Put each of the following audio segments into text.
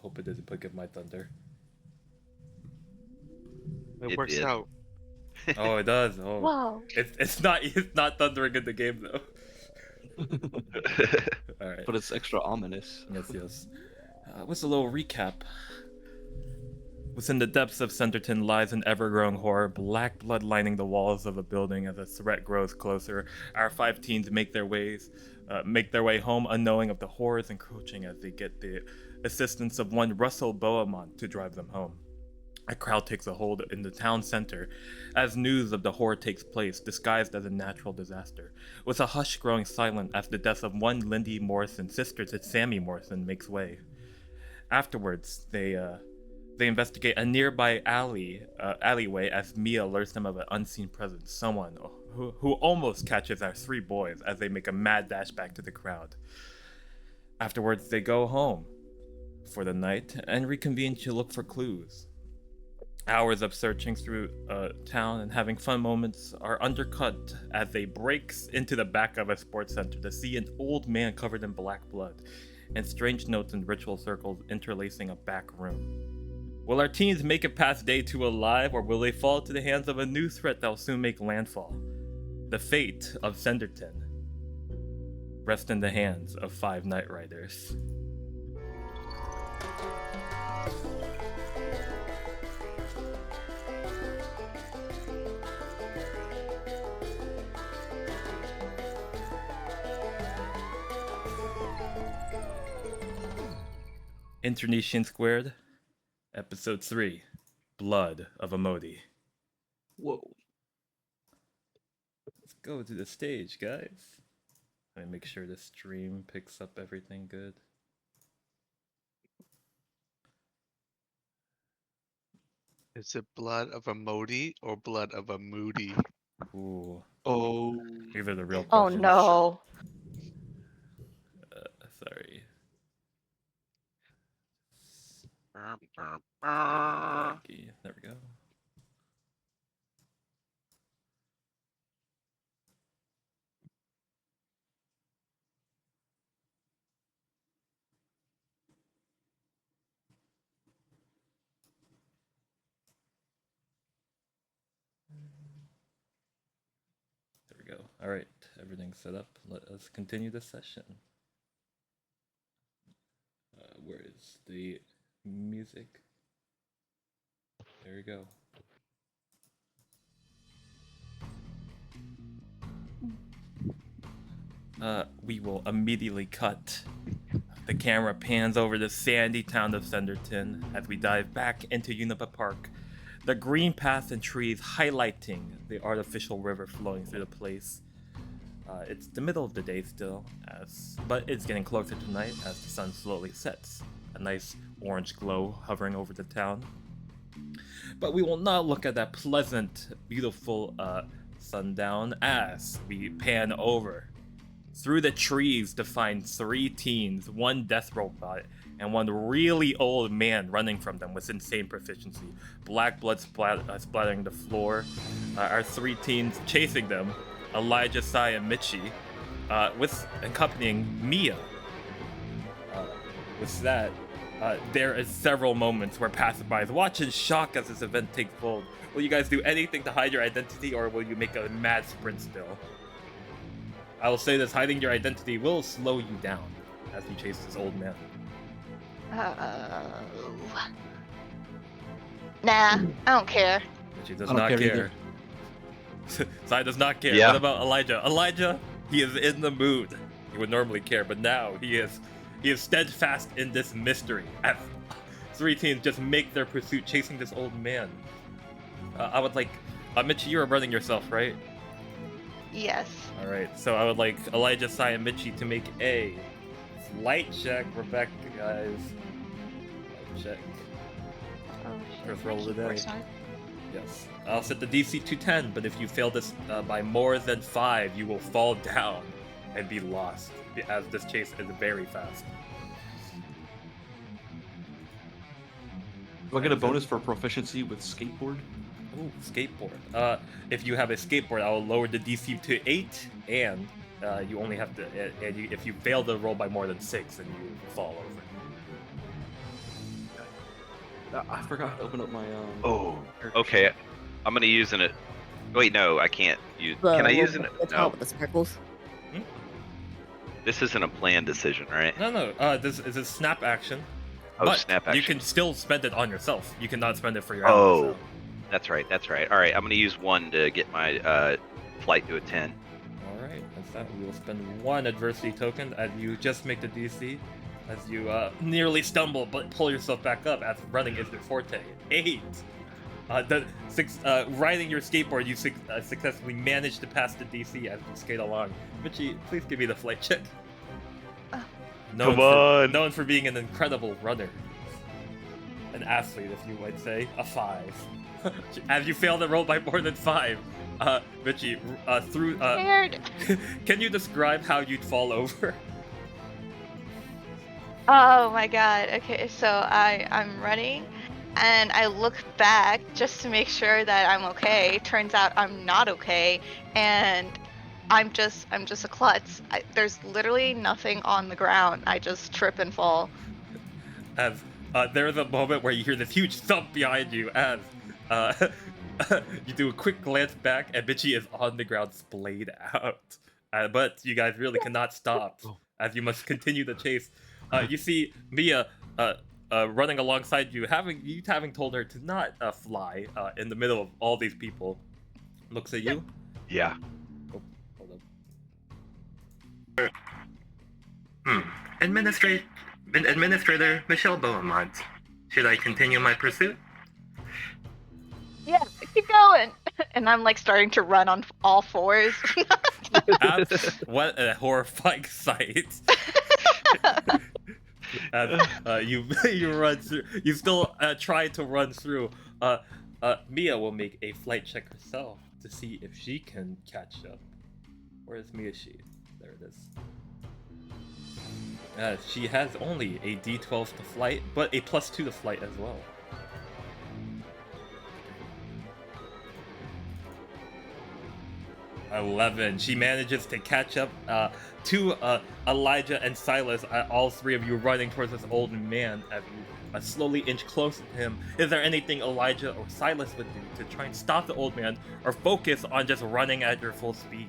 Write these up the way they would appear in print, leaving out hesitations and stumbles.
Hope it doesn't pick up my thunder. It It works did. out. Oh, it does. Oh, Whoa. it's not thundering in the game though. All right. But it's extra ominous. Yes. What's a little recap? Within the depths of Centerton lies an ever-growing horror, black blood lining the walls of a building as a threat grows closer. Our 5 teens make their way home unknowing of the horrors encroaching as they get the assistance of one Russell Beaumont to drive them home. A crowd takes a hold in the town center as news of the horror takes place, disguised as a natural disaster, with a hush growing silent as the death of one Lindy Morrison, sister to Sammy Morrison, makes way. Afterwards, they investigate a nearby alleyway as Miyah alerts them of an unseen presence, someone who almost catches our 3 boys as they make a mad dash back to the crowd. Afterwards, they go home for the night and reconvene to look for clues. Hours of searching through town and having fun moments are undercut as they breaks into the back of a sports center to see an old man covered in black blood and strange notes and ritual circles interlacing a back room. Will our teens make it past day 2 alive, or will they fall to the hands of a new threat that will soon make landfall? The fate of Senderton rests in the hands of 5 Night Riders. Internecion Squared, Episode 3, Blood of Amodi. Whoa. Let's go to the stage, guys. Let me make sure the stream picks up everything good. Is it blood of a Modi or blood of a Moody? Ooh, Oh. these are the real Oh questions. no. Sorry. There we go. There we go. All right, everything's set up. Let us continue the session. Where is the music? There we go. We will immediately cut. The camera pans over the sandy town of Senderton as we dive back into Unipa Park. The green paths and trees highlighting the artificial river flowing through the place. It's the middle of the day still, but it's getting closer to night as the sun slowly sets. A nice orange glow hovering over the town. But we will not look at that pleasant, beautiful sundown as we pan over through the trees to find 3 teens, 1 death robot, and 1 really old man running from them with insane proficiency. Black blood splattering the floor. Our 3 teens chasing them, Elijah, Sai, and Michi, with accompanying Miyah. With that, there is several moments where passerbys watch in shock as this event takes hold. Will you guys do anything to hide your identity, or will you make a mad sprint still? I will say this, hiding your identity will slow you down as you chase this old man. Nah, I don't care. Michi does I don't not care care. Sai does not care. Yeah. What about Elijah? Elijah, he is in the mood. He would normally care, but now he is steadfast in this mystery. As 3 teens just make their pursuit chasing this old man. I would like, Michi, you are running yourself, right? Yes. All right. So I would like Elijah, Sai, and Michi to make a flight check. Rebecca, guys. Flight check. Oh, First roll of the keyboard day. side. Yes. I'll set the DC to 10, but if you fail this by more than 5, you will fall down and be lost, as this chase is very fast. Do I get a bonus for proficiency with skateboard? Ooh, skateboard. If you have a skateboard, I will lower the DC to 8, and you only have to. If you fail the roll by more than 6, then you fall over. I forgot to open up my Oh, character okay. sheet. I'm gonna use an. Wait, no, I can't use. The Can I little use an? the top No, with the sparkles. this isn't a planned decision, right? No. This is a snap action. Oh, but snap you action. can still spend it on yourself. You cannot spend it for your Oh, ally. that's right. That's right. All right, I'm gonna use 1 to get my flight to a 10. All right. That's that. We will spend 1 adversity token as you just make the DC. As you nearly stumble but pull yourself back up, as running is your forte. 8. Riding your skateboard, you successfully managed to pass the DC as you skate along. Michi, please give me the flight check. Come on. Known for being an incredible runner. An athlete, if you might say. A 5. As you fail to roll by more than 5, Michi, Scared. can you describe how you'd fall over? Oh my god. Okay, so I'm running and I look back just to make sure that I'm okay. Turns out I'm not okay, and I'm just a klutz. There's literally nothing on the ground. I just trip and fall. As there's a moment where you hear this huge thump behind you as you do a quick glance back and Michi is on the ground splayed out. But you guys really cannot stop as you must continue the chase. You see Miyah running alongside you, having told her to not fly in the middle of all these people. Looks at you. Yeah. Oh, hold up. Administrator Michelle Beaumont. Should I continue my pursuit? Yeah, keep going. And I'm like starting to run on all fours. What a horrifying sight! You run through. You still try to run through. Miyah will make a flight check herself to see if she can catch up. Where is Miyah? There it is. She has only a D12 to flight, but a +2 to flight as well. +11. She manages to catch up to Elijah and Silas. All 3 of you running towards this old man as you slowly inch close to him. Is there anything Elijah or Silas would do to try and stop the old man, or focus on just running at your full speed?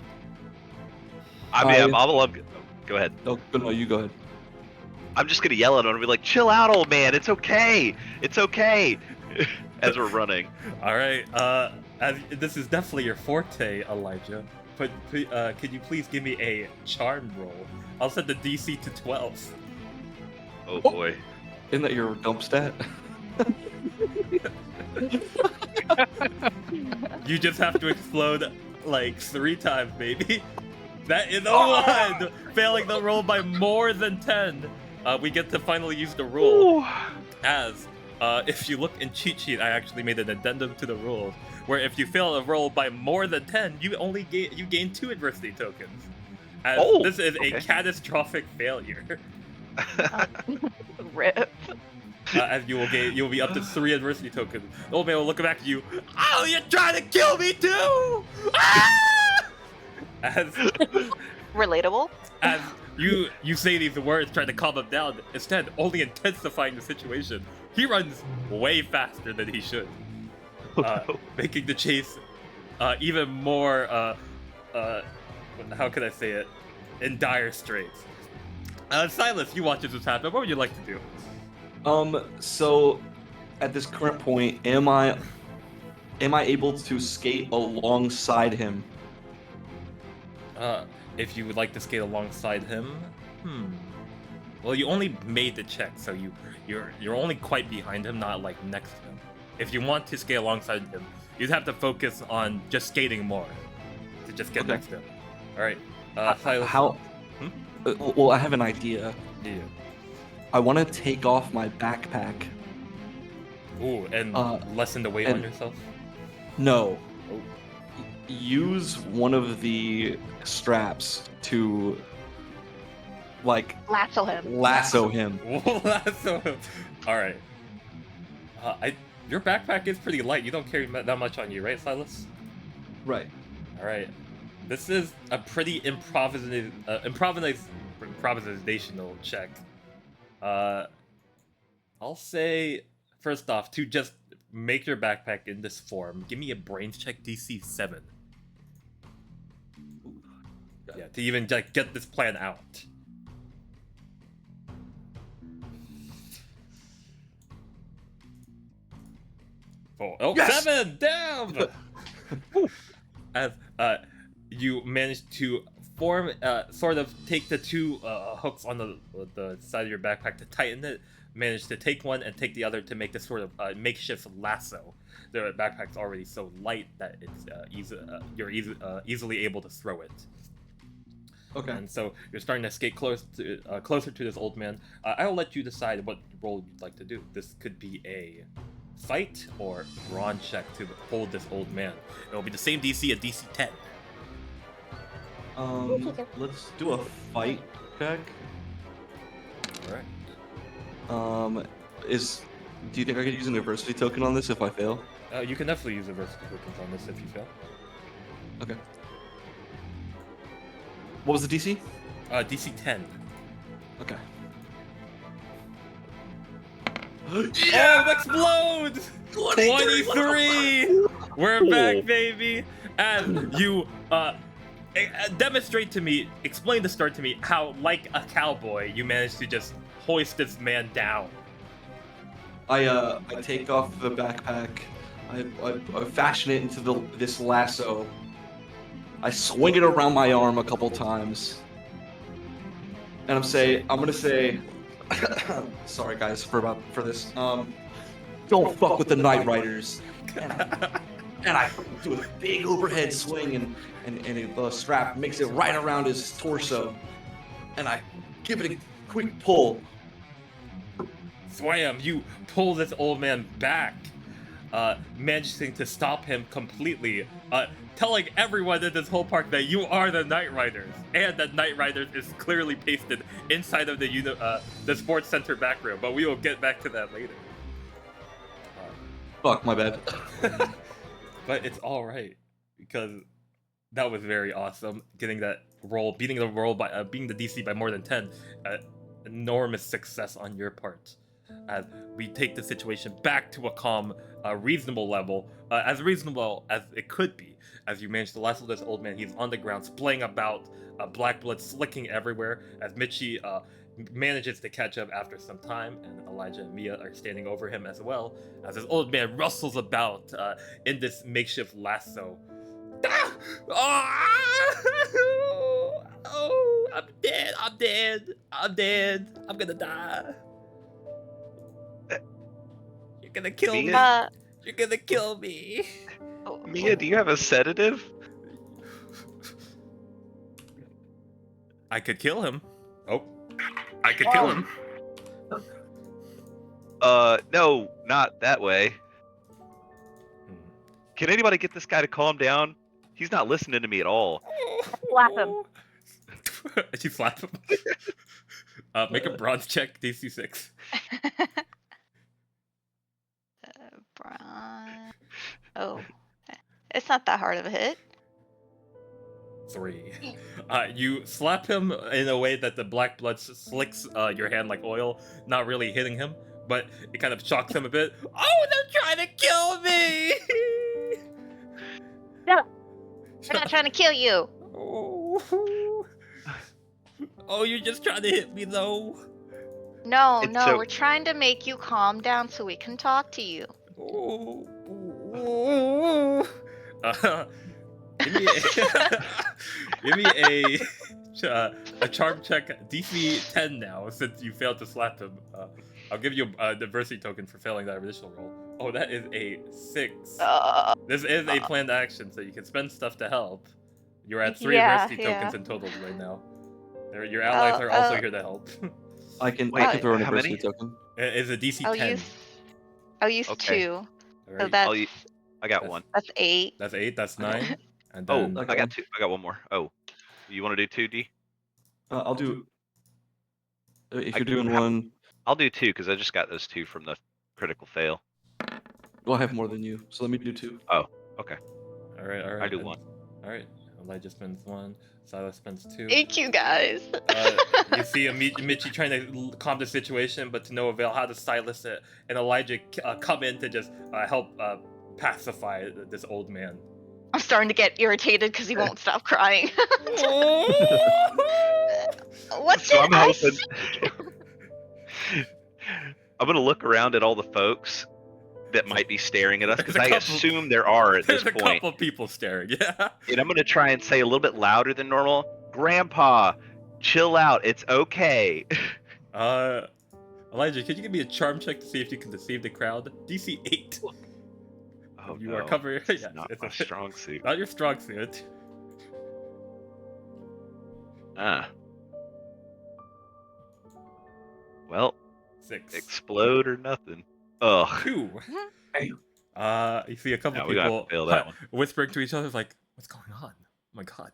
I mean, I'm love. Go ahead. No, you go ahead. I'm just gonna yell at him and be like, "Chill out, old man. It's okay. It's okay." As we're running. All right. This is definitely your forte, Elijah. But could you please give me a charm roll? I'll set the DC to 12. Oh boy. Isn't that your dump stat? You just have to explode like 3 times, baby. That is a 1! Failing the roll by more than 10. We get to finally use the rule. As if you look in cheat sheet, I actually made an addendum to the rules, where if you fail a roll by more than 10, you only gain 2 adversity tokens. As this is a catastrophic failure. Rip. As you'll be up to 3 adversity tokens. The old man will look back at you. Oh, you're trying to kill me too! Ah! As Relatable. as you say these words, trying to calm him down, instead only intensifying the situation. He runs way faster than he should, making the chase even more. How can I say it? In dire straits. Silas, you watch this happen. What would you like to do? So at this current point, am I able to skate alongside him? If you would like to skate alongside him, well, you only made the check, so you're only quite behind him, not like next to him. If you want to skate alongside him, you'd have to focus on just skating more to just get next to him. All right, Silas. How? Well, I have an idea. Yeah. I want to take off my backpack. Ooh, and lessen the weight on yourself. No. Oh. Use one of the straps to, like, Lasso him. lasso him. Lasso him. All right. Your backpack is pretty light. You don't carry that much on you, right, Silas? Right. All right. This is a pretty improvisational check. I'll say first off, to just make your backpack in this form, give me a brains check DC 7. Yeah, to even like, get this plan out. Oh, Yes! 7! Damn! As you managed to form, sort of take the two hooks on the side of your backpack to tighten it, managed to take one and take the other to make this sort of makeshift lasso. The backpack's already so light that it's you're easily able to throw it. Okay. And so you're starting to skate closer to this old man. I'll let you decide what role you'd like to do. This could be a fight or brawn check to hold this old man. It'll be the same DC, a DC 10. Let's do a fight check. All right. Do you think I could use an adversity token on this if I fail? You can definitely use adversity tokens on this if you fail. Okay. What was the DC? DC 10. Okay. Oh, it explodes! 23! We're back, baby! And you demonstrate to me, explain the start to me, how, like a cowboy, you managed to just hoist this man down. I take off the backpack. I fashion it into this lasso. I swing it around my arm a couple times. And I'm gonna say sorry guys for this. Don't fuck with the Night Riders. And I do a big overhead swing and the strap makes it right around his torso. And I give it a quick pull. Swam, you pull this old man back, managing to stop him completely, telling everyone in this whole park that you are the Night Riders, and that Night Riders is clearly pasted inside of the sports center back room, but we will get back to that later. Fuck, my bad. But it's alright, because that was very awesome, getting that roll, beating the roll by, being the DC by more than 10, enormous success on your part. As we take the situation back to a calm, reasonable level, as reasonable as it could be, as you manage to lasso this old man. He's on the ground, splaying about, black blood slicking everywhere, as Michi manages to catch up after some time, and Elijah and Miyah are standing over him as well, as this old man rustles about in this makeshift lasso. Ah! Oh, I'm dead, I'm gonna die. You're gonna kill me. You're gonna kill me. Miyah, do you have a sedative? I could kill him. Oh, I could kill him. No, not that way. Can anybody get this guy to calm down? He's not listening to me at all. Slap him. You slap him. Make a bronze check, DC 6. Bronze. Oh, it's not that hard of a hit. 3. You slap him in a way that the black blood slicks your hand like oil, not really hitting him, but it kind of shocks him a bit. Oh, they're trying to kill me! No, they're not trying to kill you. Oh, you're just trying to hit me though. No, It's no, so- we're trying to make you calm down so we can talk to you. Give me a charm check, DC 10 now, since you failed to slap him. I'll give you a diversity token for failing that initial roll. Oh, that is a 6. This is a planned action, so you can spend stuff to help. You're at 3 adversity tokens in total right now. Your allies are also here to help. I can throw an how adversity many? token. It's a DC 10. I'll use Okay. 2. Alright. So that's I got one. 8. That's 8, that's 9. And Oh, then I got 2. I got one more. Oh, you want to do 2, D? I'll do. If I you're can- doing one, I'll do 2 because I just got those 2 from the critical fail. well, I have more than you, so let me do 2. Okay. Alright. I do 1. Alright. Elijah spends 1. Silas spends 2. Thank you guys. You see Michi trying to calm the situation, but to no avail. How does Silas and Elijah come in to just help pacify this old man? I'm starting to get irritated because he won't stop crying. What So did I'm I hoping. say? I'm gonna look around at all the folks that might be staring at us, because There's a I couple- assume there are at this There's a point. couple people staring. Yeah. And I'm gonna try and say a little bit louder than normal. Grandpa, chill out. It's okay. Elijah, could you give me a charm check to see if you can deceive the crowd? DC 8. Oh, You no. are covered. This is Yeah, not it's my a- strong suit. Not your strong suit. Well, 6. explode or nothing. Ugh. 2. You see a couple No, we gotta people fail that one. whispering to each other, like, "What's going on? Oh my god,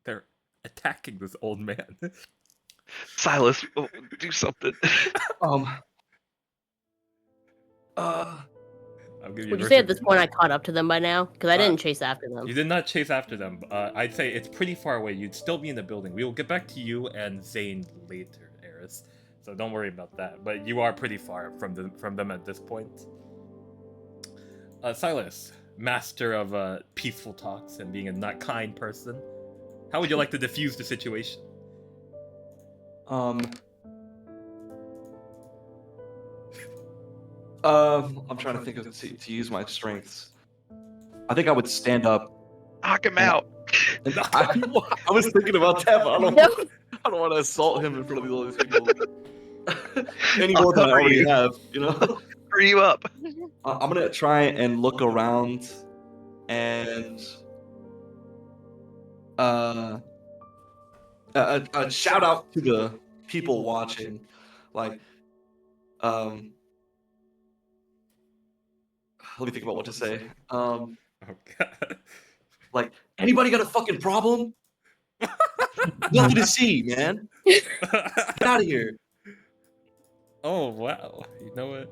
they're attacking this old man." Silas, do something. I'll give you. Would you a say versus- at this point I caught up to them by now? Because I didn't chase after them. You did not chase after them. I'd say it's pretty far away. You'd still be in the building. We will get back to you and Zane later, Eris. So don't worry about that. But you are pretty far from them at this point. Silas, master of peaceful talks and being a not kind person, how would you like to diffuse the situation? I'm trying to think of to use my strengths. I think I would stand up. Knock him out. And I was thinking about that, but I don't want to assault him in front of all these people. Any more than I already have, you know? Hurry you up. I'm gonna try and look around and shout out to the people watching, like, let me think about what to say. Oh god. Like, anybody got a fucking problem? Nothing to see, man. Get out of here. Oh wow! You know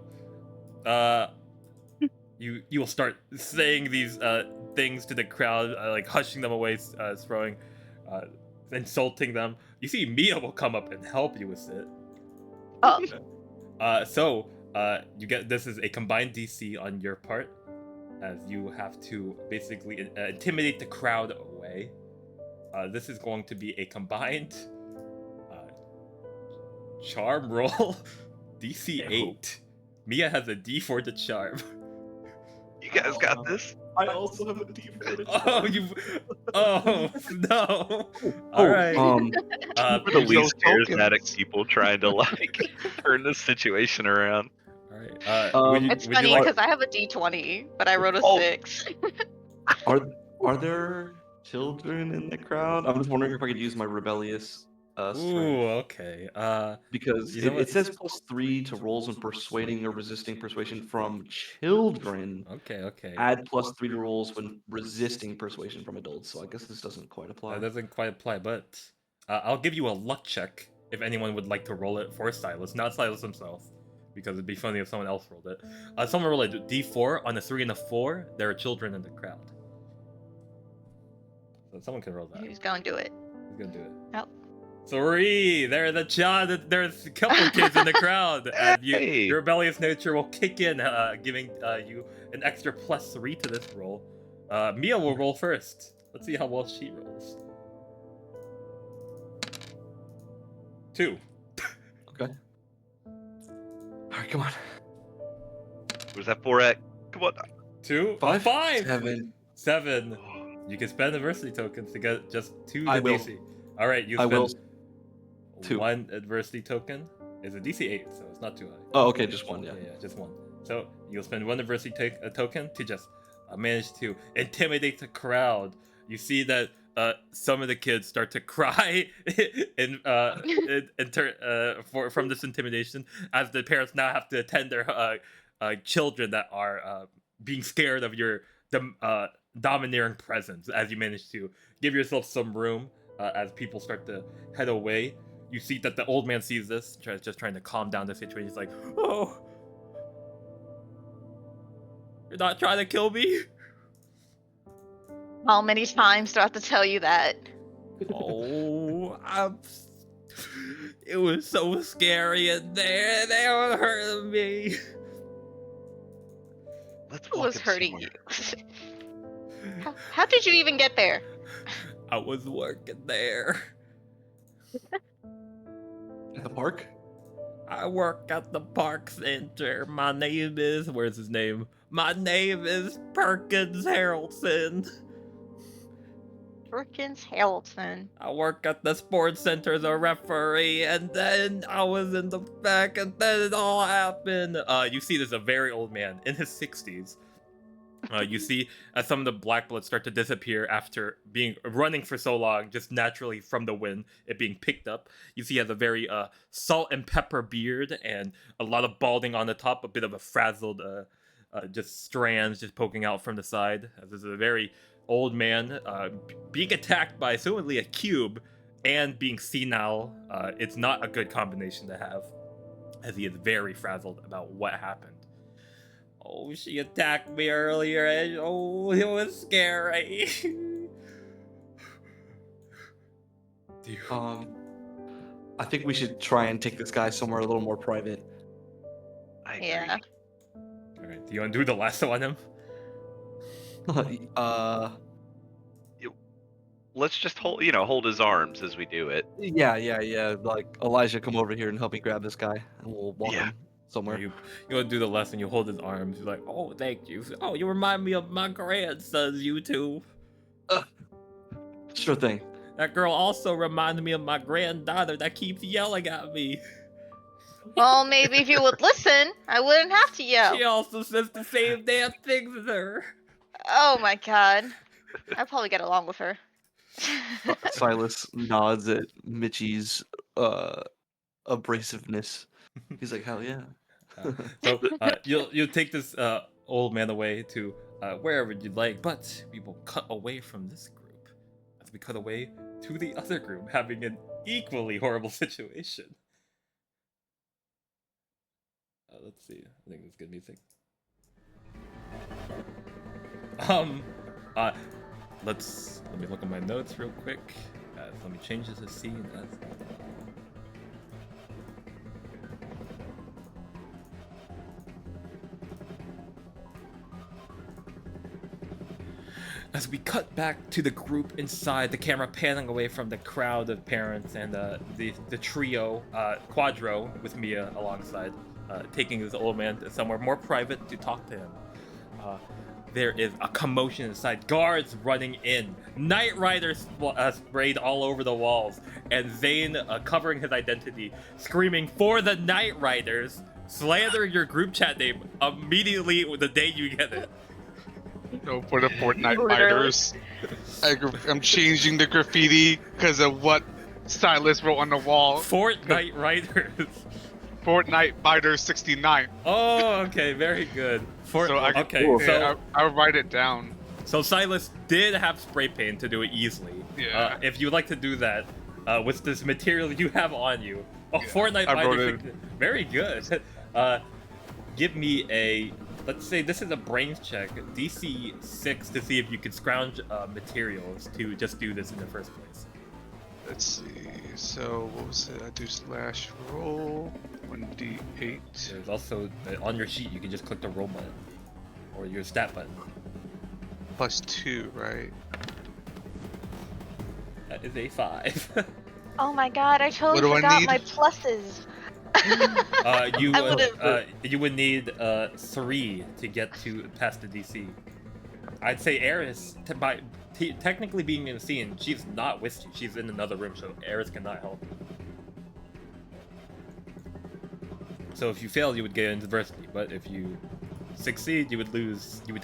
what? You'll start saying these things to the crowd, like hushing them away, throwing, insulting them. You see, Miyah will come up and help you with it. Oh, So you get this is a combined DC on your part, as you have to basically intimidate the crowd away. This is going to be a combined charm roll. DC 8. Miyah has a D for the charm. You guys got this. I also have a D4. Oh, you. Oh no! All right. We're the Use least those charismatic people trying to like turn this situation around. All right. it's funny because I have a D20, but I rolled a Oh. 6. Are there children in the crowd? I'm just wondering if I could use my rebellious strength. Ooh, okay. Because You know what? it says +3 to rolls in persuading or resisting persuasion from children. Okay. Add +3 to rolls when resisting persuasion from adults. So I guess this doesn't quite apply. That doesn't quite apply, but I'll give you a luck check if anyone would like to roll it for Silas, not Silas himself, because it'd be funny if someone else rolled it. Someone rolled a D4 on a 3 and a 4. There are children in the crowd, so someone can roll that. Who's gonna do it? Who's gonna do it? Nope. 3. There's a couple kids in the crowd, and Hey. your rebellious nature will kick in, giving you an extra +3 to this roll. Miyah will roll first. Let's see how well she rolls. 2. Okay. Alright, come on. Was that 4 at? Come on. 2. 5? 5. 7. 7. You can spend adversity tokens to get just 2 I to will. DC. All right, you I spend will. 2. 1 adversity token. It's a DC 8, so it's not too high. Oh, okay, just 1, yeah. Yeah, just 1. So you'll spend 1 adversity token to just manage to intimidate the crowd. You see that some of the kids start to cry from this intimidation, as the parents now have to attend their children that are being scared of your domineering presence. As you manage to give yourself some room, as people start to head away, you see that the old man sees this, just trying to calm down the situation. He's like, "Oh, you're not trying to kill me?" How many times do I have to tell you that? Oh, it was so scary in there. They were hurting me. Let's Who walk was him hurting somewhere. you? How did you even get there? I was working there. At the park? I work at the park center. My name is, where's his name? My name is Perkins Harrelson. Perkins Harrelson. I work at the sports center as a referee, and then I was in the back, and then it all happened. You see, there's a very old man in his 60s. You see as some of the black blood start to disappear after being running for so long, just naturally from the wind, it being picked up. You see he has a very salt and pepper beard and a lot of balding on the top, a bit of a frazzled, just strands just poking out from the side. This is a very old man being attacked by assumedly a cube and being senile. It's not a good combination to have, as he is very frazzled about what happened. Oh, she attacked me earlier, and oh, it was scary. I think we should try and take this guy somewhere a little more private. I agree. Yeah. Alright, do you want to do the lasso on him? Let's just hold his arms as we do it. Yeah. Like, Elijah, come over here and help me grab this guy, and we'll walk Yeah. him somewhere. You want to do the lesson, you hold his arms, you're like, oh, thank you. Oh, you remind me of my grandsons, you two. Sure thing. That girl also reminded me of my granddaughter that keeps yelling at me. Well, maybe if you would listen, I wouldn't have to yell. She also says the same damn things as her. Oh my god. I'd probably get along with her. Silas nods at Michi's abrasiveness. He's like, hell yeah. So you'll take this old man away to wherever you'd like, but we will cut away from this group as we cut away to the other group having an equally horrible situation. Let's see. I think it's good music. Let me look at my notes real quick. Let me change this to scene. As we cut back to the group inside, the camera panning away from the crowd of parents and the trio, Quadro with Miyah alongside, taking this old man to somewhere more private to talk to him. There is a commotion inside, guards running in, Night Riders sprayed all over the walls, and Zane, covering his identity, screaming for the Night Riders, slandering your group chat name immediately the day you get it. No, for the Fortnite Literally. fighters. I'm changing the graffiti because of what Silas wrote on the wall. Fortnite Riders. Fortnite Biters 69. Oh, okay, very good. Okay, Cool. so I'll write it down. so Silas did have spray paint to do it easily. Yeah. If you'd like to do that, with this material you have on you, Fortnite I wrote Riders. Very good. Give me a. Let's say this is a brains check, DC 6, to see if you can scrounge materials to just do this in the first place. Let's see. So what was it? I do slash roll 1d8 There's also on your sheet you can just click the roll button or your stat button. plus 2, right? That is a 5. Oh my god, I totally What do I forgot need? my pluses. You would need 3 to get to past the DC. I'd say Eris, technically being in the scene, she's not with you. She's in another room, so Eris cannot help you. So if you fail, you would get adversity, but if you succeed, you would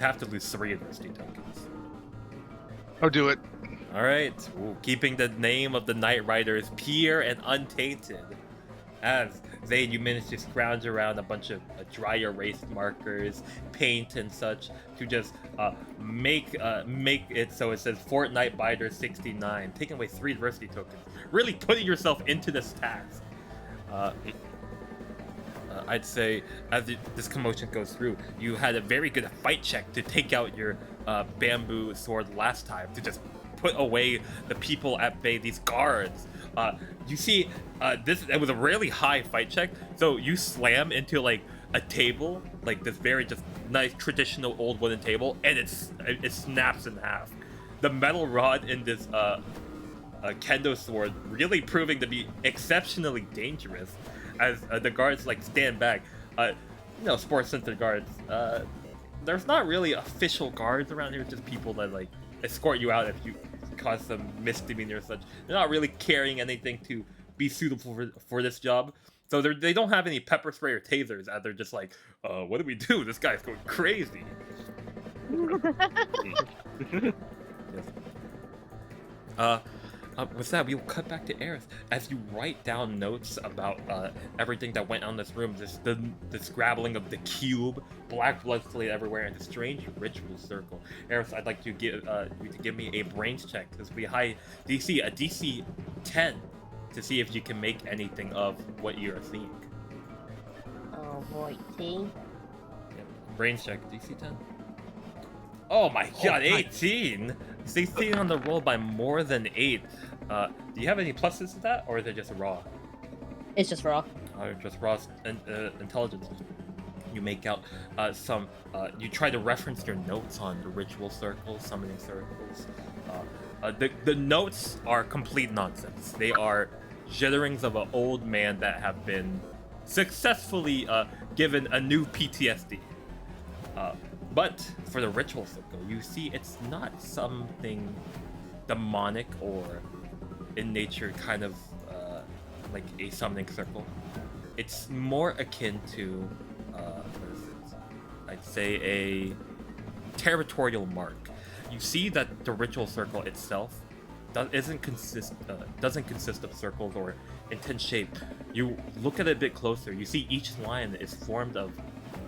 have to lose 3 adversity tokens. I'll do it. All right, keeping the name of the Night Riders pure and untainted. As Zane, you managed to scrounge around a bunch of dry erase markers, paint, and such to just make it so it says Fortnite Biter 69, taking away 3 adversity tokens. Really putting yourself into this task. I'd say as this commotion goes through, you had a very good fight check to take out your bamboo sword last time to just put away the people at bay, these guards. You see, it was a really high fight check, so you slam into like a table, like this very just nice traditional old wooden table, and it snaps in half. The metal rod in this kendo sword really proving to be exceptionally dangerous as the guards like stand back. Sports center guards. There's not really official guards around here, just people that like escort you out if you cause some misdemeanor or such. They're not really carrying anything to be suitable for this job. So they don't have any pepper spray or tasers, and they're just like, what do we do? This guy's going crazy. Yes. With that, we will cut back to Eris as you write down notes about everything that went on in this room. The scrabbling of the cube, black blood splayed everywhere, and the strange ritual circle. Eris, I'd like to give you to give me a brains check. This will be high DC, a DC 10, to see if you can make anything of what you are seeing. Oh boy, see? Yep. Brains check, DC 10. Oh my god, 18! 16 on the roll by more than 8. Do you have any pluses to that, or is it just raw? It's just raw. Just raw intelligence. You make out you try to reference your notes on the ritual circles, summoning circles. The notes are complete nonsense. They are jitterings of an old man that have been successfully given a new PTSD. But for the ritual circle, you see it's not something demonic or in nature, kind of like a summoning circle. It's more akin to, what is it? I'd say a territorial mark. You see that the ritual circle itself doesn't consist of circles or intense shape. You look at it a bit closer. You see each line is formed of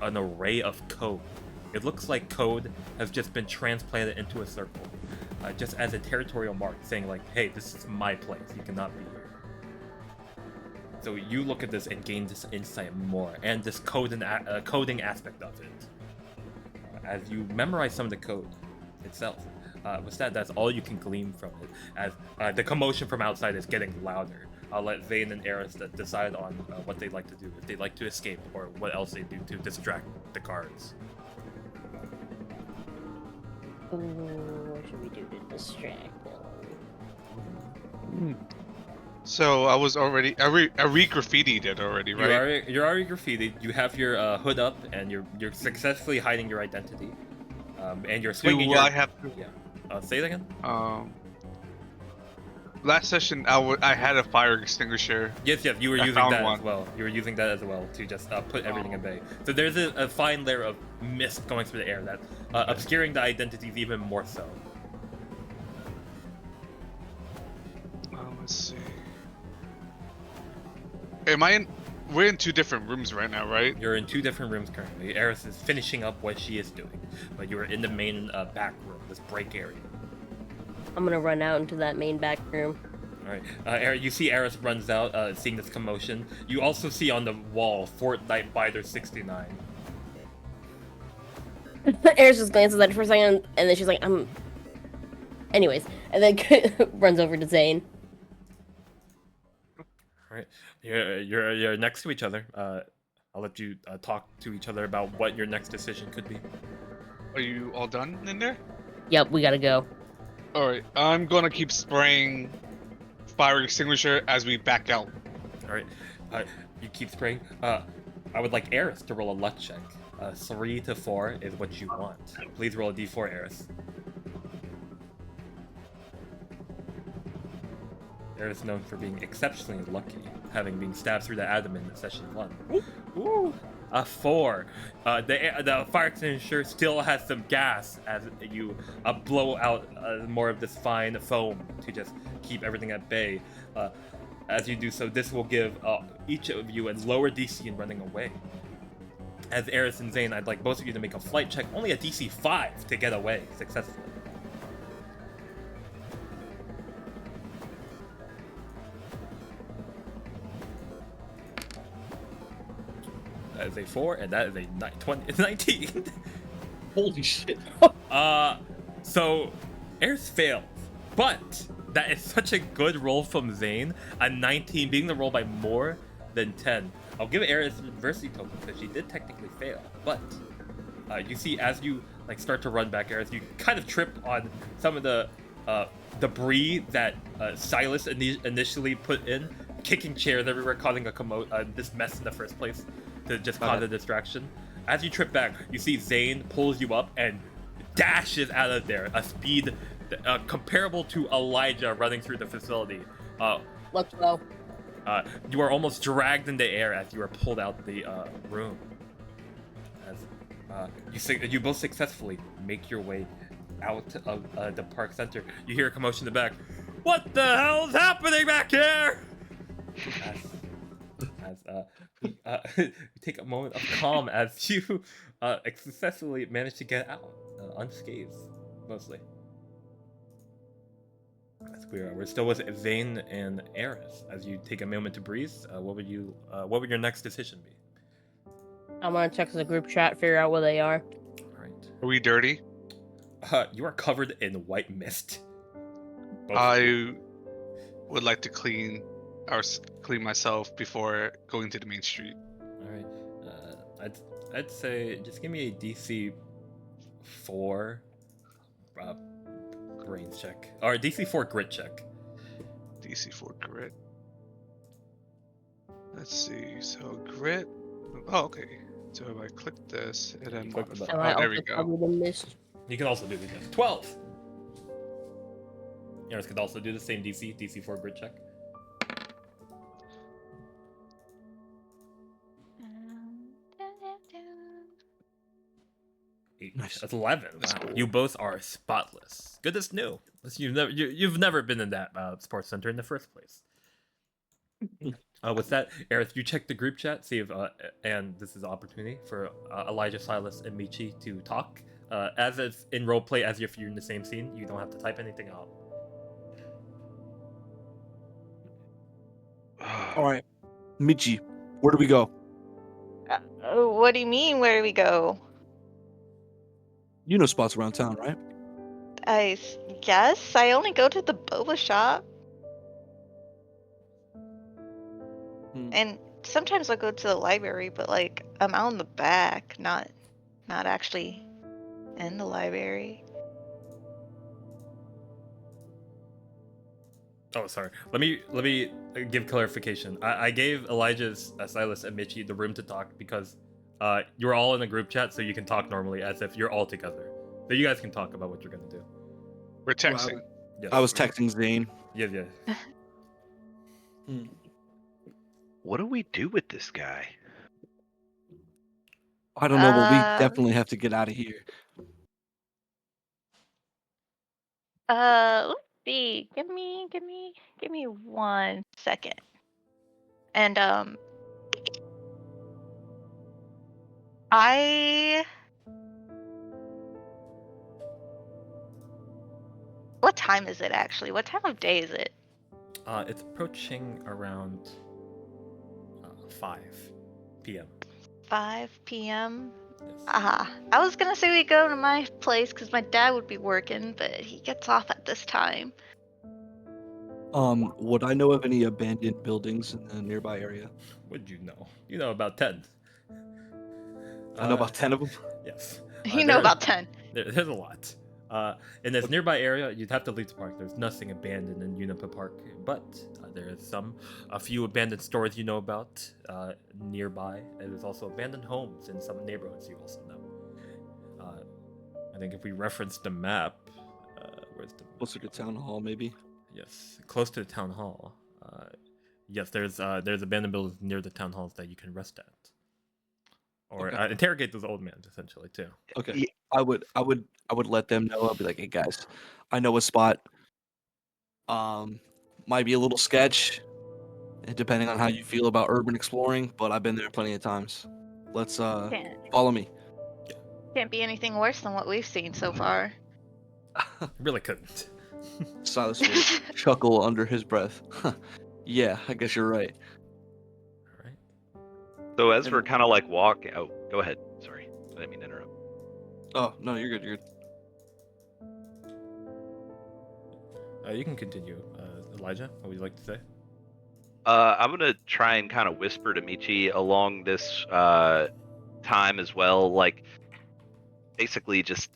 an array of code. It looks like code has just been transplanted into a circle, just as a territorial mark, saying like, hey, this is my place, you cannot be here. So you look at this and gain this insight more, and this coding aspect of it. As you memorize some of the code itself, that's all you can glean from it, as the commotion from outside is getting louder. I'll let Zane and Eris decide on what they'd like to do, if they'd like to escape, or what else they do to distract the guards. Ooh, what should we do to distract them? So I was already I re-graffitied it already, right? You're already graffitied. You have your hood up, and you're successfully hiding your identity. And you're swinging. I have to? Yeah. Say it again. Last session I had a fire extinguisher. Yes, you were using that one as well. You were using that as well to just put everything at bay. So there's a fine layer of mist going through the air that obscuring the identities even more so. Let's see. We're in two different rooms right now, right? You're in two different rooms currently. Eris is finishing up what she is doing, but you are in the main back room, this break area. I'm gonna run out into that main back room. Alright, you see Eris runs out, seeing this commotion. You also see on the wall, Fortnite Biter 69. Eris just glances at it for a second, and then she's like, anyways, and then runs over to Zane. Alright, you're next to each other. I'll let you talk to each other about what your next decision could be. Are you all done in there? Yep, we gotta go. Alright, I'm gonna keep spraying fire extinguisher as we back out. Alright, you keep spraying. I would like Eris to roll a luck check. 3 to 4 is what you want. Please roll a d4, Eris. Eris is known for being exceptionally lucky, having been stabbed through the abdomen in session 1. Ooh! A 4. The fire extinguisher still has some gas as you blow out more of this fine foam to just keep everything at bay. As you do so, this will give each of you a lower DC in running away. As Eris and Zane, I'd like both of you to make a flight check, only a DC 5 to get away successfully. That is a 4, and that is a 19. Holy shit. So Eris failed, but that is such a good roll from Zane. A 19 being the roll by more than 10. I'll give Eris an adversity token because she did technically fail, but you see as you like start to run back, Eris, you kind of trip on some of the debris that Silas initially put in, kicking chairs everywhere, causing this mess in the first place to just cause a distraction. As you trip back, you see Zane pulls you up and dashes out of there, a speed comparable to Elijah running through the facility. Let's go. You are almost dragged in the air as you are pulled out the room. As you both successfully make your way out of the park center. You hear a commotion in the back. What the hell is happening back here? We take a moment of calm as you successfully manage to get out unscathed, mostly. That's clear. We're still with Zane and Eris. As you take a moment to breathe, what would your next decision be? I'm gonna check the group chat, figure out where they are. All right. Are we dirty? You are covered in white mist. I would like to clean myself before going to the main street. All right. I'd say just give me a DC 4 brains check or a DC 4 grit check. DC 4 grit. Let's see. So grit. Oh, okay. So if I click this, and then Click the button. Am I there we also go. covered in mist? You can also do the 12. Eris could also do the same DC 4 grit check. Nice. That's 11. Wow. You both are spotless. Good as new. You've never been in that sports center in the first place. With that, Eris, you check the group chat, see if and this is an opportunity for Elijah, Silas, and Michi to talk. As if in roleplay, as if you're in the same scene, you don't have to type anything out. All right, Michi, where do we go? What do you mean? Where do we go? You know spots around town, right? I guess I only go to the boba shop, and sometimes I go to the library, but like I'm out in the back, not actually in the library. Oh, sorry. Let me give clarification. I gave Elijah's Silas and Michi the room to talk because you're all in a group chat, so you can talk normally as if you're all together. So you guys can talk about what you're gonna do. We're texting. Yes. I was texting Zane. Yeah. What do we do with this guy? I don't know, but we definitely have to get out of here. Let's see. Give me 1 second. And what time is it actually? What time of day is it? It's approaching around 5 p.m. 5 p.m. Yes. I was gonna say we go to my place because my dad would be working, but he gets off at this time. Would I know of any abandoned buildings in the nearby area? What'd you know? You know about 10. I know about 10 of them. Yes. You know about 10. There's a lot. In this nearby area, you'd have to leave the park. There's nothing abandoned in Unipa Park, but there is a few abandoned stores you know about nearby, and there's also abandoned homes in some neighborhoods you also know. I think if we reference the map, where's the Closer to town hall, maybe. Yes, close to the town hall. Yes, there's abandoned buildings near the town halls that you can rest at, or Okay. interrogate those old men essentially too. Okay. Yeah. I would let them know. I'll be like, hey guys, I know a spot. Might be a little sketch, depending on how you feel about urban exploring, but I've been there plenty of times. Let's follow me. Can't be anything worse than what we've seen so far. Really couldn't. Silas would chuckle under his breath. Yeah, I guess you're right. All right. So as we're kind of like walking, oh, go ahead. Sorry, I didn't mean to interrupt. Oh no, you're good. You're good. You can continue, Elijah. What would you like to say? I'm gonna try and kind of whisper to Michi along this time as well, like basically just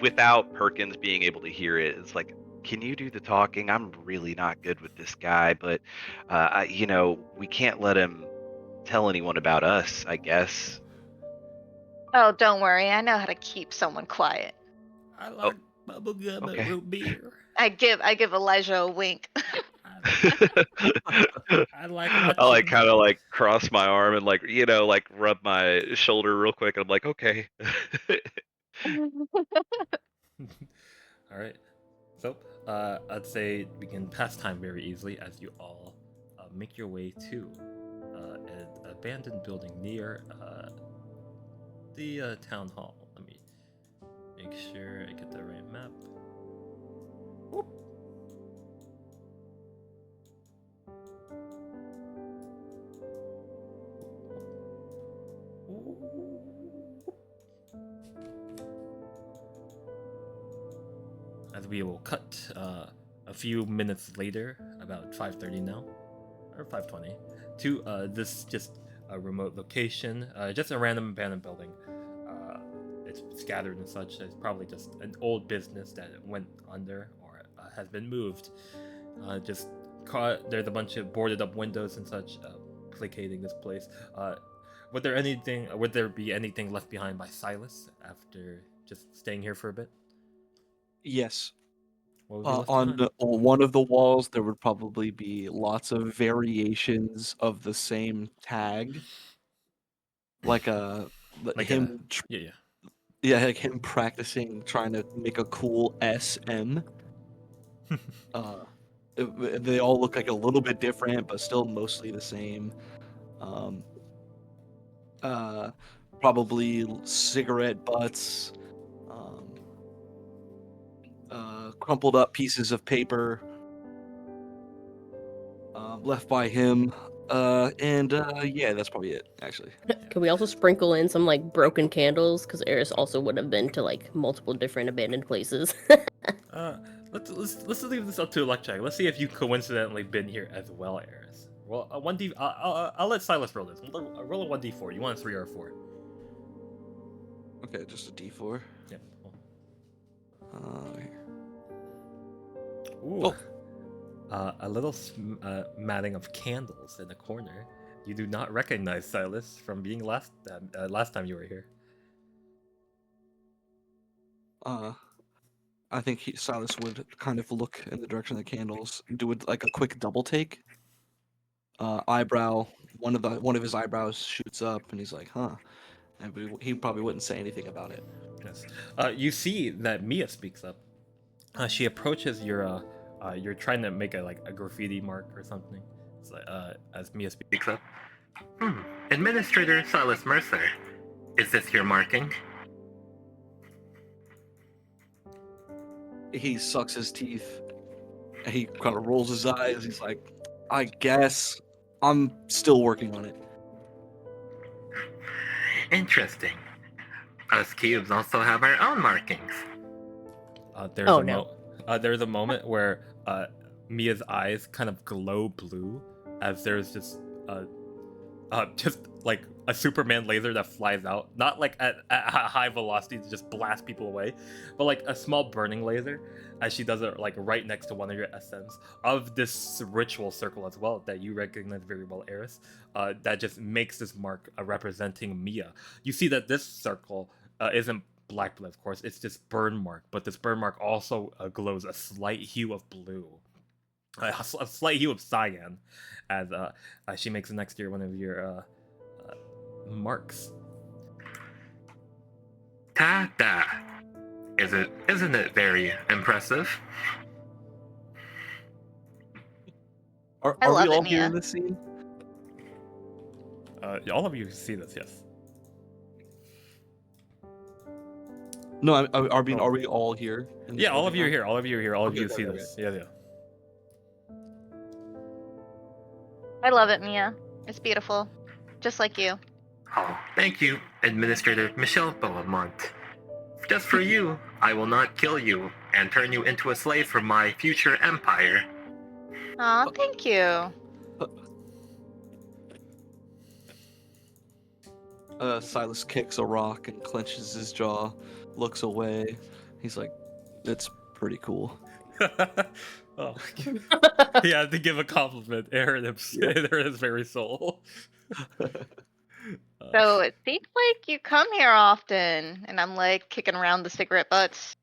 without Perkins being able to hear it. It's like, can you do the talking? I'm really not good with this guy, but we can't let him tell anyone about us, I guess. Oh, don't worry. I know how to keep someone quiet. I like bubblegum okay. and root beer. I give Elijah a wink. I like watching. I like kind of like cross my arm and like like rub my shoulder real quick. And I'm like, okay. All right. So, I'd say we can pass time very easily as you all make your way to an abandoned building near the town hall. Let me make sure I get the right map. Whoop. As we will cut a few minutes later, about 5:30 now, or 5:20, to this just a remote location, just a random abandoned building. It's scattered and such. It's probably just an old business that went under or has been moved. There's a bunch of boarded up windows and such, placating this place. Would there be anything left behind by Silas after just staying here for a bit? Yes. What would be left On behind? one of the walls, there would probably be lots of variations of the same tag, like him. Yeah. Yeah, like him practicing trying to make a cool SM. They all look like a little bit different, but still mostly the same. Probably cigarette butts, crumpled up pieces of paper left by him. Yeah, that's probably it, actually. Can we also sprinkle in some like broken candles? Because Eris also would have been to like multiple different abandoned places. Let's leave this up to luck check. Let's see if you coincidentally been here as well, Eris. Well, a 1d. I'll let Silas roll this. Roll a 1d4. You want a 3 or a 4? Okay, just a D4. Yep. Here. Ooh. A little matting of candles in the corner. You do not recognize Silas from being last time you were here. I think Silas would kind of look in the direction of the candles, do it like a quick double take. Eyebrow, one of his eyebrows shoots up, and he's like, "Huh," and he probably wouldn't say anything about it. Yes. You see that Miyah speaks up. She approaches your. You're trying to make a graffiti mark or something. It's like, as Miyah speaks up. Administrator Silas Mercer, is this your marking? He sucks his teeth, and he kind of rolls his eyes. He's like, "I guess I'm still working on it." Interesting. Us cubes also have our own markings. There's a moment where Mia's eyes kind of glow blue as there's just like a Superman laser that flies out, not like at high velocity to just blast people away, but like a small burning laser, as she does it like right next to one of your SMs of this ritual circle as well that you recognize very well, Eris. That just makes this mark representing Miyah. You see that this circle isn't black blood, of course, it's this burn mark, but this burn mark also glows a slight hue of blue. A slight hue of cyan, as she makes next to one of your marks. Ta-da! Isn't it very impressive? Are I love we all it, here Miyah. in this scene? All of you see this, yes. No, are we all here? Yeah, all of you are here. All of you are here. All of Okay, you okay, see okay. this. Yeah. I love it, Miyah. It's beautiful. just like you. Oh, thank you, Administrator Michelle Beaumont. Just for you, I will not kill you and turn you into a slave for my future empire. Aw, thank you. Silas kicks a rock and clenches his jaw, looks away. He's like, "That's pretty cool." Oh, he had to give a compliment. Aaron his very soul. So it seems like you come here often, and I'm like kicking around the cigarette butts.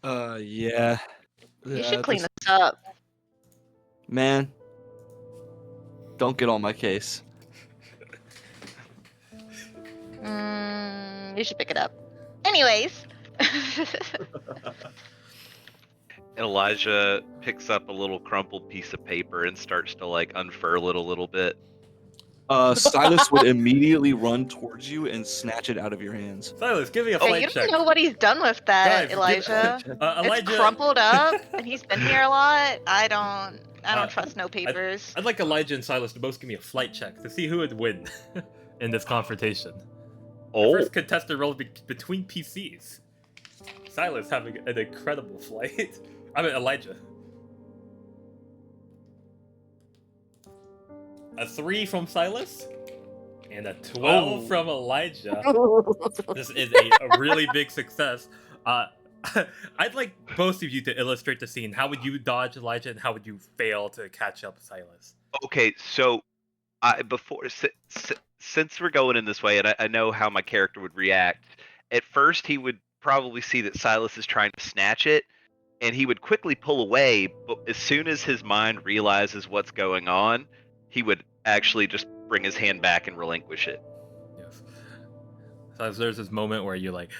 Yeah. You should clean this up. Man, don't get on my case. You should pick it up. Anyways. And Elijah picks up a little crumpled piece of paper and starts to like unfurl it a little bit. Silas would immediately run towards you and snatch it out of your hands. Silas, give me a Hey, flight you check. don't know what he's done with that, Guys, Elijah. Elijah, It's crumpled up, and he's been here a lot. I don't trust no papers. I'd like Elijah and Silas to both give me a flight check to see who would win in this confrontation. Oh, First contested roll between PCs. Silas having an incredible flight. I mean, Elijah. A 3 from Silas and a 12 from Elijah. This is a really big success. I'd like both of you to illustrate the scene. How would you dodge Elijah, and how would you fail to catch up Silas? okay. So, since we're going in this way, and I know how my character would react. At first, he would probably see that Silas is trying to snatch it, and he would quickly pull away. But as soon as his mind realizes what's going on, he would actually just bring his hand back and relinquish it. Yes. So there's this moment where you like,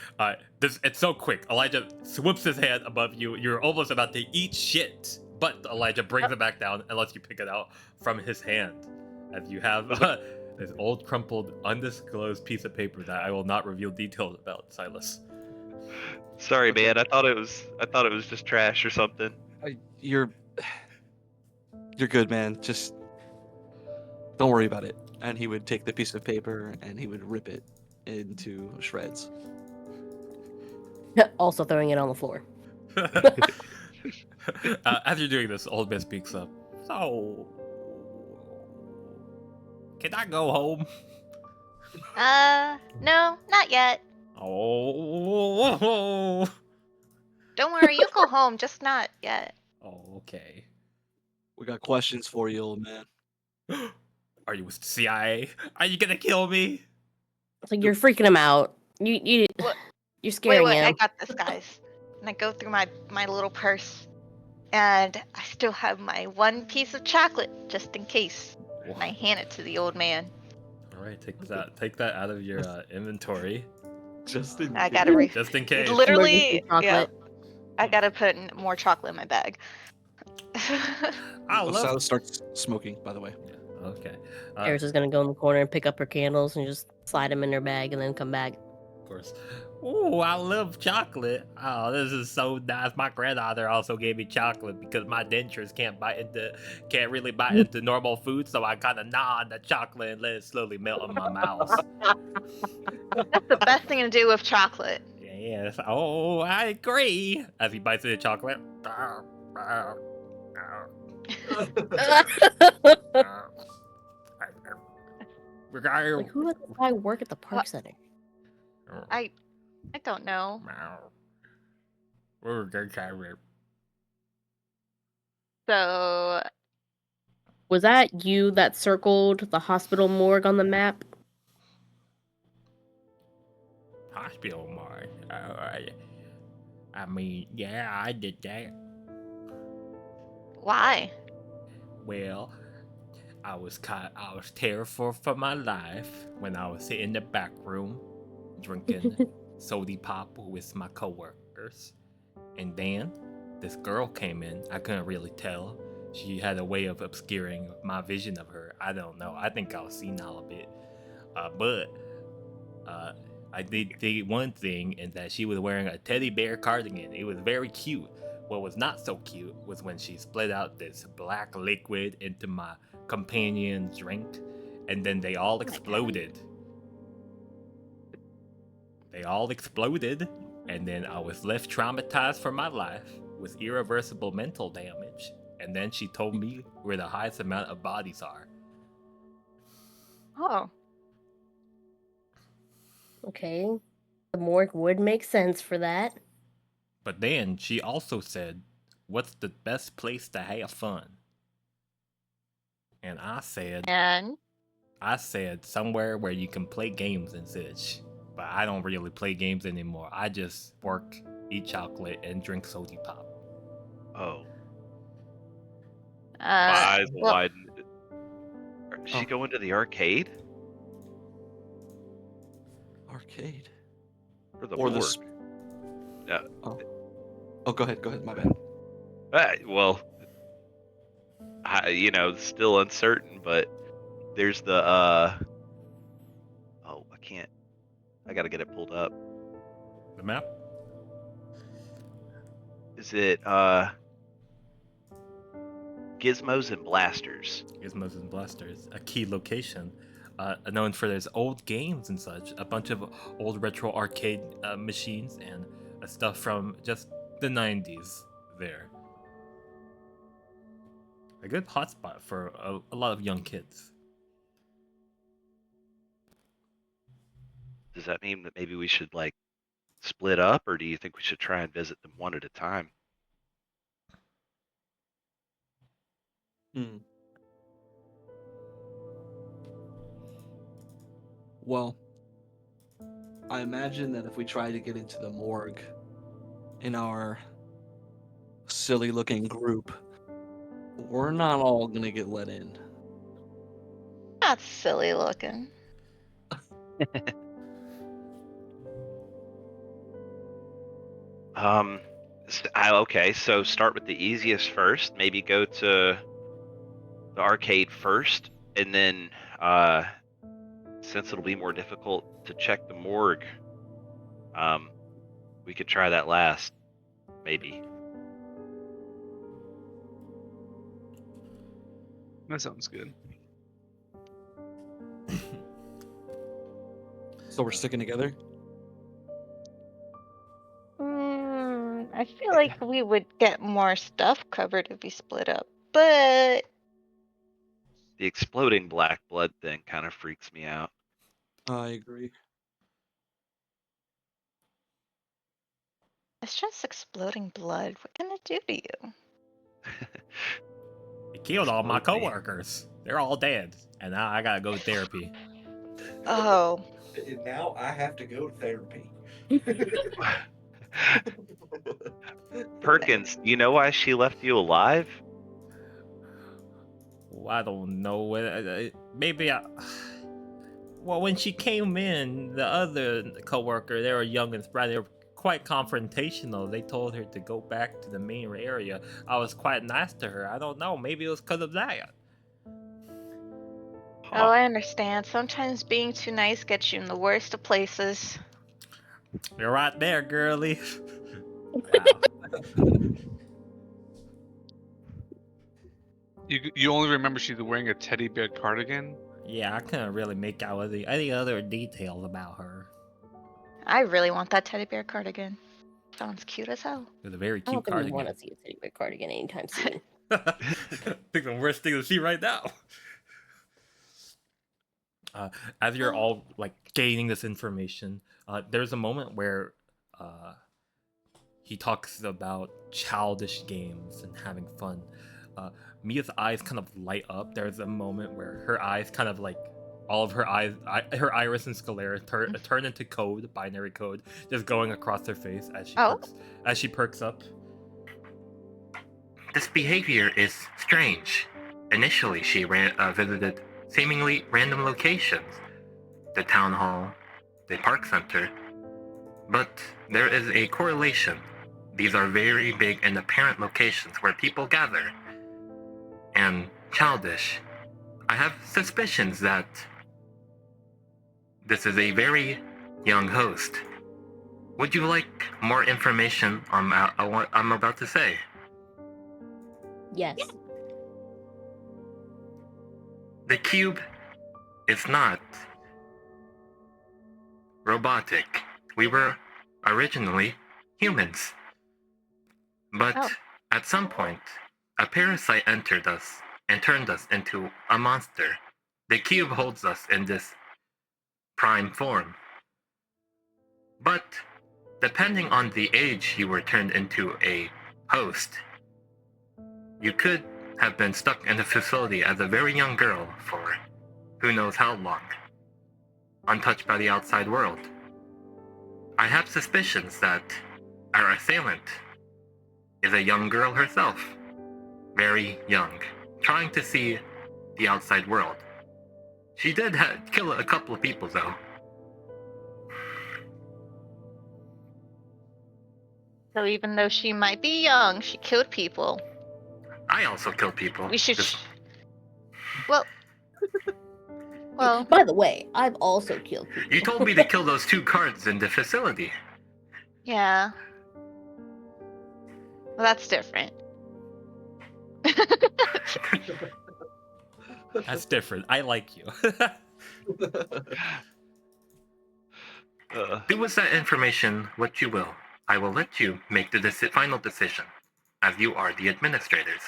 it's so quick. Elijah swoops his hand above you. You're almost about to eat shit, but Elijah brings it back down and lets you pick it out from his hand. As you have this old, crumpled, undisclosed piece of paper that I will not reveal details about, Silas. Sorry, man. I thought it was just trash or something. You're good, man. Just don't worry about it. And he would take the piece of paper and he would rip it into shreds. Also throwing it on the floor. As you're doing this, Old Miss speaks up. So, can I go home? No, not yet. Oh. Don't worry, you go home, just not yet. Oh, okay. We got questions for you, old man. Are you with the CIA? Are you gonna kill me? It's like you're freaking him out. You're scaring Wait, him. I got this, guys. And I go through my little purse, and I still have my one piece of chocolate, just in case. And I hand it to the old man. All right, take that out of your inventory, Just in I gotta just in case. literally, Emergency yeah. chocolate. I gotta put more chocolate in my bag. I love. Silas starts smoking, by the way. Yeah, okay. Eris is gonna go in the corner and pick up her candles and just slide them in her bag and then come back. Of course. Oh, I love chocolate. Oh, this is so nice. My grandfather also gave me chocolate because my dentures can't really bite into normal food, so I kind of gnaw on the chocolate and let it slowly melt in my mouth. That's the best thing to do with chocolate. Yes. Oh, I agree. As he bites into chocolate. Like, who let this guy work at the park center? I don't know. So Was that you that circled the hospital morgue on the map? Hospital morgue. I mean, yeah, I did that. why? Well, I was terrified for my life when I was sitting in the back room drinking sody pop with my coworkers. And then this girl came in. I couldn't really tell. She had a way of obscuring my vision of her. I don't know. I think I was senile a bit. But I did one thing, in that she was wearing a teddy bear cardigan. It was very cute. What was not so cute was when she split out this black liquid into my companion's drink, and then they all exploded. They all exploded, and then I was left traumatized for my life with irreversible mental damage. And then she told me where the highest amount of bodies are. Oh. Okay. The morgue would make sense for that. But then she also said, "What's the best place to have fun?" And I said somewhere where you can play games and such. But I don't really play games anymore. I just work, eat chocolate, and drink soda pop. Oh, my eyes Well, widened. Is she going to the arcade? Arcade. Or the Or morgue? the. Yeah. Oh, go ahead. My bad. Well, it's still uncertain, but there's the oh, I can't. I gotta get it pulled up. The map? Is it Gizmos and Blasters? Gizmos and Blasters, a key location. Known for its old games and such, a bunch of old retro arcade machines and stuff from just the 90s there. A good hotspot for a lot of young kids. Does that mean that maybe we should split up, or do you think we should try and visit them one at a time? Well, I imagine that if we try to get into the morgue in our silly-looking group, we're not all gonna get let in. that's silly looking. Okay, so start with the easiest first. Maybe go to the arcade first, and then since it'll be more difficult to check the morgue, we could try that last, maybe. That sounds good. So we're sticking together? I feel like we would get more stuff covered if we split up, but The exploding black blood thing kind of freaks me out. I agree. it's just exploding blood. What can it do to you? It killed all my Explode me. coworkers. They're all dead, and now I gotta go to therapy. Oh, And now I have to go to therapy. Perkins, do you know why she left you alive? Well, I don't know. Maybe I. Well, when she came in, the other coworker, they were young and spry. They were quite confrontational. They told her to go back to the main area. I was quite nice to her. I don't know. Maybe it was because of that. oh, I understand. Sometimes being too nice gets you in the worst of places. You're right there, girlie. Wow. You only remember she's wearing a teddy bear cardigan? Yeah, I couldn't really make out any other details about her. I really want that teddy bear cardigan. Sounds cute as hell. It was a very I don't cute think we cardigan. want to see a teddy bear cardigan anytime soon. I think the worst thing to see right now. As you're all gaining this information, there's a moment where he talks about childish games and having fun. Miyah's eyes kind of light up. There's a moment where her eyes kind of all of her eyes, her iris and sclera turn into code, binary code, just going across her face as she perks up. This behavior is strange. Initially, she visited seemingly random locations, the town hall, the park center, but there is a correlation. These are very big and apparent locations where people gather. And childish. I have suspicions that this is a very young host. Would you like more information on what I'm about to say? Yes. The cube is not robotic. We were originally humans. But Oh. at some point, a parasite entered us and turned us into a monster. The cube holds us in this prime form. But depending on the age you were turned into a host, you could have been stuck in the facility as a very young girl for who knows how long, untouched by the outside world. I have suspicions that our assailant is a young girl herself, very young, trying to see the outside world. She did kill a couple of people, though. So even though she might be young, she killed people. I also kill people. We should. Just- Well. Well. By the way, I've also killed people. You told me to kill those 2 cards in the facility. Yeah. Well, that's different. That's different. I like you. Uh, Do with that information what you will. I will let you make the final decision, as you are the administrators.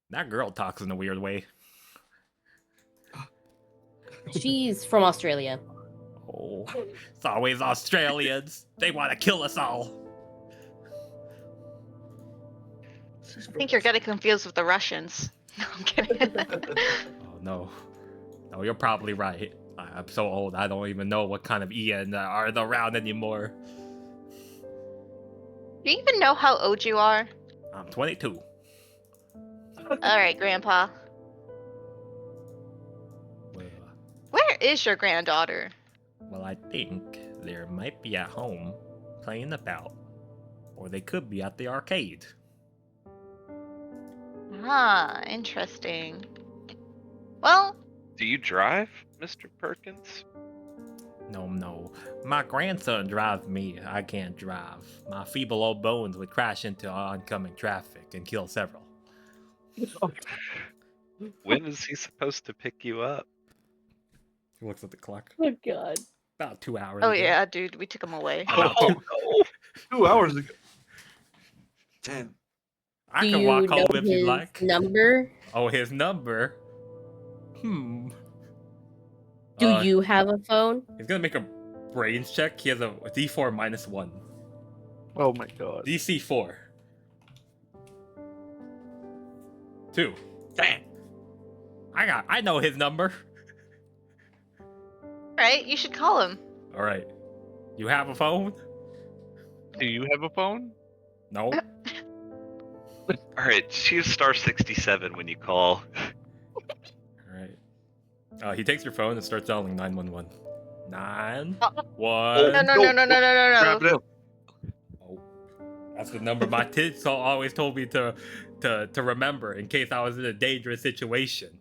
That girl talks in a weird way. She's from Australia. Oh, it's always Australians. They want to kill us all. I think you're getting confused with the Russians. No, I'm kidding. Oh no. No, you're probably right. I'm so old, I don't even know what kind of Ian are around anymore. Do you even know how old you are? I'm 22. Alright, Grandpa. Well, Where is your granddaughter? well, I think they might be at home playing about. Or they could be at the arcade. Ah, interesting. Well, do you drive, Mr. Perkins? No. My grandson drives me. I can't drive. My feeble old bones would crash into oncoming traffic and kill several. When is he supposed to pick you up? He looks at the clock. Oh god. About 2 hours oh ago. yeah, dude, we took him away. About Oh, 2 no. 2 hours ago. Damn. I Do can you walk know home if his you like. number? Oh, his number? Do you have a phone? He's gonna make a brains check. He has a D4 -1. Oh my god. DC 4. 2. Damn. I know his number. Right? You should call him. All right. You have a phone? Do you have a phone? No. All right, choose star 67 when you call. All right. He takes your phone and starts dialing 911. 9 Oh. 1. No. Grab it. Oh, that's the number my kids always told me to remember in case I was in a dangerous situation.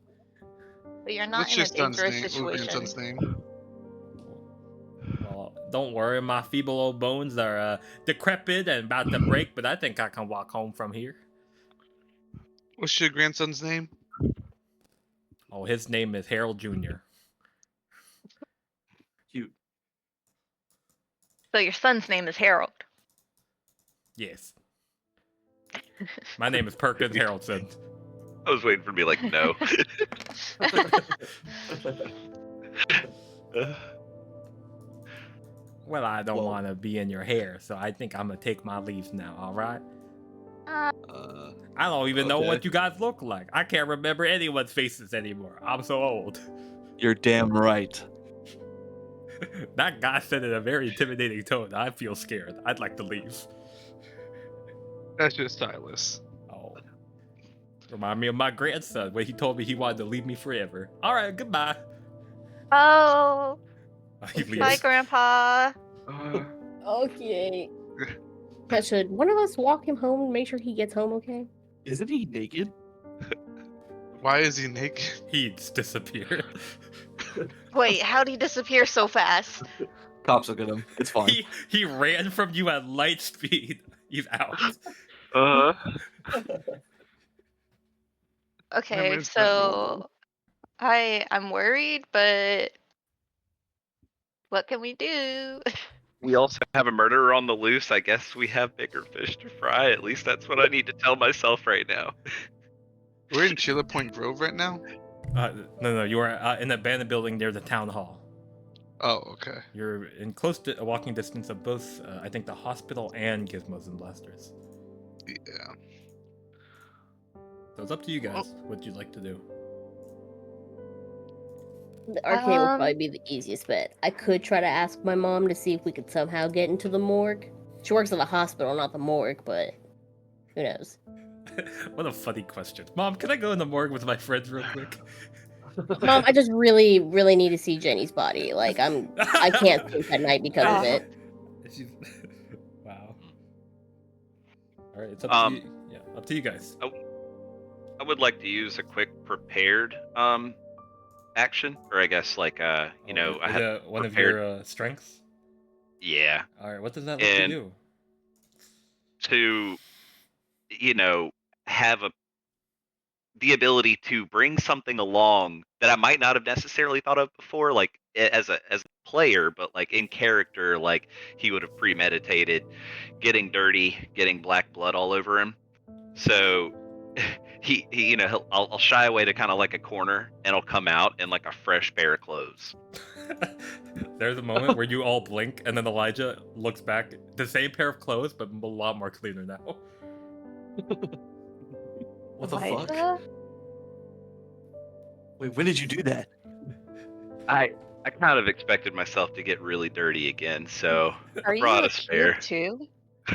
But you're not What's in your a son's dangerous name? What's your son's situation. name? Well, don't worry, my feeble old bones are decrepit and about to break, but I think I can walk home from here. What's your grandson's name? Oh, his name is Harold Jr. Cute. So your son's name is Harold. Yes. My name is Perkins Harrelson. I was waiting for me like, no. Well, I don't Well- want to be in your hair, so I think I'm gonna take my leave now. All right. I don't even know Okay. what you guys look like. I can't remember anyone's faces anymore. I'm so old. You're damn right. That guy said in a very intimidating tone. I feel scared. I'd like to leave. That's your stylist. Oh. Remind me of my grandson when he told me he wanted to leave me forever. All right, goodbye. Oh, He leaves. bye, Grandpa. Okay. Should one of us walk him home and make sure he gets home okay? Isn't he naked? Why is he naked? He's disappeared. Wait, how'd he disappear so fast? Cops look at him. It's fine. He ran from you at light speed. He's out. Okay, man's so I'm worried, but what can we do? We also have a murderer on the loose. I guess we have bigger fish to fry. At least that's what I need to tell myself right now. We're in Sheila Point Grove right now. No, you are in an abandoned building near the town hall. Oh, okay. You're in close to a walking distance of both, I think, the hospital and Gizmos and Blasters. Yeah. So it's up to you guys what you'd like to do. The arcade will probably be the easiest bet. I could try to ask my mom to see if we could somehow get into the morgue. She works at the hospital, not the morgue, but who knows? What a funny question. Mom, can I go in the morgue with my friends real quick? Mom, I just really, really need to see Jenny's body. Like, I can't sleep at night because of it. Wow. All right, it's up to you. Yeah, up to you guys. I would like to use a quick prepared action, or I guess like I have one of prepared. your strengths. Yeah. All right, what does that look to you? To have the ability to bring something along that I might not have necessarily thought of before, like as a player, but like in character, like he would have premeditated getting dirty, getting black blood all over him. So I'll shy away to kind of like a corner, and I'll come out in like a fresh pair of clothes. There's a moment where you all blink, and then Elijah looks back, the same pair of clothes, but a lot more cleaner now. What the fuck? Elijah? Wait, when did you do that? I kind of expected myself to get really dirty again, so Are I you brought a a spare. cube too?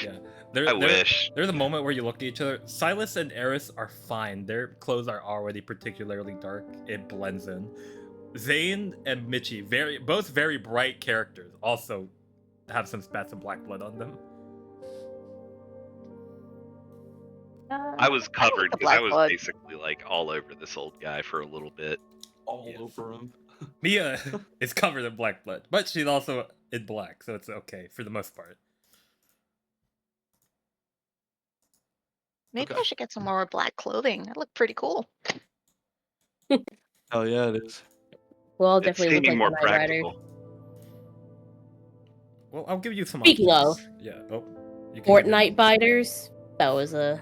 Yeah. I wish. There's a moment where you look at each other. Silas and Eris are fine. Their clothes are already particularly dark. It blends in. Zane and Michi, both very bright characters, also have some spats of black blood on them. I was covered the because I black was blood. basically like all over this old guy for a little bit. All Yes. over him. Miyah is covered in black blood, but she's also in black, so it's okay for the most part. Maybe Okay. I should get some more black clothing. That look pretty cool. Oh yeah, it is. Well, I'll It's definitely look seeming like more the Night Rider. practical. Well, I'll give you some Speaking options. Yeah. Oh, you can give Fortnite biters. That was a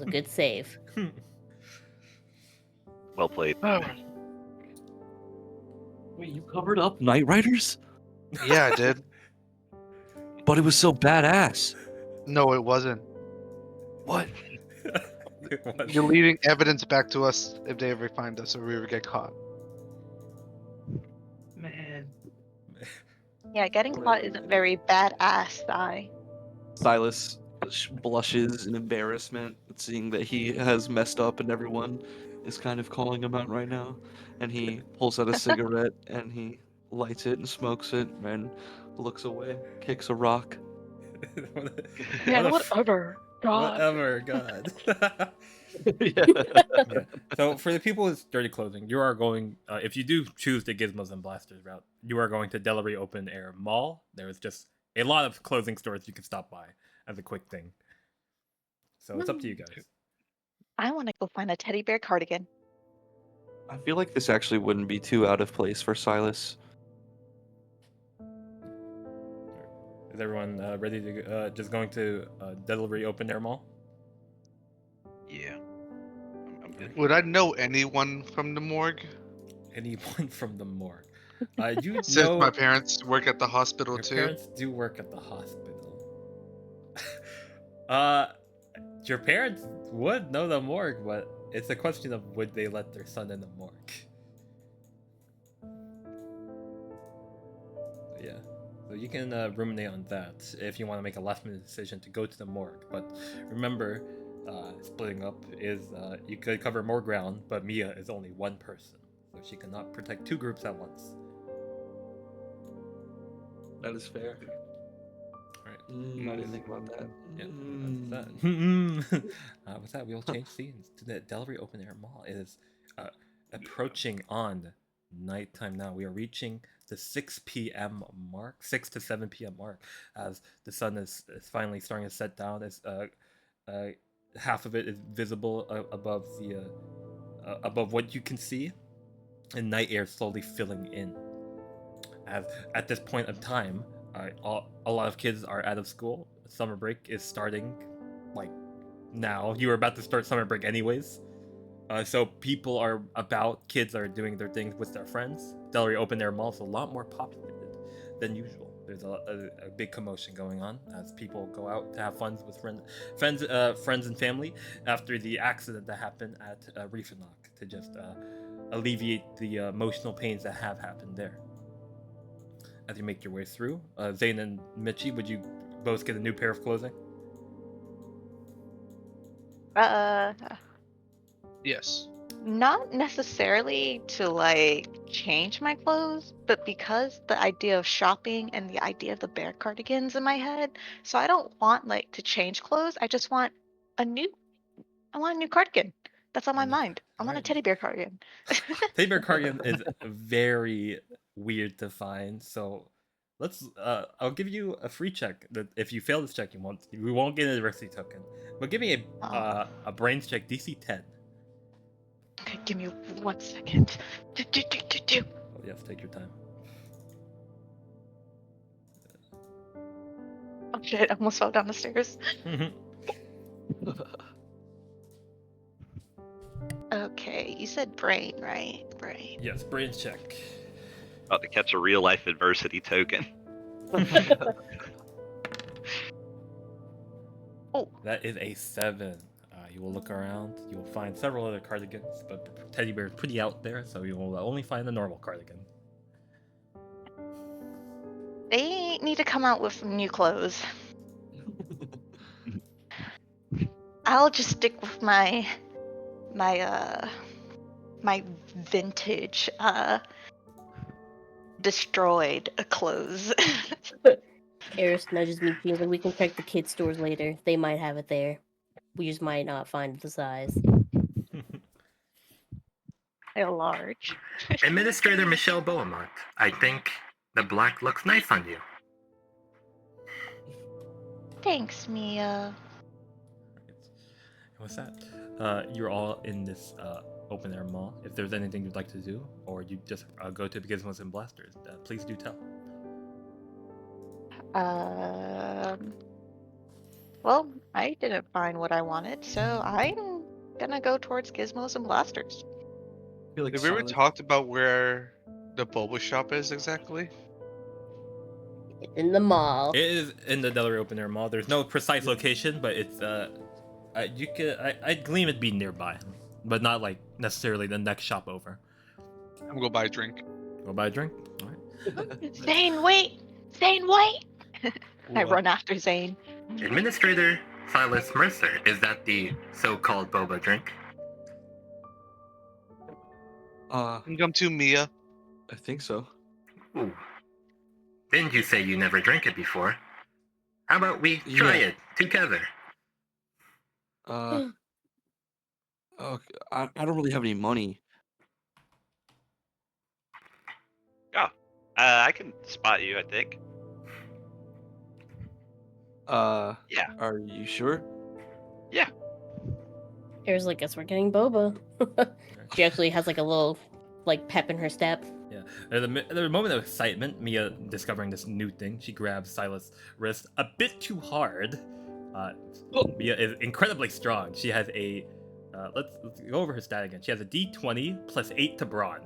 good save. me- Well played. Wait, you covered up Night Riders? Yeah, I did. But it was so badass. No, it wasn't. What? You're leaving evidence back to us if they ever find us or we ever get caught. Man. Yeah, getting caught isn't very badass, I. Silas blushes in embarrassment at seeing that he has messed up and everyone is kind of calling him out right now. And he pulls out a cigarette and he lights it and smokes it and looks away, kicks a rock. Whatever, God. Yeah. Yeah. So for the people with dirty clothing, you are going. If you do choose the Gizmos and Blasters route, you are going to Delary Open Air Mall. There is just a lot of clothing stores you can stop by as a quick thing. So it's up to you guys. I want to go find a teddy bear cardigan. I feel like this actually wouldn't be too out of place for Silas. Is everyone ready to just going to Delary Open Air Mall? Yeah. I'm good. Would I know anyone from the morgue? Anyone from the morgue? You Since know my parents work at the hospital your too. parents do work at the hospital. Your parents would know the morgue, but it's a question of would they let their son in the morgue. Yeah. So you can ruminate on that if you want to make a last-minute decision to go to the morgue. But remember, splitting up is you could cover more ground, but Miyah is only one person, so she cannot protect two groups at once. That is fair. Right. I didn't think about that. Yeah. That's that. With that, we'll change scenes to the Delary Open Air Mall. It is approaching on nighttime now. We are reaching the 6 p.m. mark, 6 to 7 p.m. mark, as the sun is finally starting to set down. As half of it is visible above the above what you can see, and night air slowly filling in. As at this point of time, a lot of kids are out of school. Summer break is starting, like now. You were about to start summer break anyways. So people are about, kids are doing their things with their friends. Delray open air malls a lot more populated than usual. There's a big commotion going on as people go out to have fun with friends and family after the accident that happened at Reefenlock, to just alleviate the emotional pains that have happened there. As you make your way through, Zane and Michi, would you both get a new pair of clothing? Yes. Not necessarily to like change my clothes, but because the idea of shopping and the idea of the bear cardigans in my head, so I don't want like to change clothes. I just want a new cardigan. That's on my mind. I want a Alright. teddy bear cardigan. Teddy bear cardigan is very weird to find, so let's. I'll give you a free check. That if you fail this check, we won't get an adversity token. But give me a brains check, DC 10. Okay, give me 1 second. Do. Oh, yes, take your time. Oh shit! I almost fell down the stairs. Okay, you said brain, right? Brain. Yes, brains check. About to catch a real life adversity token. Oh, That is a 7. You will look around. You will find several other cardigans, but teddy bear is pretty out there, so you will only find the normal cardigan. they need to come out with some new clothes. I'll just stick with my vintage destroyed clothes. Eris nudges me, feels like we can check the kids' stores later. They might have it there. We just might not find the size. They're large. Administrator Michelle Beaumont, I think the black looks nice on you. Thanks, Miyah. What's that? You're all in this open air mall. If there's anything you'd like to do, or you just go to Gizmos and Blasters, please do tell. Well, I didn't find what I wanted, so I'm gonna go towards Gizmos and Blasters. I feel like Have we ever Sonic- talked about where the boba shop is exactly? In the mall. It is in the Delray open air mall. There's no precise location, but it's you could I'd gleam it'd be nearby, but not like necessarily the next shop over. I'm gonna go buy a drink. Go buy a drink. All right. Zane, wait! Zane, wait! I Ooh, run after Zane. Administrator Silas Mercer, is that the so-called boba drink? You come to Miyah. I think so. Ooh. Didn't you say you never drank it before? How about we try Yeah. it together? Okay, I don't really have any money. I can spot you, I think. Yeah. Are you sure? Eris like, guess we're getting boba. She actually has like a little like pep in her step. Yeah. There's a moment of excitement. Miyah discovering this new thing. She grabs Silas' wrist a bit too hard. Miyah is incredibly strong. She has a let's go over her stat again. She has a D20 plus 8 to brawn.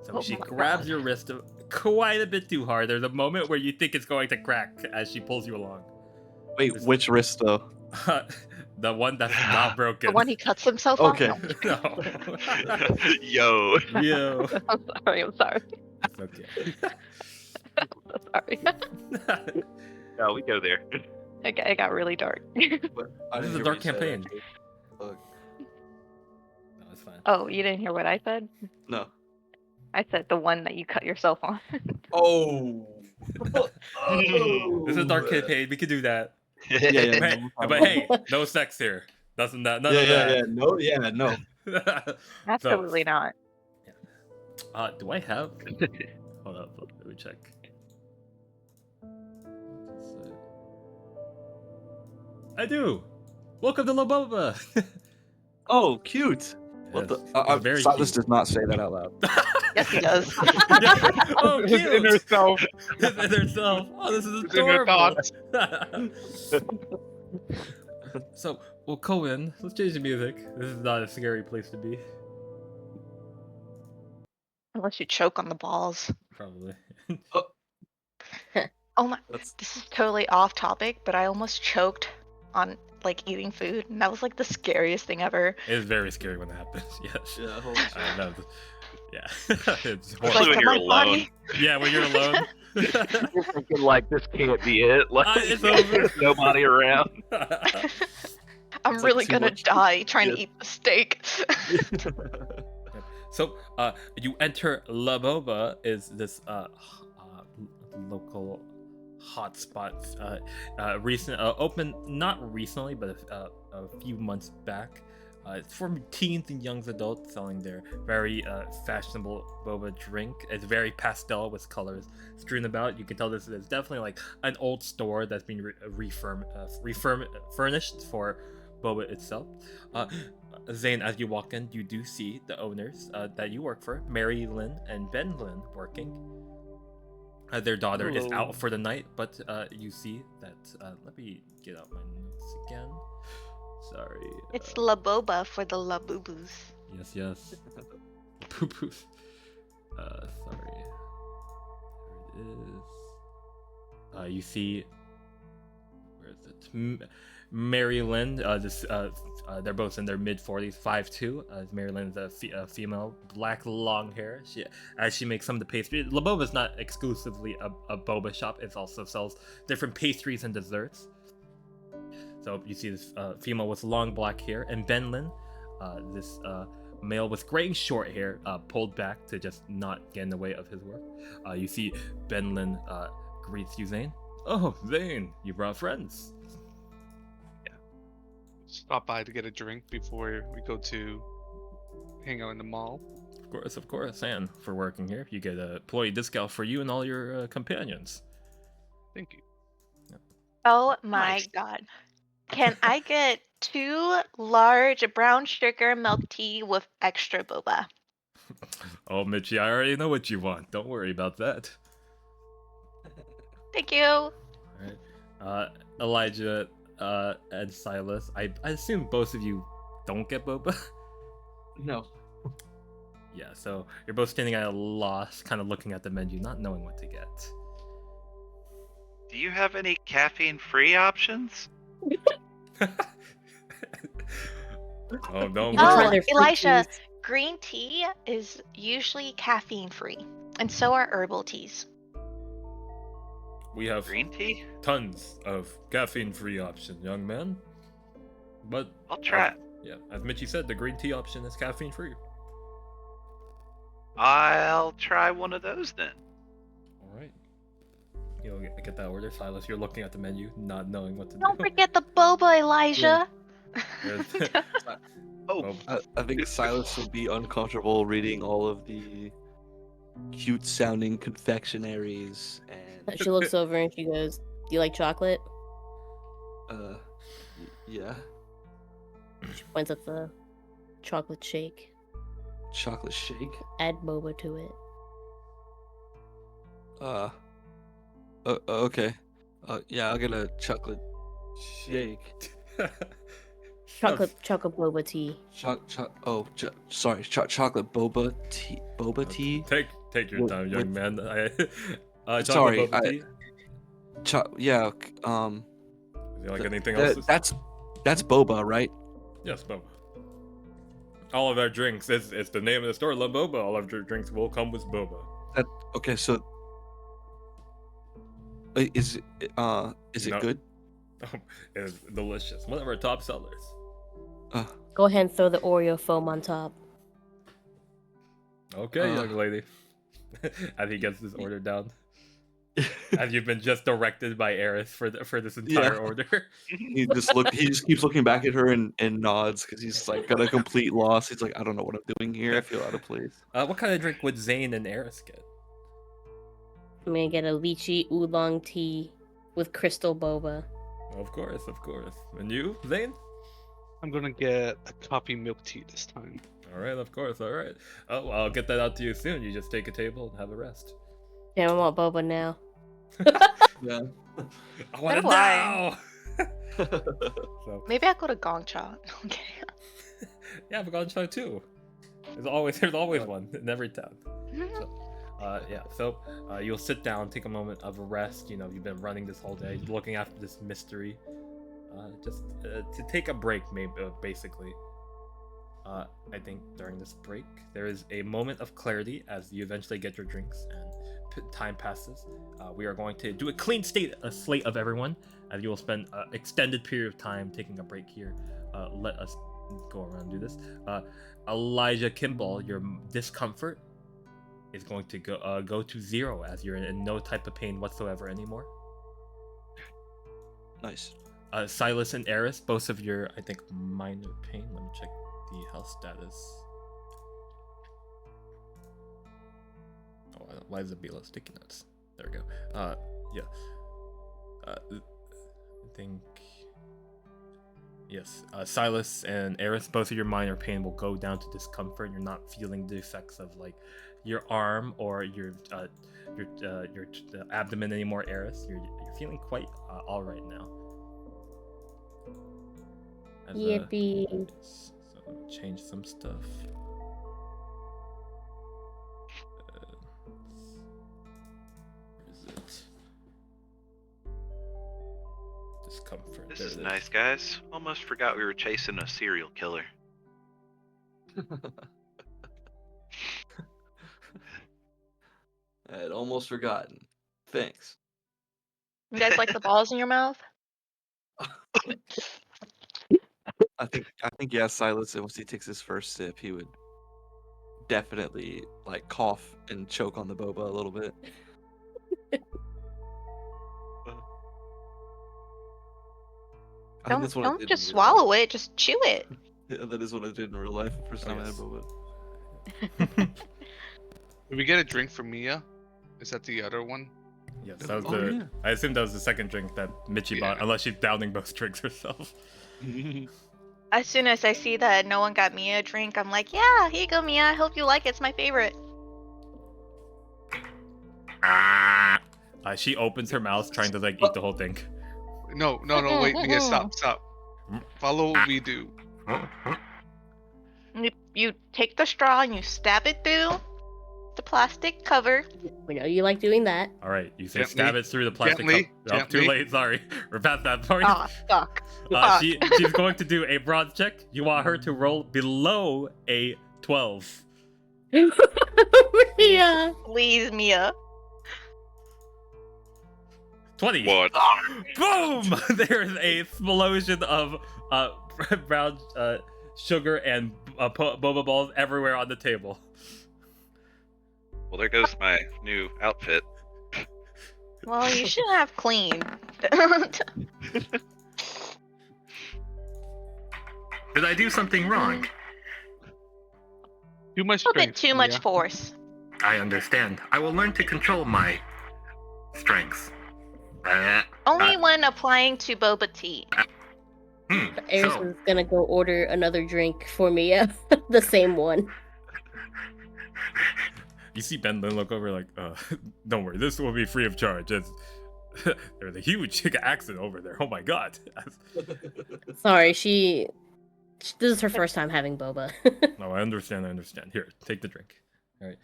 So Oh she my grabs God. your wrist quite a bit too hard. There's a moment where you think it's going to crack as she pulls you along. Wait, which wrist though? The one that's not broken. The one he cuts himself Okay. on? No. Yo. Yo. I'm sorry. It's okay. Sorry. No, we go there. It got really dark. But I This is didn't a hear dark what you said, campaign. actually. Fuck. No, it's fine. Oh, you didn't hear what I said? No. I said the one that you cut yourself on. Oh. This is a dark campaign. We could do that. Yeah, But, no, but hey, no sex here. Doesn't that? None of yeah. No. that. Absolutely not. Do I have? Hold up, let me check. I do. Welcome to Loboba. Oh, cute. What the? It's very Silas cute. does not say that out loud. Yes, he does. Yeah. Oh, His cute. inner self. His inner self. Oh, this is His inner adorable. thoughts. So, we'll go in. Let's change the music. This is not a scary place to be. Unless you choke on the balls. Probably. Oh my, That's this is totally off topic, but I almost choked on like eating food, and that was like the scariest thing ever. It is very scary when it happens. Yes. yeah. Holy shit. I know. Yeah. It's Especially horrible. when am you're I alone. funny? Yeah, when you're alone. You're thinking like this can't be it. Like It's over. there's nobody around. I'm It's like really too gonna much. die trying Yeah. to eat the steak. So, you enter La Boba, is this local hotspot. Open not recently, but a few months back. It's for teens and young adults selling their very fashionable boba drink. It's very pastel with colors strewn about. You can tell this is definitely like an old store that's been furnished for boba itself. Zane, as you walk in, you do see the owners that you work for, Mary Lynn and Ben Lynn, working. Their daughter is Hello. out for the night, but you see that. Let me get out my notes again. Sorry. It's La Boba for the La Boo-Boos. Yes. Poo-poos. Sorry. There it is. You see. Where is it? Mary Lynn. They're both in their mid 40s, 5'2". Mary Lynn's a female, black long hair. She makes some of the pastry. La Boba is not exclusively a boba shop. It also sells different pastries and desserts. So you see this female with long black hair, and Ben Lynn, this male with gray short hair, pulled back to just not get in the way of his work. You see Ben Lynn greets you, Zane. Oh, Zane, you brought friends. Stop by to get a drink before we go to hang out in the mall. Of course, and for working here, you get an employee discount for you and all your companions. Thank you. Oh my Nice. god. Can I get 2 large brown sugar milk tea with extra boba? Oh, Michi, I already know what you want. Don't worry about that. Thank you. Alright. Elijah and Silas, I assume both of you don't get boba? No. Yeah, so you're both standing at a loss, kind of looking at the menu, not knowing what to get. Do you have any caffeine-free options? Oh, don't You can try Oh, their fruit Elijah, teas. green tea is usually caffeine free, and so are herbal teas. We have Green tea? tons of caffeine-free options, young man. But I'll try. yeah, as Michi said, the green tea option is caffeine-free. I'll try one of those then. All right. You'll get that order, Silas. You're looking at the menu, not knowing what to Don't do. forget the boba, Elijah. There's- Oh, I think Silas would be uncomfortable reading all of the cute-sounding confectionaries and She looks over and she goes, "Do you like chocolate?" yeah, She points at the chocolate shake. chocolate shake. Add boba to it. Okay. Yeah, I'll get a chocolate shake. Chocolate boba tea. Sorry, chocolate boba tea. Boba tea. Take your With- time, young with- man. Chocolate Sorry, boba tea? Yeah. Do you like anything That- else? that's boba, right? Yes, boba. All of our drinks, it's the name of the store, La Boba. All of our drinks will come with boba. Okay, so is it No. good? It's delicious. One of our top sellers. Go ahead and throw the Oreo foam on top. Okay, young lady. As he gets this order down. As you've been just directed by Eris for this entire Yeah. order. He just keeps looking back at her and nods because he's like got a complete loss. He's like, I don't know what I'm doing here. I feel out of place. What kind of drink would Zane and Eris get? I'm gonna get a lychee oolong tea with crystal boba. Of course. And you, Zane? I'm gonna get a coffee milk tea this time. All right, of course. All right. Oh, well, I'll get that out to you soon. You just take a table and have a rest. Damn, I want boba now. Yeah. I want it So do I. now. So Maybe I'll go to Gongcha. Okay. yeah, I've gone show too. There's always one in every town. So, you'll sit down, take a moment of a rest. You know, you've been running this whole day, looking after this mystery. Just to take a break, maybe basically. I think during this break, there is a moment of clarity as you eventually get your drinks and time passes. We are going to do a clean slate of everyone, as you will spend an extended period of time taking a break here. Let us go around and do this. Elijah Kimball, your discomfort is going to go to 0 as you're in no type of pain whatsoever anymore. Nice. Silas and Eris, both of your, I think, minor pain. Let me check the health status. Oh, why is it below sticky notes? There we go. Yeah. I think... Yes, Silas and Eris, both of your minor pain will go down to discomfort. You're not feeling the effects of like your arm or your abdomen anymore, Eris. You're feeling quite all right now. Yippee. So let me change some stuff. Where is it? Discomfort. This There is it nice, guys. Almost forgot we were chasing a serial killer. I had almost forgotten. Thanks. You guys like the balls in your mouth? I think yeah, Silas, once he takes his first sip, he would definitely like cough and choke on the boba a little bit. I think that's what I Don't did just in real life. swallow it, just chew it. Yeah, that is what I did in real life the first time I had yes. boba. Did we get a drink from Miyah? Is that the other one? Yes, that was Oh, the. yeah. I assume that was the second drink that Michi bought, Yeah. unless she's downing both drinks herself. As soon as I see that no one got Miyah a drink, I'm like, yeah, here you go, Miyah. I hope you like it. It's my favorite. She opens her mouth, trying to like eat the whole thing. No, wait, Miyah, stop. Follow what we do. You take the straw and you stab it through the plastic cover. We know you like doing that. All right, you say Gently, stab it through the plastic gently, cup. Oh, too gently. late. Sorry, we're past that point. Ah, fuck. Fuck. She's going to do a bronze check. You want her to roll below a 12. Yeah. Please, Miyah. 20. What? Boom! There's a explosion of brown sugar and boba balls everywhere on the table. Well, there goes my new outfit. Well, you should have clean. Did I do something wrong? Too much A little strength. bit too much Miyah. force. I understand. I will learn to control my strengths. Only when applying to boba tea. Eris So, is gonna go order another drink for Miyah. The same one. You see Ben Lin look over like, don't worry, this will be free of charge. There's a huge accident over there. Oh my god. Sorry, this is her first time having boba. No, I understand. Here, take the drink. All right.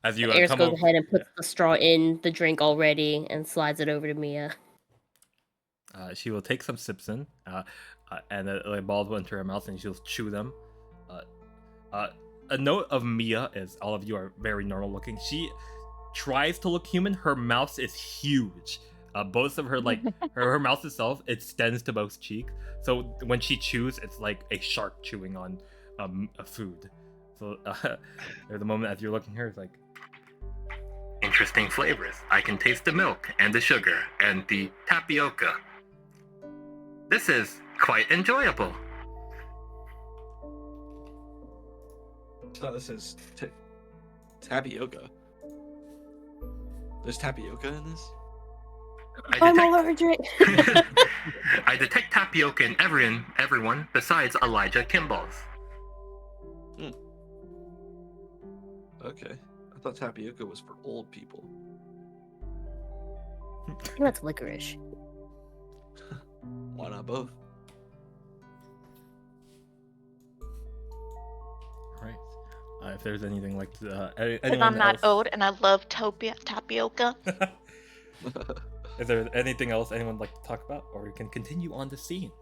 As you Eris come goes over, ahead and puts the straw in the drink already and slides it over to Miyah. she will take some sips in, and the balls will enter her mouth, and she'll chew them. A note of Miyah is all of you are very normal looking. She tries to look human. Her mouth is huge. Both of her her mouth itself extends to both cheeks. So when she chews, it's like a shark chewing on a food. So there's a moment as you're looking at her, it's like, interesting flavors. I can taste the milk and the sugar and the tapioca. This is quite enjoyable. So this is tapioca. There's tapioca in this? I'm allergic. I detect tapioca in everyone besides Elijah Kimball's. Okay. I thought tapioca was for old people. I think that's licorice. Why not both? Right. If there's anything like Because anyone I'm not else, old and I love tapioca. is there anything else anyone would like to talk about, or we can continue on the scene?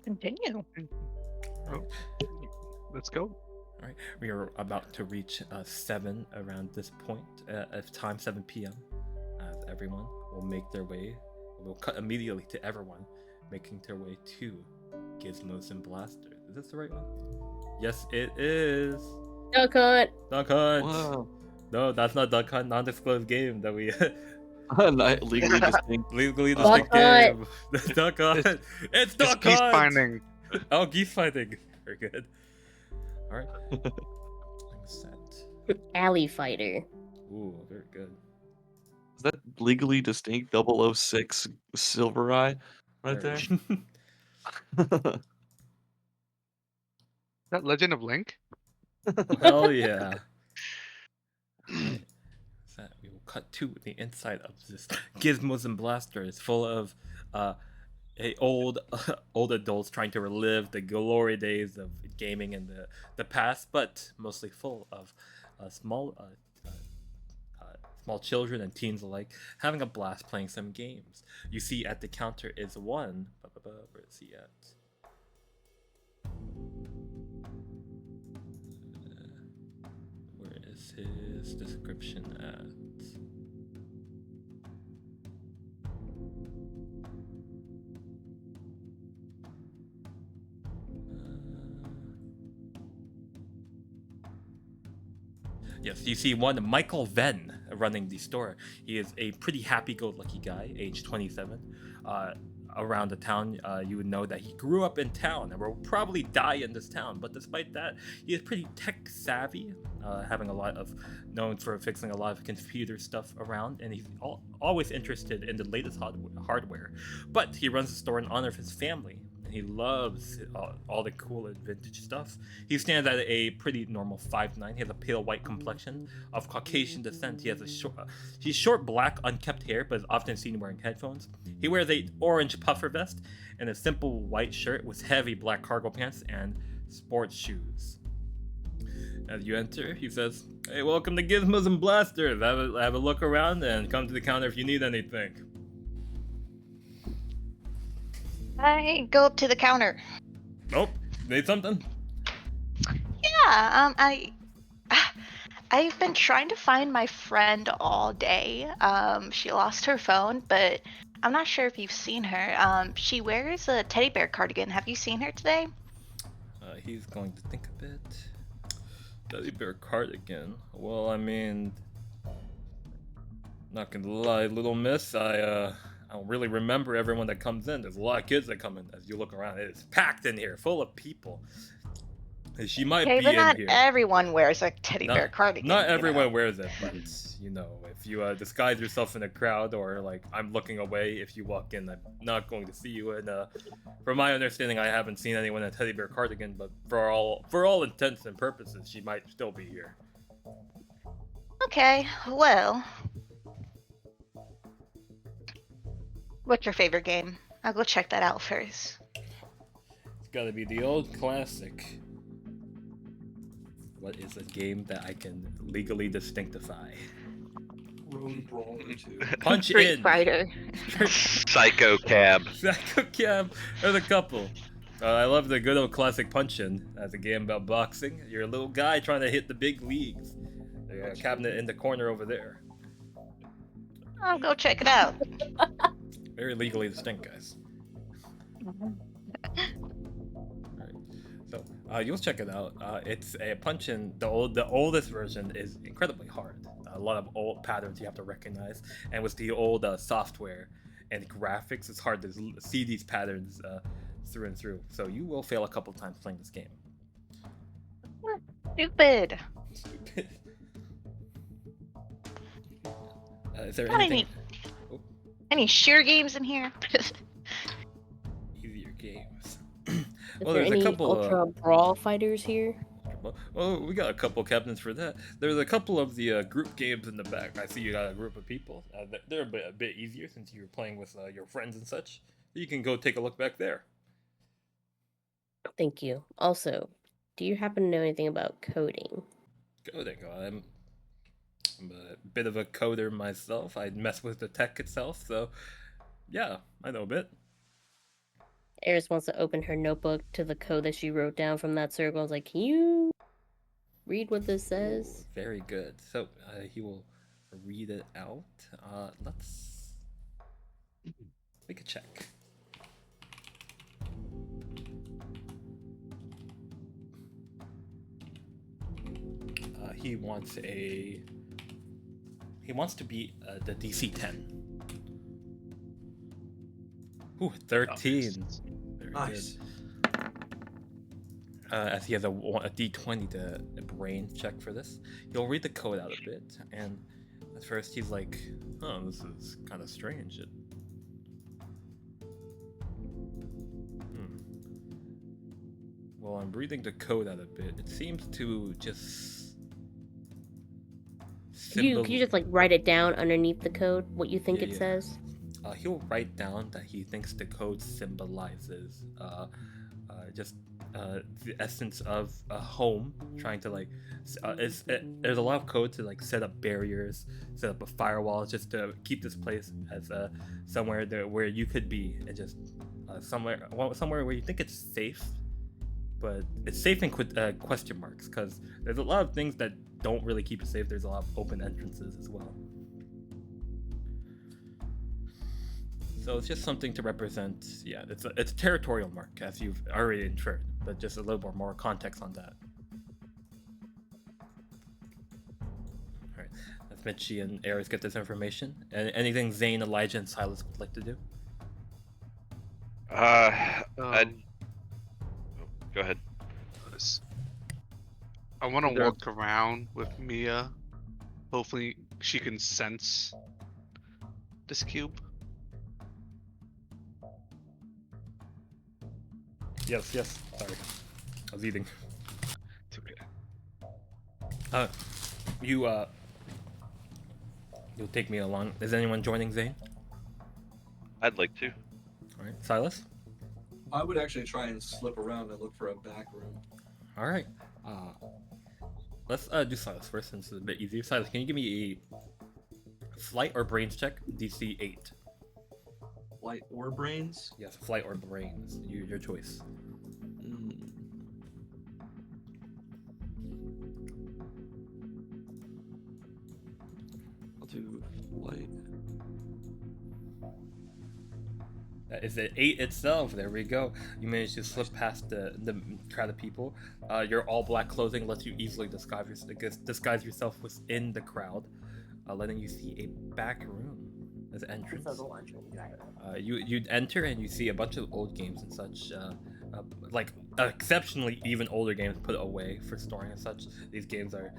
Continue. Oh, let's go. All right, we are about to reach 7 around this point of time, 7 p.m. As everyone will make their way, we'll cut immediately to everyone making their way to Gizmos and Blasters. Is this the right one? Yes, it is. Duck hunt. Duck Hunt. Wow. No, that's not Duck Hunt. Non-disclosed game that we Not legally distinct. legally Duck distinct Hunt. game. Duck Hunt. It's Duck It's geese Hunt. finding. Oh, geese finding. Very good. All right. I'm set. Alley fighter. Ooh, very good. Is that legally distinct 006 Silver Eye right there? Is that Legend of Link? Hell yeah. Alright. So we will cut to the inside of this Gizmos and Blasters, full of old adults trying to relive the glory days of gaming in the past, but mostly full of small children and teens alike having a blast playing some games. You see at the counter is one. Where is he at? Where is his description at? Yes, you see one Michael Venn running the store. He is a pretty happy-go-lucky guy, age 27. Around the town, you would know that he grew up in town and will probably die in this town. But despite that, he is pretty tech-savvy, having a lot of known for fixing a lot of computer stuff around, and he's always interested in the latest hardware. But he runs the store in honor of his family. He loves all the cool and vintage stuff. He stands at a pretty normal 5'9". He has a pale white complexion of Caucasian descent. He has he's short black unkempt hair, but is often seen wearing headphones. He wears a orange puffer vest and a simple white shirt with heavy black cargo pants and sports shoes. As you enter, he says, "Hey, welcome to Gizmos and Blasters. Have a look around and come to the counter if you need anything." I go up to the counter. Nope. Need something? Yeah, I've been trying to find my friend all day. She lost her phone, but I'm not sure if you've seen her. She wears a teddy bear cardigan. Have you seen her today? He's going to think a bit. Teddy bear cardigan. Well, I mean, not gonna lie, little miss. I don't really remember everyone that comes in. There's a lot of kids that come in. As you look around, it is packed in here, full of people. She might Okay, be but in not here. everyone wears a teddy bear cardigan. Not you know? everyone wears it, but if you disguise yourself in a crowd, or like I'm looking away, if you walk in, I'm not going to see you. And from my understanding, I haven't seen anyone in a teddy bear cardigan. But for all intents and purposes, she might still be here. Okay, well, what's your favorite game? I'll go check that out first. It's got to be the old classic. What is a game that I can legally distinctify? Road Brawler 2. Punch Street in. Fighter. Psycho Cab. Psycho Cab. There's a couple. I love the good old classic Punch In as a game about boxing. You're a little guy trying to hit the big leagues. There's a cabinet in the corner over there. I'll go check it out. Very legally distinct, guys. Alright. So you'll check it out. It's a Punch In. The oldest version is incredibly hard. A lot of old patterns you have to recognize, and with the old software and graphics, it's hard to see these patterns through and through. So you will fail a couple times playing this game. Stupid. Stupid. Is there Got anything? any sheer games in here? Easier games. Is Oh, there there's a any couple. ultra brawl fighters here? Oh, we got a couple captains for that. There's a couple of the group games in the back. I see you got a group of people. They're a bit easier since you're playing with your friends and such. You can go take a look back there. Thank you. Also, do you happen to know anything about coding? Coding. I'm a bit of a coder myself. I mess with the tech itself, so yeah, I know a bit. Eris wants to open her notebook to the code that she wrote down from that circle. I was like, can you read what this says? Very good. So he will read it out. Let's make a check. He wants to be the DC 10. Ooh, 13. Very Nice. good. As he has a D20 to brain check for this, he'll read the code out a bit, and at first he's like, "Oh, this is kind of strange." Well, I'm reading the code out a bit. It seems to just Could you just like write it down underneath the code? What you think it says? He'll write down that he thinks the code symbolizes just the essence of a home. Trying to there's a lot of code to like set up barriers, set up a firewall, just to keep this place as somewhere where you could be, and just somewhere where you think it's safe, but it's safe in question marks, because there's a lot of things that don't really keep it safe. There's a lot of open entrances as well. So it's just something to represent. Yeah, it's a territorial mark, as you've already inferred, but just a little more context on that. All right, let's Michi and Eris get this information. Anything Zane, Elijah, and Silas would like to do? Go ahead. I want to walk around with Miyah. Hopefully, she can sense this cube. Yes. Sorry, I was eating. It's okay. You'll take me along. Is anyone joining Zane? I'd like to. All right, Silas. I would actually try and slip around and look for a back room. All right. Let's do Silas first, since it's a bit easier. Silas, can you give me a flight or brains check? DC 8. Flight or brains? Yes, flight or brains. Your choice. I'll do flight. That is an 8 itself. There we go. You managed to slip past the crowd of people. Your all-black clothing lets you easily disguise yourself within the crowd, letting you see a back room as an entrance. You'd enter and you see a bunch of old games and such, like exceptionally even older games put away for storing and such. These games are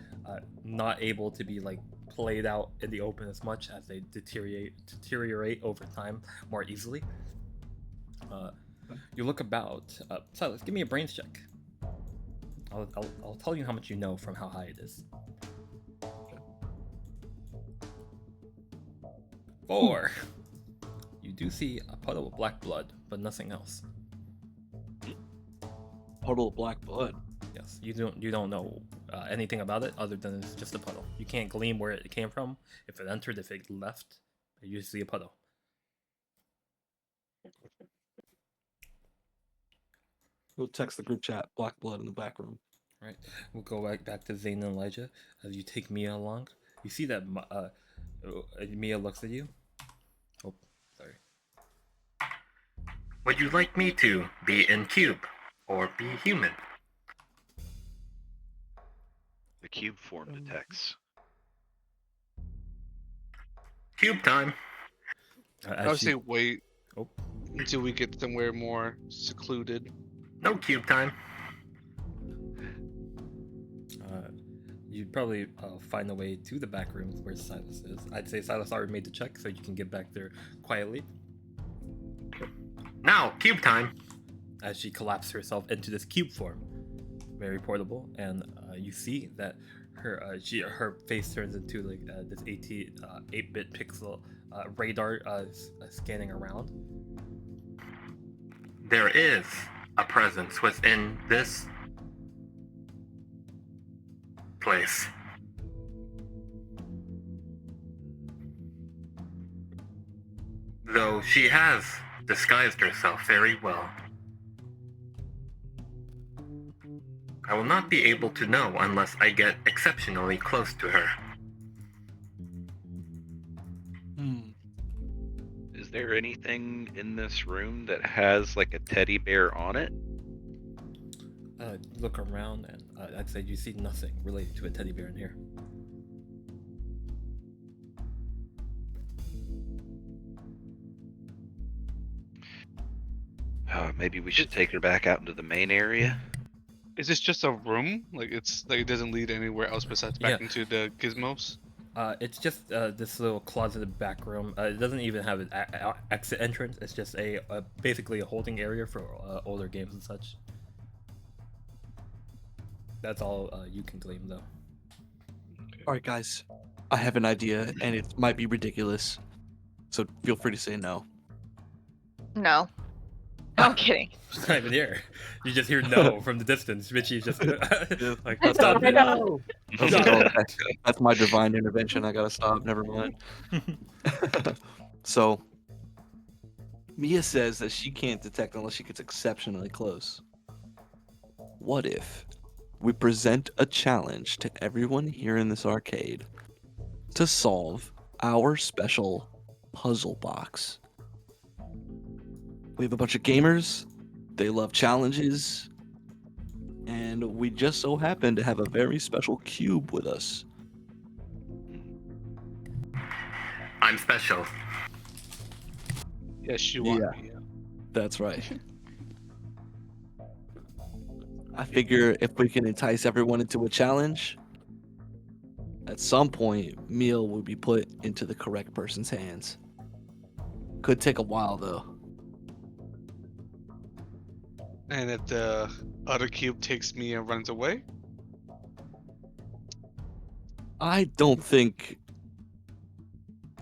not able to be like played out in the open as much, as they deteriorate over time more easily. You look about. Silas, give me a brains check. I'll tell you how much you know from how high it is. 4. You do see a puddle of black blood, but nothing else. Puddle of black blood. Yes, you don't know anything about it other than it's just a puddle. You can't glean where it came from, if it entered, if it left. You just see a puddle. We'll text the group chat. Black blood in the back room. All right, we'll go back to Zane and Elijah as you take Miyah along. You see that Miyah looks at you. Oh, sorry. Would you like me to be in cube or be human? The cube form detects. Cube time. I would say wait until we get somewhere more secluded. No cube time. You'd probably find a way to the back rooms where Silas is. I'd say Silas already made the check, so you can get back there quietly. Now, cube time. as she collapsed herself into this cube form, very portable. And you see that her face turns into like this 8-bit pixel radar scanning around. There is a presence within this place. Though she has disguised herself very well. I will not be able to know unless I get exceptionally close to her. Is there anything in this room that has like a teddy bear on it? Look around, and I'd say you see nothing related to a teddy bear in here. Maybe we should take her back out into the main area. Is this just a room? Like it's like it doesn't lead anywhere else besides back Yeah. into the gizmos? It's just this little closeted back room. It doesn't even have an exit entrance. It's just basically a holding area for older games and such. That's all you can glean, though. All right, guys. I have an idea, and it might be ridiculous. So feel free to say no. No. I'm kidding. She's not even here. You just hear no from the distance. Michi's just like, That's stop it. That's my divine intervention. I gotta stop. Never mind. So, Miyah says that she can't detect unless she gets exceptionally close. What if we present a challenge to everyone here in this arcade to solve our special puzzle box? We have a bunch of gamers. They love challenges. And we just so happen to have a very special cube with us. I'm special. Yes, you are. Yeah. That's right. I figure if we can entice everyone into a challenge, at some point, Miyah will be put into the correct person's hands. Could take a while, though. And if the other cube takes me and runs away, I don't think.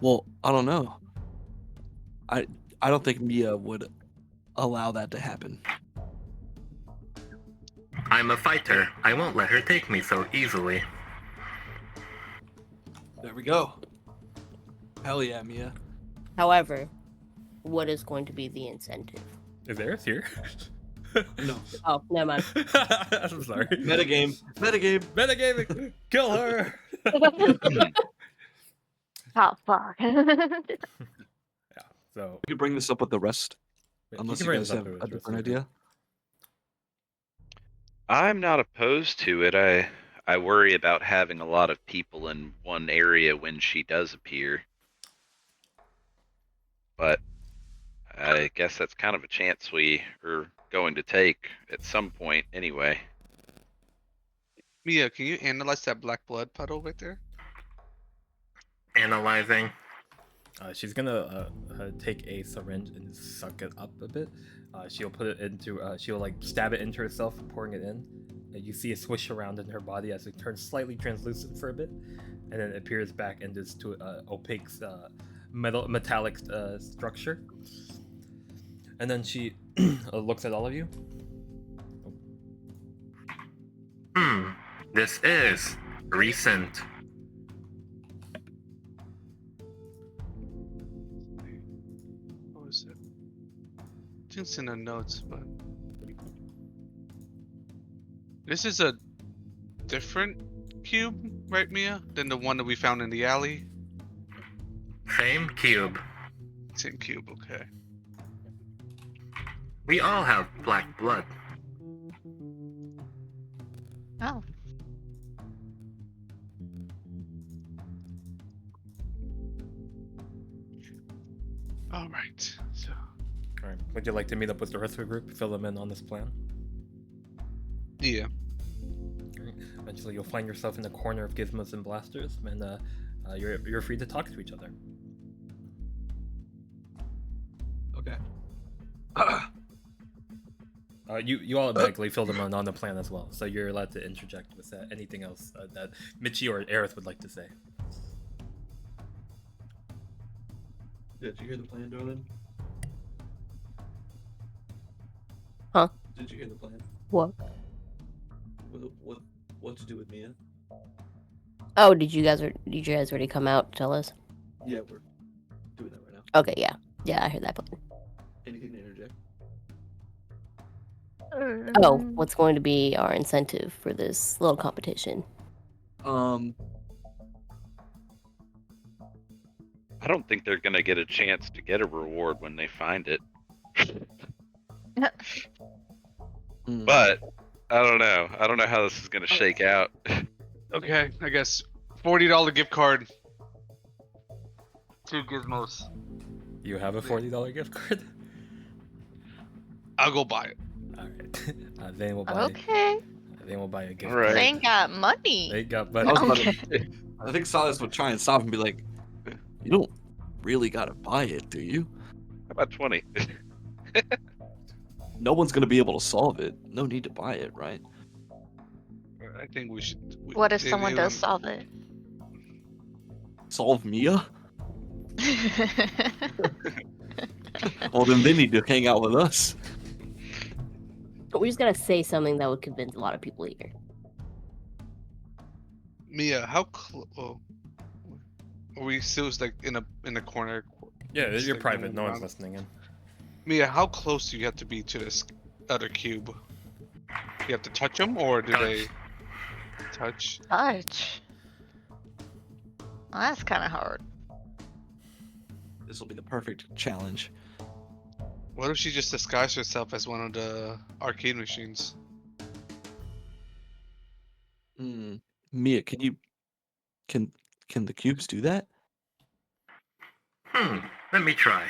Well, I don't know. I don't think Miyah would allow that to happen. I'm a fighter. I won't let her take me so easily. There we go. Hell yeah, Miyah. However, what is going to be the incentive? Is Eris here? No. Oh, never mind. I'm sorry. Metagame. Metagaming. Kill her. Oh, fuck. So You bring this up with the rest, unless can you bring guys this up have with a the rest different of the group. idea. I'm not opposed to it. I worry about having a lot of people in one area when she does appear. But I guess that's kind of a chance we are going to take at some point anyway. Miyah, can you analyze that black blood puddle right there? Analyzing. She's gonna take a syringe and suck it up a bit. She'll put it into. She'll like stab it into herself, pouring it in. And you see it swish around in her body as it turns slightly translucent for a bit, and then it appears back into this opaque metallic structure. And then she looks at all of you. This is recent. What was it? It's in the notes, but this is a different cube, right, Miyah, than the one that we found in the alley. Same cube. Same cube, okay. We all have black blood. Oh. All right. So All right. Would you like to meet up with the rest of the group? Fill them in on this plan. yeah. Alright. Eventually, you'll find yourself in the corner of gizmos and blasters, and you're free to talk to each other. Okay. You automatically fill them on the plan as well, so you're allowed to interject with anything else that Michi or Eris would like to say. Did you hear the plan, darling? Huh? Did you hear the plan? What? What to do with Miyah? Oh, did you guys already come out to tell us? Yeah, we're doing that right now. Okay, yeah, I heard that plan. Anything to interject? Oh, what's going to be our incentive for this little competition? I don't think they're gonna get a chance to get a reward when they find it. But I don't know. I don't know how this is gonna shake out. Okay, I guess $40 gift card. 2 gizmos. You have a $40 gift card? I'll go buy it. Alright. Zane will buy Okay. Zane will buy a gift All right. card. Zane got money. They got I, money. was about to, I think Silas would try and stop and be like, "You don't really gotta buy it, do you? How about 20? No one's gonna be able to solve it. No need to buy it, right? I think we should. What if someone does solve it? Solve Miyah? Well, then they need to hang out with us. But we just gotta say something that would convince a lot of people here. Miyah, how are we still like in a corner? Yeah, Just, you're like, private. moving No one's around? listening in. Miyah, how close do you have to be to this other cube? You have to touch them, or do they touch? Touch. Well, that's kind of hard. This will be the perfect challenge. What if she just disguised herself as one of the arcade machines? Miyah, can the cubes do that? Let me try.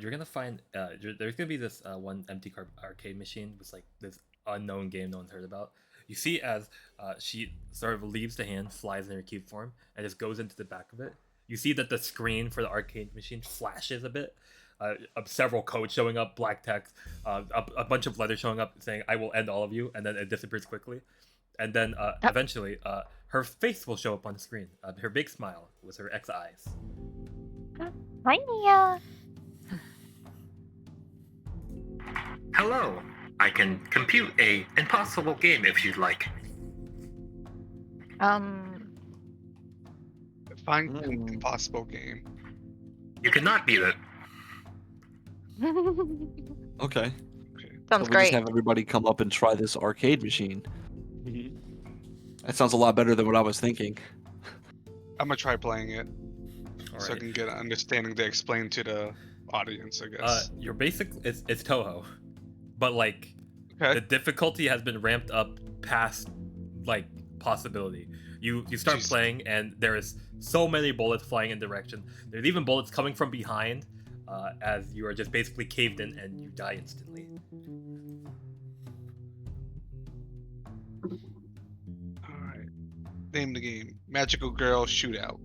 You're gonna find there's gonna be this one empty arcade machine with like this unknown game no one's heard about. You see as she sort of leaves the hand, flies in her cube form, and just goes into the back of it. You see that the screen for the arcade machine flashes a bit. Of several codes showing up, black text, a bunch of letters showing up saying "I will end all of you," and then it disappears quickly. And then eventually, her face will show up on the screen. Her big smile with her X eyes. Hi, Miyah. Hello. I can compute a impossible game if you'd like. Find an impossible game. You cannot beat it. Okay. Sounds So we great. just have everybody come up and try this arcade machine. That sounds a lot better than what I was thinking. I'm gonna try playing it All so I right. can get an understanding to explain to the audience, I guess. Your basic it's Toho, but like Okay. the difficulty has been ramped up past like possibility. You start Jeez. playing and there is so many bullets flying in direction. There's even bullets coming from behind, as you are just basically caved in and you die instantly. Alright. Name the game. Magical Girl Shootout.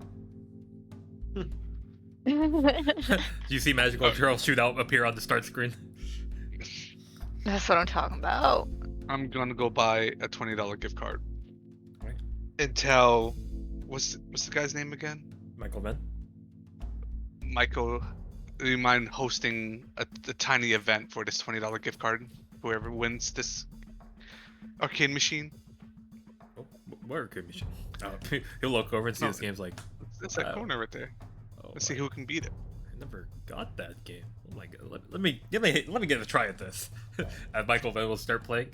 You see Magical Girl Shootout appear on the start screen. That's what I'm talking about. I'm gonna go buy a $20 gift card. Right. And tell what's the guy's name again? Michael Ben. Michael, do you mind hosting a tiny event for this $20 gift card? Whoever wins this arcade machine. Oh, where could be? He'll look over and see this game's like. It's that corner right there. Oh, Let's see who can beat it. I never got that game. Oh my god! Let me get a try at this. And Michael Van will start playing.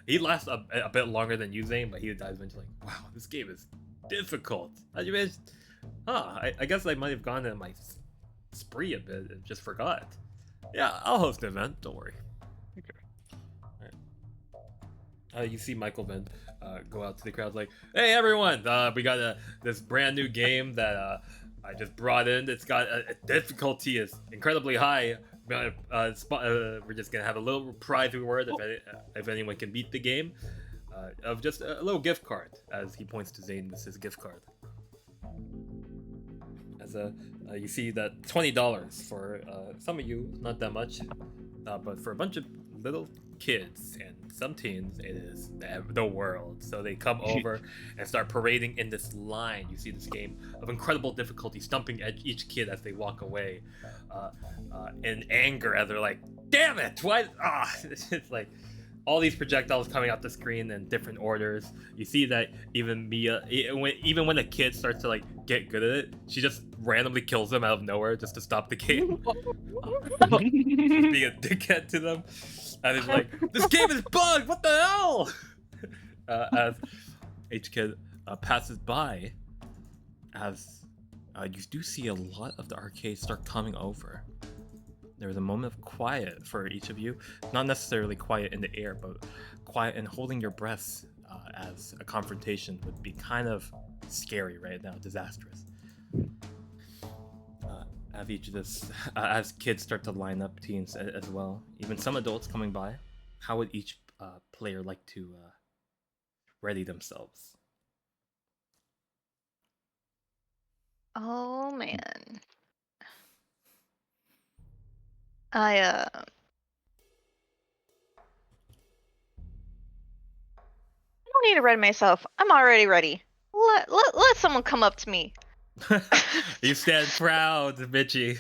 He lasts a bit longer than you, Zane, but he dies eventually. Like, wow, this game is difficult. How'd you manage? I guess I might have gone in my spree a bit and just forgot. Yeah, I'll host an event. Don't worry. Okay. You see Michael Van go out to the crowd like, "Hey everyone, we got this brand new game that I just brought in. It's got a difficulty is incredibly high. We're just gonna have a little prize reward if anyone can beat the game, of just a little gift card." As he points to Zane, this is gift card. As you see that $20 for some of you, not that much, but for a bunch of little kids and some teens. It is the world. So they come over and start parading in this line. You see this game of incredible difficulty, stumping at each kid as they walk away, in anger as they're like, "Damn it! Why?" It's like all these projectiles coming out the screen in different orders. You see that even Miyah, even when the kid starts to like get good at it, she just randomly kills them out of nowhere just to stop the game. Being a dickhead to them, and it's like, this game is bugged. What the hell? As each kid passes by, as you do see a lot of the arcades start coming over. There's a moment of quiet for each of you. Not necessarily quiet in the air, but quiet and holding your breaths, as a confrontation would be kind of scary right now, disastrous. As kids start to line up, teens as well, even some adults coming by, how would each player like to ready themselves? Oh man. I don't need to ready myself. I'm already ready. Let someone come up to me. You stand proud, Michi.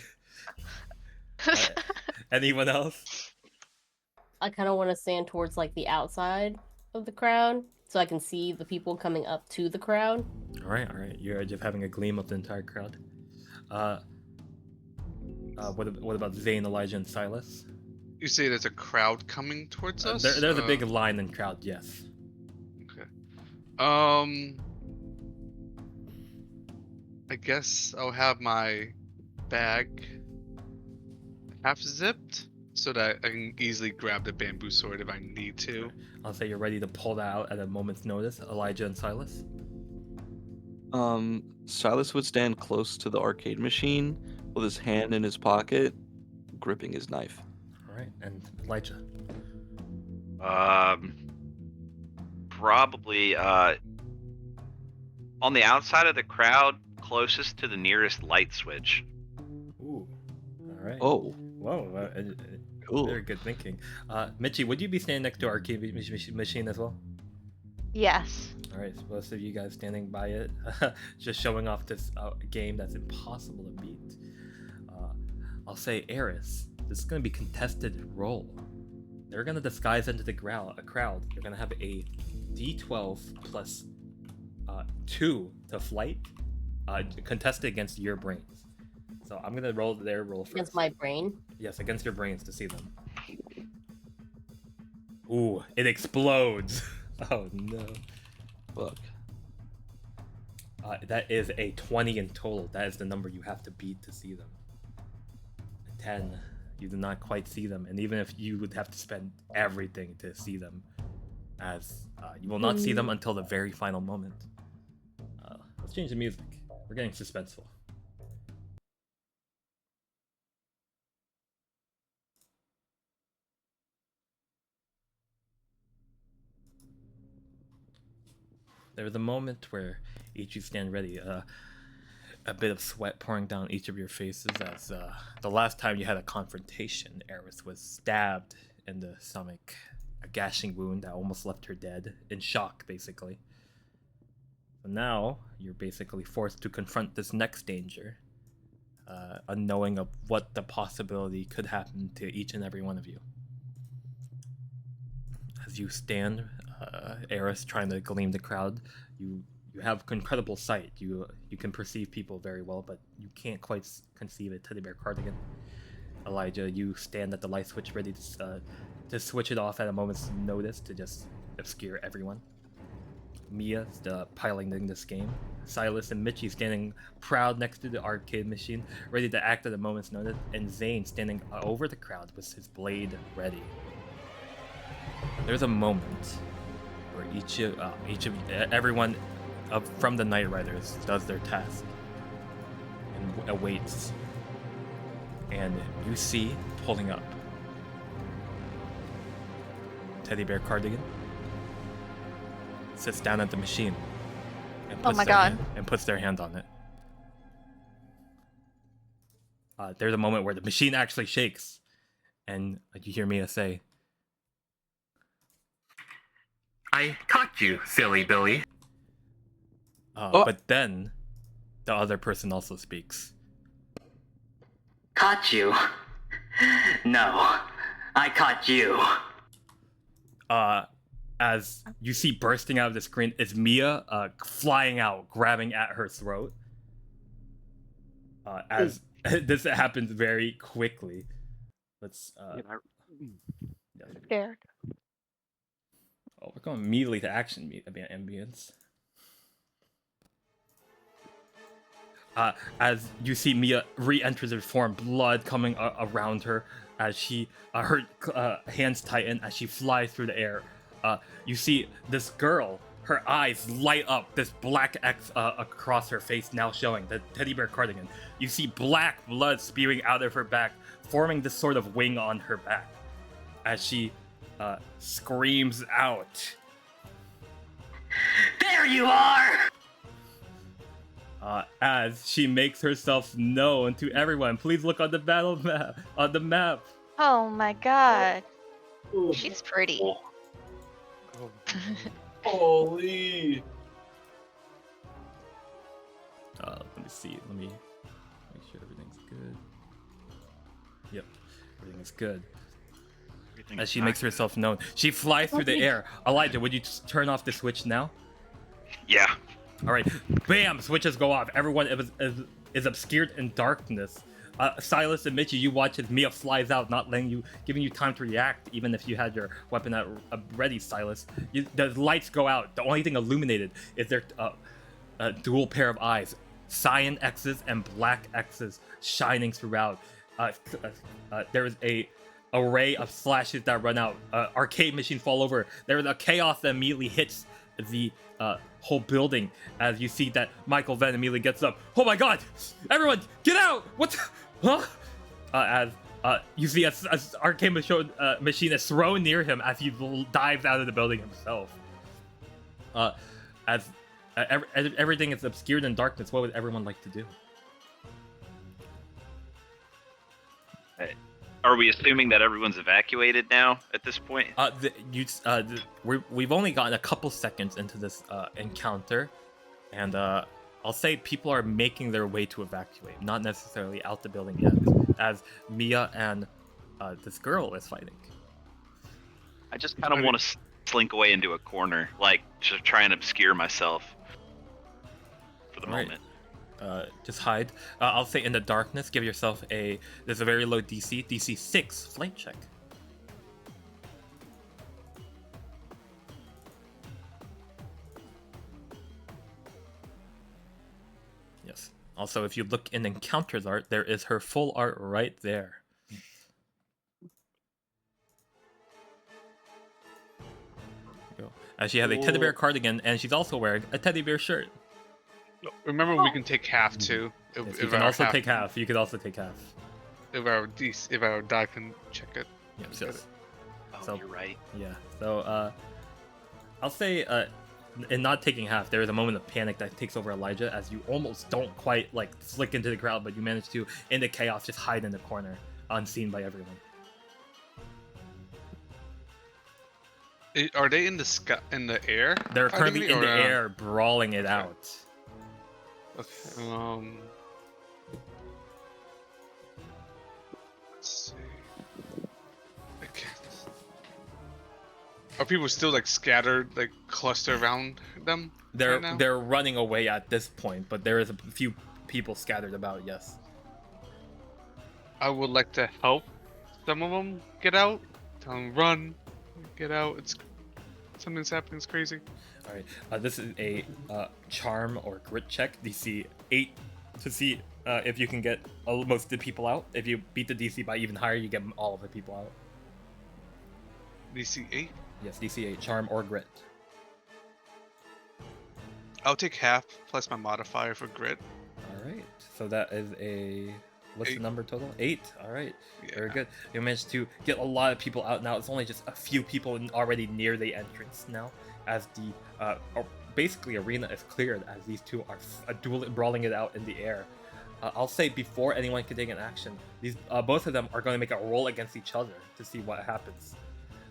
Anyone else? I kind of want to stand towards like the outside of the crowd so I can see the people coming up to the crowd. All right. You're just having a gleam of the entire crowd. What about Zane, Elijah, and Silas? You say there's a crowd coming towards us? There's a big line and crowd, yes. Okay. I guess I'll have my bag half zipped so that I can easily grab the bamboo sword if I need to. I'll say you're ready to pull that out at a moment's notice, Elijah and Silas. Silas would stand close to the arcade machine with his hand in his pocket, gripping his knife. All right, and Elijah. Probably on the outside of the crowd, closest to the nearest light switch. Ooh. All right. Oh. Whoa. Cool. Very good thinking. Michi, would you be standing next to our arcade machine as well? Yes. All right, so most of you guys standing by it, just showing off this game that's impossible to beat. I'll say, Eris, this is going to be contested roll. They're going to disguise into a crowd. You're going to have a D12 plus 2 to flight, contested against your brains. So I'm going to roll their roll first. Against my brain? Yes, against your brains to see them. Ooh, it explodes. Oh no. Fuck. That is a 20 in total. That is the number you have to beat to see them. A 10, you do not quite see them. And even if you would have to spend everything to see them, as you will not see them until the very final moment. Let's change the music. We're getting suspenseful. There's a moment where each of you stand ready, a bit of sweat pouring down each of your faces as the last time you had a confrontation, Eris was stabbed in the stomach, a gashing wound that almost left her dead, in shock basically. So now you're basically forced to confront this next danger, unknowing of what the possibility could happen to each and every one of you. As you stand, Eris trying to gleam the crowd, you have incredible sight. You can perceive people very well, but you can't quite conceive a teddy bear cardigan. Elijah, you stand at the light switch ready to switch it off at a moment's notice to just obscure everyone. Miyah's piloting this game. Silas and Michi standing proud next to the arcade machine, ready to act at a moment's notice, and Zane standing over the crowd with his blade ready. There's a moment where everyone from the Night Riders does their task and awaits, and you see pulling up teddy bear cardigan, sits down at the machine and puts their hand on it. There's a moment where the machine actually shakes, and you hear Miyah say, I caught you, silly Billy. But then the other person also speaks. Caught you? No, I caught you. As you see bursting out of the screen is Miyah flying out, grabbing at her throat. As this happens very quickly. Let's Scared. we're going immediately to action ambience. As you see Miyah re-enters her form, blood coming around her as she her hands tighten as she flies through the air. You see this girl, her eyes light up, this black X across her face now showing, the teddy bear cardigan. You see black blood spewing out of her back, forming this sort of wing on her back as she screams out. There you are! As she makes herself known to everyone. Please look on the battle map. On the map. Oh my god. She's pretty. Holy! Let me see. Let me make sure everything's good. Yep, everything is good. As she makes herself known, she flies through the air. Elijah, would you just turn off the switch now? Yeah. All right, bam! Switches go off. Everyone is obscured in darkness. Silas and Michi, you watch as Miyah flies out, not giving you time to react, even if you had your weapon ready. Silas, the lights go out. The only thing illuminated is their dual pair of eyes, cyan X's and black X's shining throughout. There is a array of flashes that run out. Arcade machines fall over. There is a chaos that immediately hits the whole building as you see that Michael Venn immediately gets up. Oh my god! Everyone, get out! What? Huh? As you see a arcade machine is thrown near him as he dives out of the building himself. As everything is obscured in darkness, what would everyone like to do? Are we assuming that everyone's evacuated now at this point? We've only gotten a couple seconds into this encounter, and I'll say people are making their way to evacuate, not necessarily out the building yet, as Miyah and this girl is fighting. I just kind of want to slink away into a corner, like to try and obscure myself for the moment. Just hide. I'll say in the darkness, give yourself there's a very low DC 6 flight check. Yes. Also, if you look in Encounters art, there is her full art right there. She has a teddy bear cardigan, and she's also wearing a teddy bear shirt. Remember, we can take half too. Yes, you can also take half. You could also take half. If our die can check it. Yes. Oh, So- you're right. Yeah. So I'll say in not taking half, there is a moment of panic that takes over Elijah as you almost don't quite like flick into the crowd, but you manage to, in the chaos, just hide in the corner, unseen by everyone. Are they in the sky, in the air? They're currently in the Or, air, brawling it out. Okay. Let's see. Okay. Are people still like scattered, like clustered around them? They're right now? they're running away at this point, but there is a few people scattered about. Yes. I would like to help some of them get out. Tell them run, get out. Something's happening. It's crazy. All right. This is a charm or grit check, DC 8, to see if you can get most of the people out. If you beat the DC by even higher, you get all of the people out. DC 8. Yes, DC 8, charm or grit. I'll take half plus my modifier for grit. All right. So that is what's 8. the number total? 8. All right. Yeah. Very good. You managed to get a lot of people out now. It's only just a few people already near the entrance now, as the basically arena is cleared as these two are brawling it out in the air. I'll say before anyone can take an action, these both of them are going to make a roll against each other to see what happens.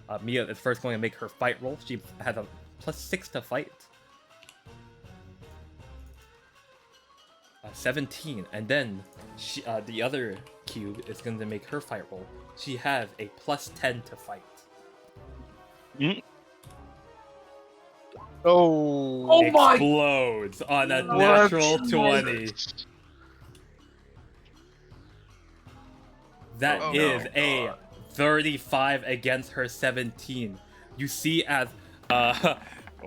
Miyah is first going to make her fight roll. She has a +6 to fight. 17, and then she, the other cube is going to make her fight roll. She has a +10 to fight. Oh my! Explodes on a What? natural 20. That Oh, is no. a 35 against her 17. You see as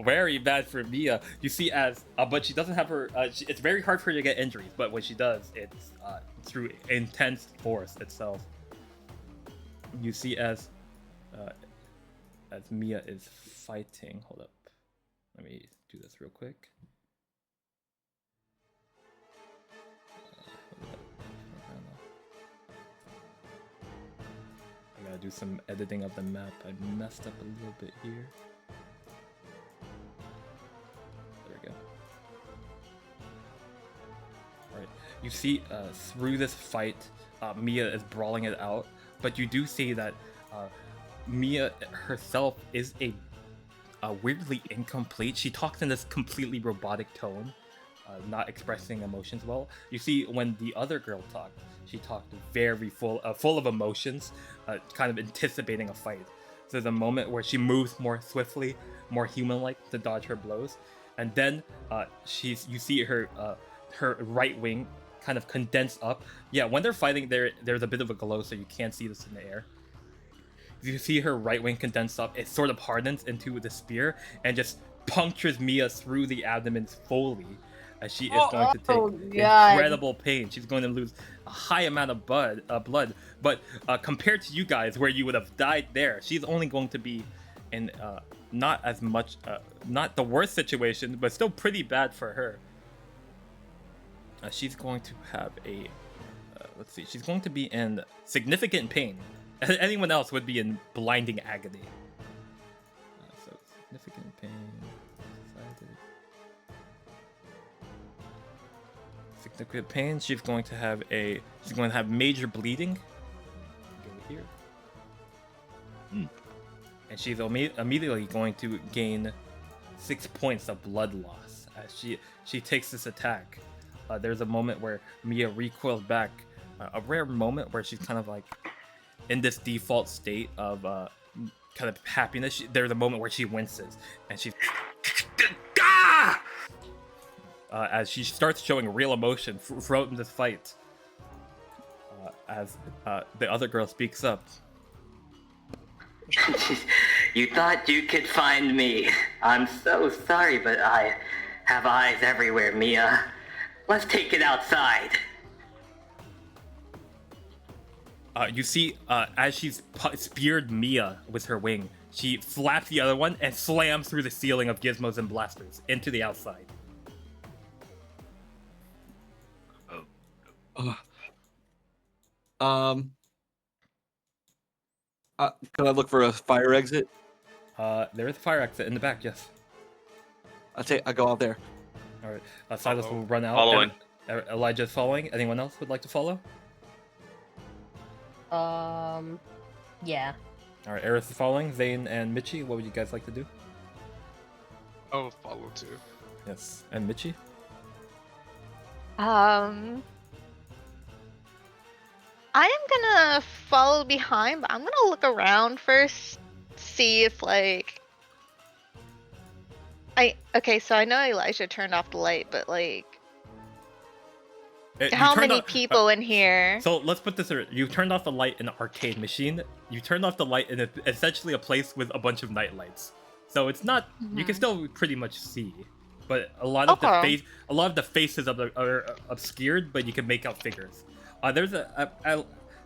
very bad for Miyah. You see as but she doesn't have her. It's very hard for her to get injuries, but when she does, it's through intense force itself. You see as Miyah is fighting. Hold up, let me do this real quick. I gotta do some editing of the map. I messed up a little bit here. There we go. Alright, you see through this fight, Miyah is brawling it out, but you do see that Miyah herself is a weirdly incomplete. She talks in this completely robotic tone, not expressing emotions well. You see, when the other girl talked, she talked very full of emotions, kind of anticipating a fight. So there's a moment where she moves more swiftly, more human-like to dodge her blows, and then you see her right wing kind of condense up. Yeah, when they're fighting, there's a bit of a glow, so you can't see this in the air. You see her right wing condense up. It sort of hardens into the spear and just punctures Miyah through the abdomen fully. As she is going to take incredible pain. She's going to lose a high amount of blood. But compared to you guys, where you would have died there, she's only going to be in not as much, not the worst situation, but still pretty bad for her. She's going to have a, let's see, she's going to be in significant pain. Anyone else would be in blinding agony. So significant pain. Significant pain. She's going to have major bleeding. Go here. And she's immediately going to gain 6 points of blood loss as she takes this attack. There's a moment where Miyah recoils back, a rare moment where she's kind of like in this default state of kind of happiness. There's a moment where she winces and she's as she starts showing real emotion throughout this fight. As the other girl speaks up. You thought you could find me. I'm so sorry, but I have eyes everywhere, Miyah. Let's take it outside. You see, as she's speared Miyah with her wing, she flaps the other one and slams through the ceiling of gizmos and blasters into the outside. Can I look for a fire exit? There is a fire exit in the back, yes. I go out there. Alright, Silas will run out. Following. Elijah's following. Anyone else would like to follow? Yeah. Alright, Eris is following. Zane and Michi, what would you guys like to do? Oh, follow too. Yes. And Michi? I am gonna follow behind, but I'm gonna look around first, see if like okay, so I know Elijah turned off the light, but like how many people in here? So let's put this. You turned off the light in an arcade machine. You turned off the light in essentially a place with a bunch of night lights. So it's not. You can still pretty much see, but a lot of the faces are obscured, but you can make out figures. There's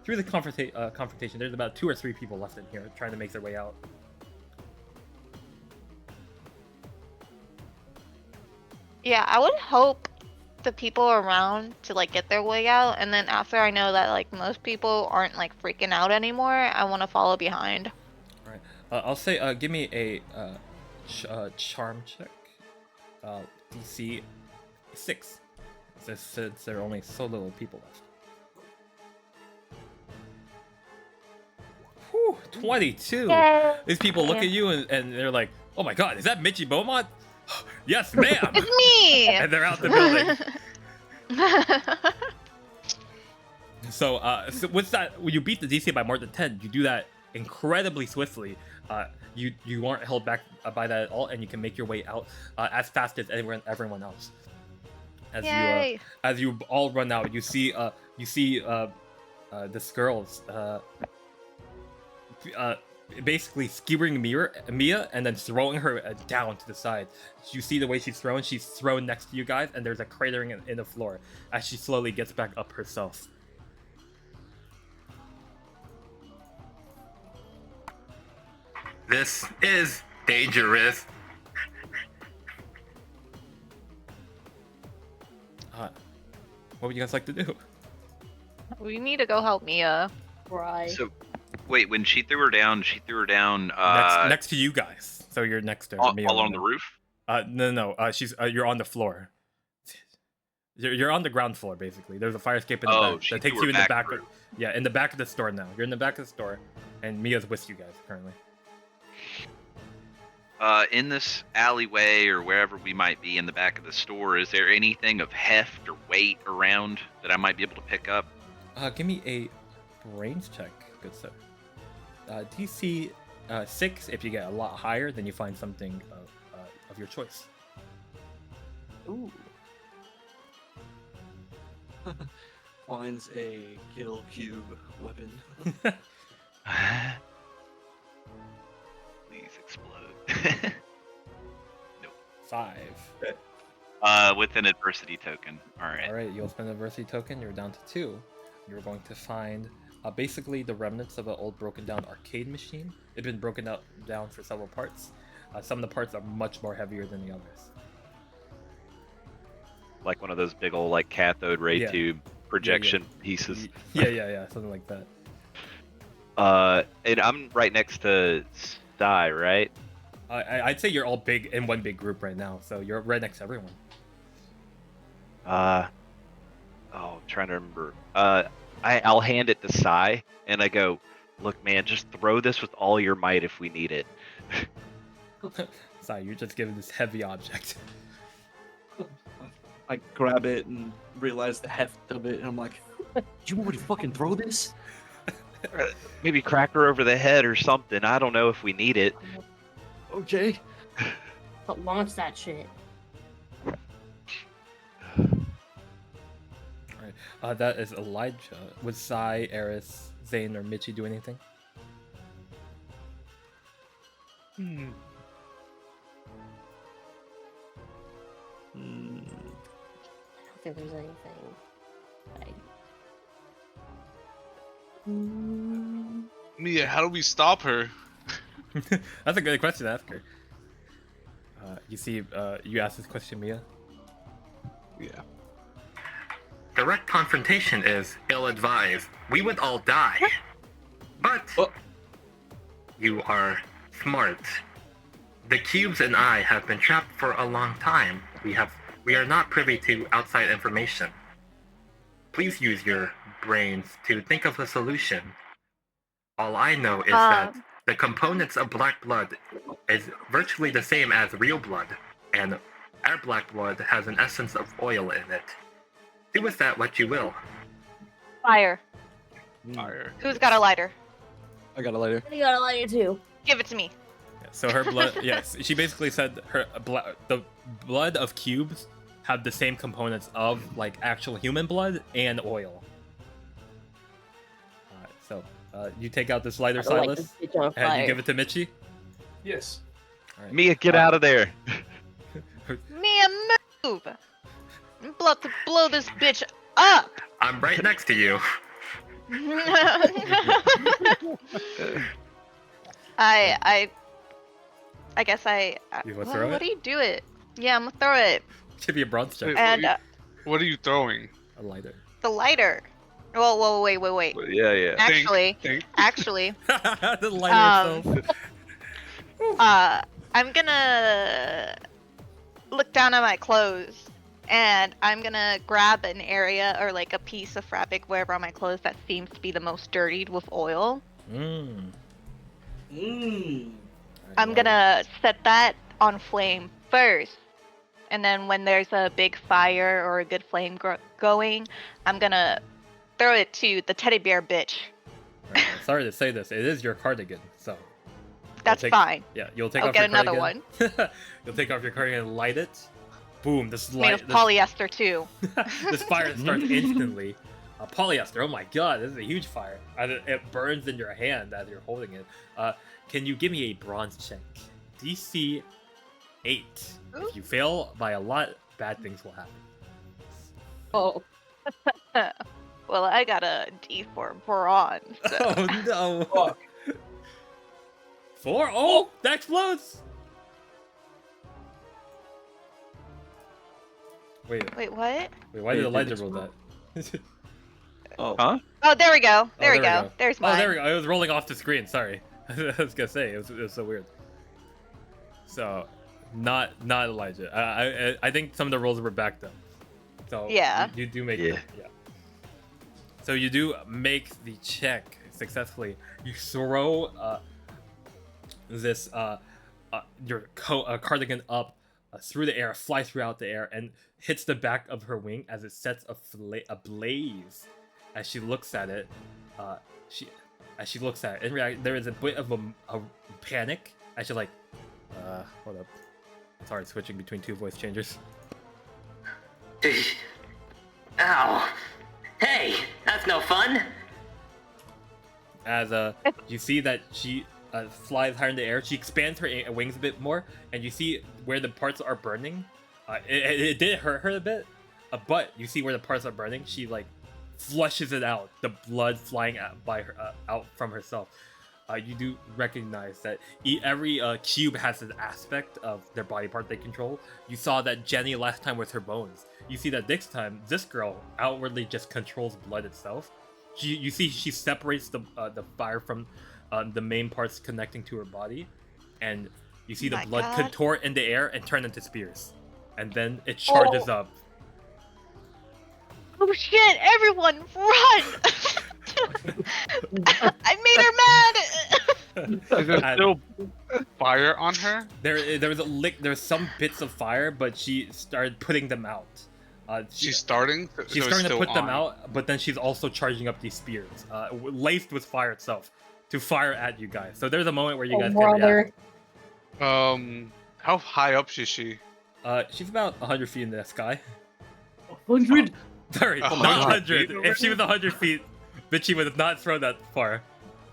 through the confrontation. There's about 2 or 3 people left in here trying to make their way out. Yeah, I would hope the people around to like get their way out, and then after I know that like most people aren't like freaking out anymore, I want to follow behind. All right. I'll say give me a charm check. DC 6. Since there are only so little people left. Whew, 22. Yay. These people look at you and they're like, Oh my God, is that Michi Beaumont? Yes, ma'am. It's me. And they're out the building. So with that, when you beat the DC by more than 10, you do that incredibly swiftly. You aren't held back by that at all, and you can make your way out as fast as everyone else. Yay. As you all run out, you see this girl's basically skewering Miyah and then throwing her down to the side. You see the way she's thrown. She's thrown next to you guys, and there's a cratering in the floor as she slowly gets back up herself. This is dangerous. What would you guys like to do? We need to go help Miyah. Right. So, wait, when she threw her down, Next to you guys. So you're next to Miyah. all on the roof? No. She's you're on the floor. You're on the ground floor basically. There's a fire escape in the back that takes you in the back. In the back of the store now. You're in the back of the store, and Mia's with you guys currently. In this alleyway or wherever we might be in the back of the store, is there anything of heft or weight around that I might be able to pick up? Give me a brains check, good sir. DC 6. If you get a lot higher, then you find something of your choice. Ooh. Finds a kill cube weapon. Please explode. Nope. 5. With an adversity token. Alright. Alright, you'll spend an adversity token. You're down to 2. You're going to find basically the remnants of an old broken down arcade machine. It's been broken down for several parts. Some of the parts are much more heavier than the others. Like one of those big old like cathode ray tube projection pieces. Yeah, something like that. And I'm right next to Sty, right? I'd say you're all big in one big group right now, so you're right next to everyone. I'm trying to remember. I'll hand it to Sai, and I go, "Look, man, just throw this with all your might if we need it." Sorry, you're just given this heavy object. I grab it and realize the heft of it, and I'm like, "You want me to fucking throw this?" Maybe crack her over the head or something. I don't know if we need it. Okay. But launch that shit. Alright, that is Elijah. Would Sai, Eris, Zane, or Michi do anything? I don't think there's anything. Miyah, how do we stop her? That's a good question to ask her. You asked this question, Miyah? Yeah. Direct confrontation is ill-advised. We would all die. But you are smart. The cubes and I have been trapped for a long time. We are not privy to outside information. Please use your brains to think of a solution. All I know is that the components of black blood is virtually the same as real blood, and our black blood has an essence of oil in it. Do with that what you will. Fire. Fire. Who's got a lighter? I got a lighter. I got a lighter too. Give it to me. Yeah, so her blood, yes, she basically said the blood of cubes have the same components of like actual human blood and oil. Alright, so you take out this lighter, Silas, and you give it to Michi. Yes. Right. Miyah, get out of there. Miyah, move! I'm about to blow this bitch up! I'm right next to you. I guess You wanna throw what it? do you do it? Yeah, I'm gonna throw it. Give me a bronze check. Wait, And what are you throwing? A lighter. the lighter. Whoa, wait. Yeah. Actually, The lighter itself. I'm gonna look down at my clothes, and I'm gonna grab an area or like a piece of fabric wherever on my clothes that seems to be the most dirtied with oil. Mmm. I'm gonna set that on flame first, and then when there's a big fire or a good flame going, I'm gonna throw it to the teddy bear bitch. Right, well, sorry to say this, it is your cardigan, so. That's fine. Yeah, you'll take I'll off get your another cardigan. You'll take off your cardigan and light it. Boom! It's made of polyester too. This fire starts instantly. Polyester. Oh my god, this is a huge fire. It burns in your hand as you're holding it. Can you give me a bronze check? DC 8. If you fail by a lot, bad things will happen. Oh. Well, I got a D4 bronze. So. Oh no! 4? Oh, that explodes! Wait, what? why did Elijah roll that? Oh. Huh? Oh, there we go. There we we go. go. There's mine. Oh, there we go. It was rolling off the screen. Sorry. I was gonna say it was so weird. So, not Elijah. I think some of the rolls were backed up. So yeah, you do make it. Yeah. So you do make the check successfully. You throw this your cardigan up through the air, flies throughout the air, and hits the back of her wing as it sets a blaze. As she looks at it, she looks at it, and there is a bit of a panic as she's like, hold up. Sorry, switching between two voice changers. Ow. Hey, that's no fun. As you see that she flies higher in the air, she expands her wings a bit more, and you see where the parts are burning. It did hurt her a bit, but you see where the parts are burning. She like flushes it out, the blood flying out from herself. You do recognize that every cube has an aspect of their body part they control. You saw that Jenny last time with her bones. You see that this time, this girl outwardly just controls blood itself. You see she separates the fire from the main parts connecting to her body, and you see the blood contort in the air and turn into spears. And then it charges up. Oh shit, everyone run! I made her mad! Is there still fire on her? There's some bits of fire, but she started putting them out. She's starting? She's starting to put them out, but then she's also charging up these spears, laced with fire itself, to fire at you guys. So there's a moment where you guys can react. How high up is she? She's about 100 feet in the sky. 100? Sorry, not 100. If she was 100 feet, Michi would have not thrown that far.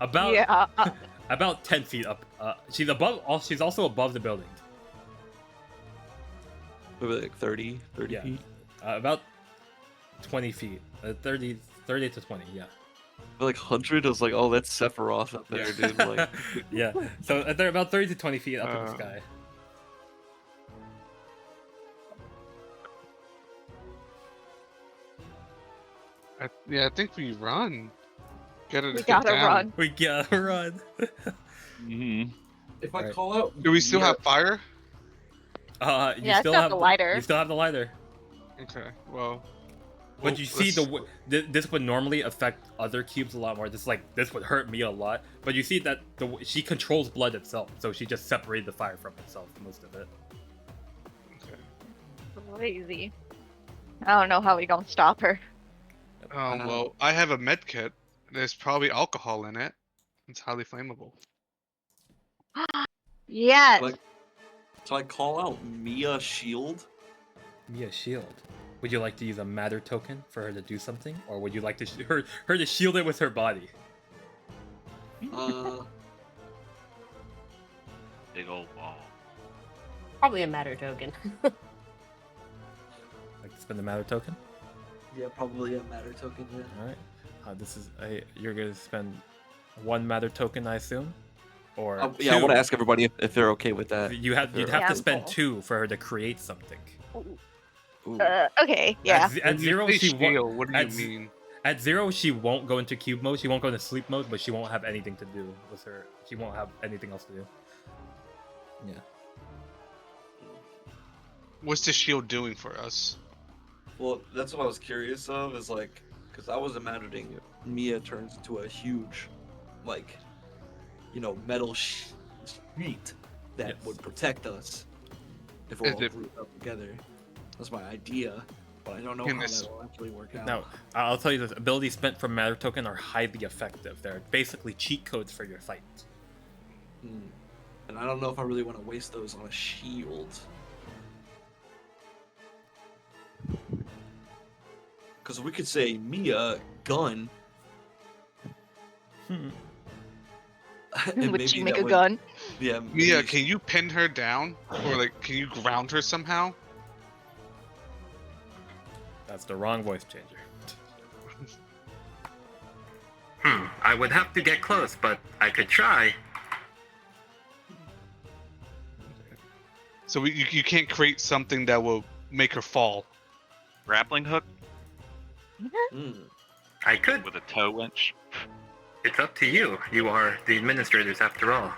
About 10 feet up. She's above. She's also above the building. Maybe like 30 feet. About 20 feet. 30 to 20. Yeah. Like 100 is like, oh, that's Sephiroth up there, dude. Like, yeah. So they're about 30 to 20 feet up in the sky. I think we run. We gotta run. We gotta run. Mm-hmm. If I call out, do we still have fire? You still have the lighter. You still have the lighter. Okay. Well. But you see this would normally affect other cubes a lot more. This would hurt me a lot. But you see that she controls blood itself, so she just separated the fire from itself, most of it. Okay. Crazy. I don't know how we gonna stop her. Well, I have a med kit. There's probably alcohol in it. It's highly flammable. Yes. So I call out Miyah shield. Miyah shield. Would you like to use a matter token for her to do something, or would you like to her to shield it with her body? Big old ball. Probably a matter token. Like to spend a matter token? Yeah, probably a matter token. Yeah. All right. This is you're gonna spend one matter token, I assume, or yeah. I want to ask everybody if they're okay with that. You'd have to spend 2 for her to create something. Ooh. Okay, yeah. At 0, she won't. What do you mean? At 0, she won't go into cube mode. She won't go into sleep mode, but she won't have anything to do with her. She won't have anything else to do. Yeah. What's the shield doing for us? Well, that's what I was curious of. Is like, because I was imagining Miyah turns into a huge, like, metal sheet, that Yes. would protect us if we're Is all it- grouped up together. That's my idea, but I don't know Can how this- that will actually work out. Now, I'll tell you this: abilities spent from matter token are highly effective. They're basically cheat codes for your fight. And I don't know if I really want to waste those on a shield. Because we could say Miyah, gun. Hmm. and Would maybe she make that a would- gun? Yeah, Miyah, maybe- can you pin her down, or like, can you ground her somehow? That's the wrong voice changer. I would have to get close, but I could try. So you can't create something that will make her fall. Grappling hook Mm. I could. with a tow winch. It's up to you. You are the administrators after all.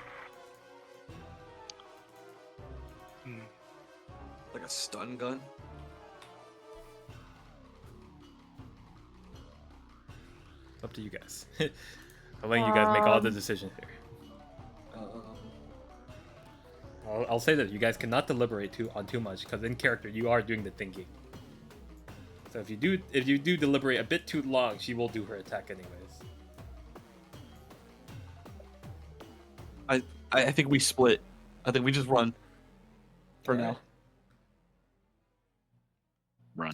Like a stun gun. It's up to you guys. I'm letting you guys make all the decisions here. I'll say that you guys cannot deliberate on too much because in character you are doing the thinking. So if you do deliberate a bit too long, she will do her attack anyways. I think we split. I think we just run. For Alright. now. Run.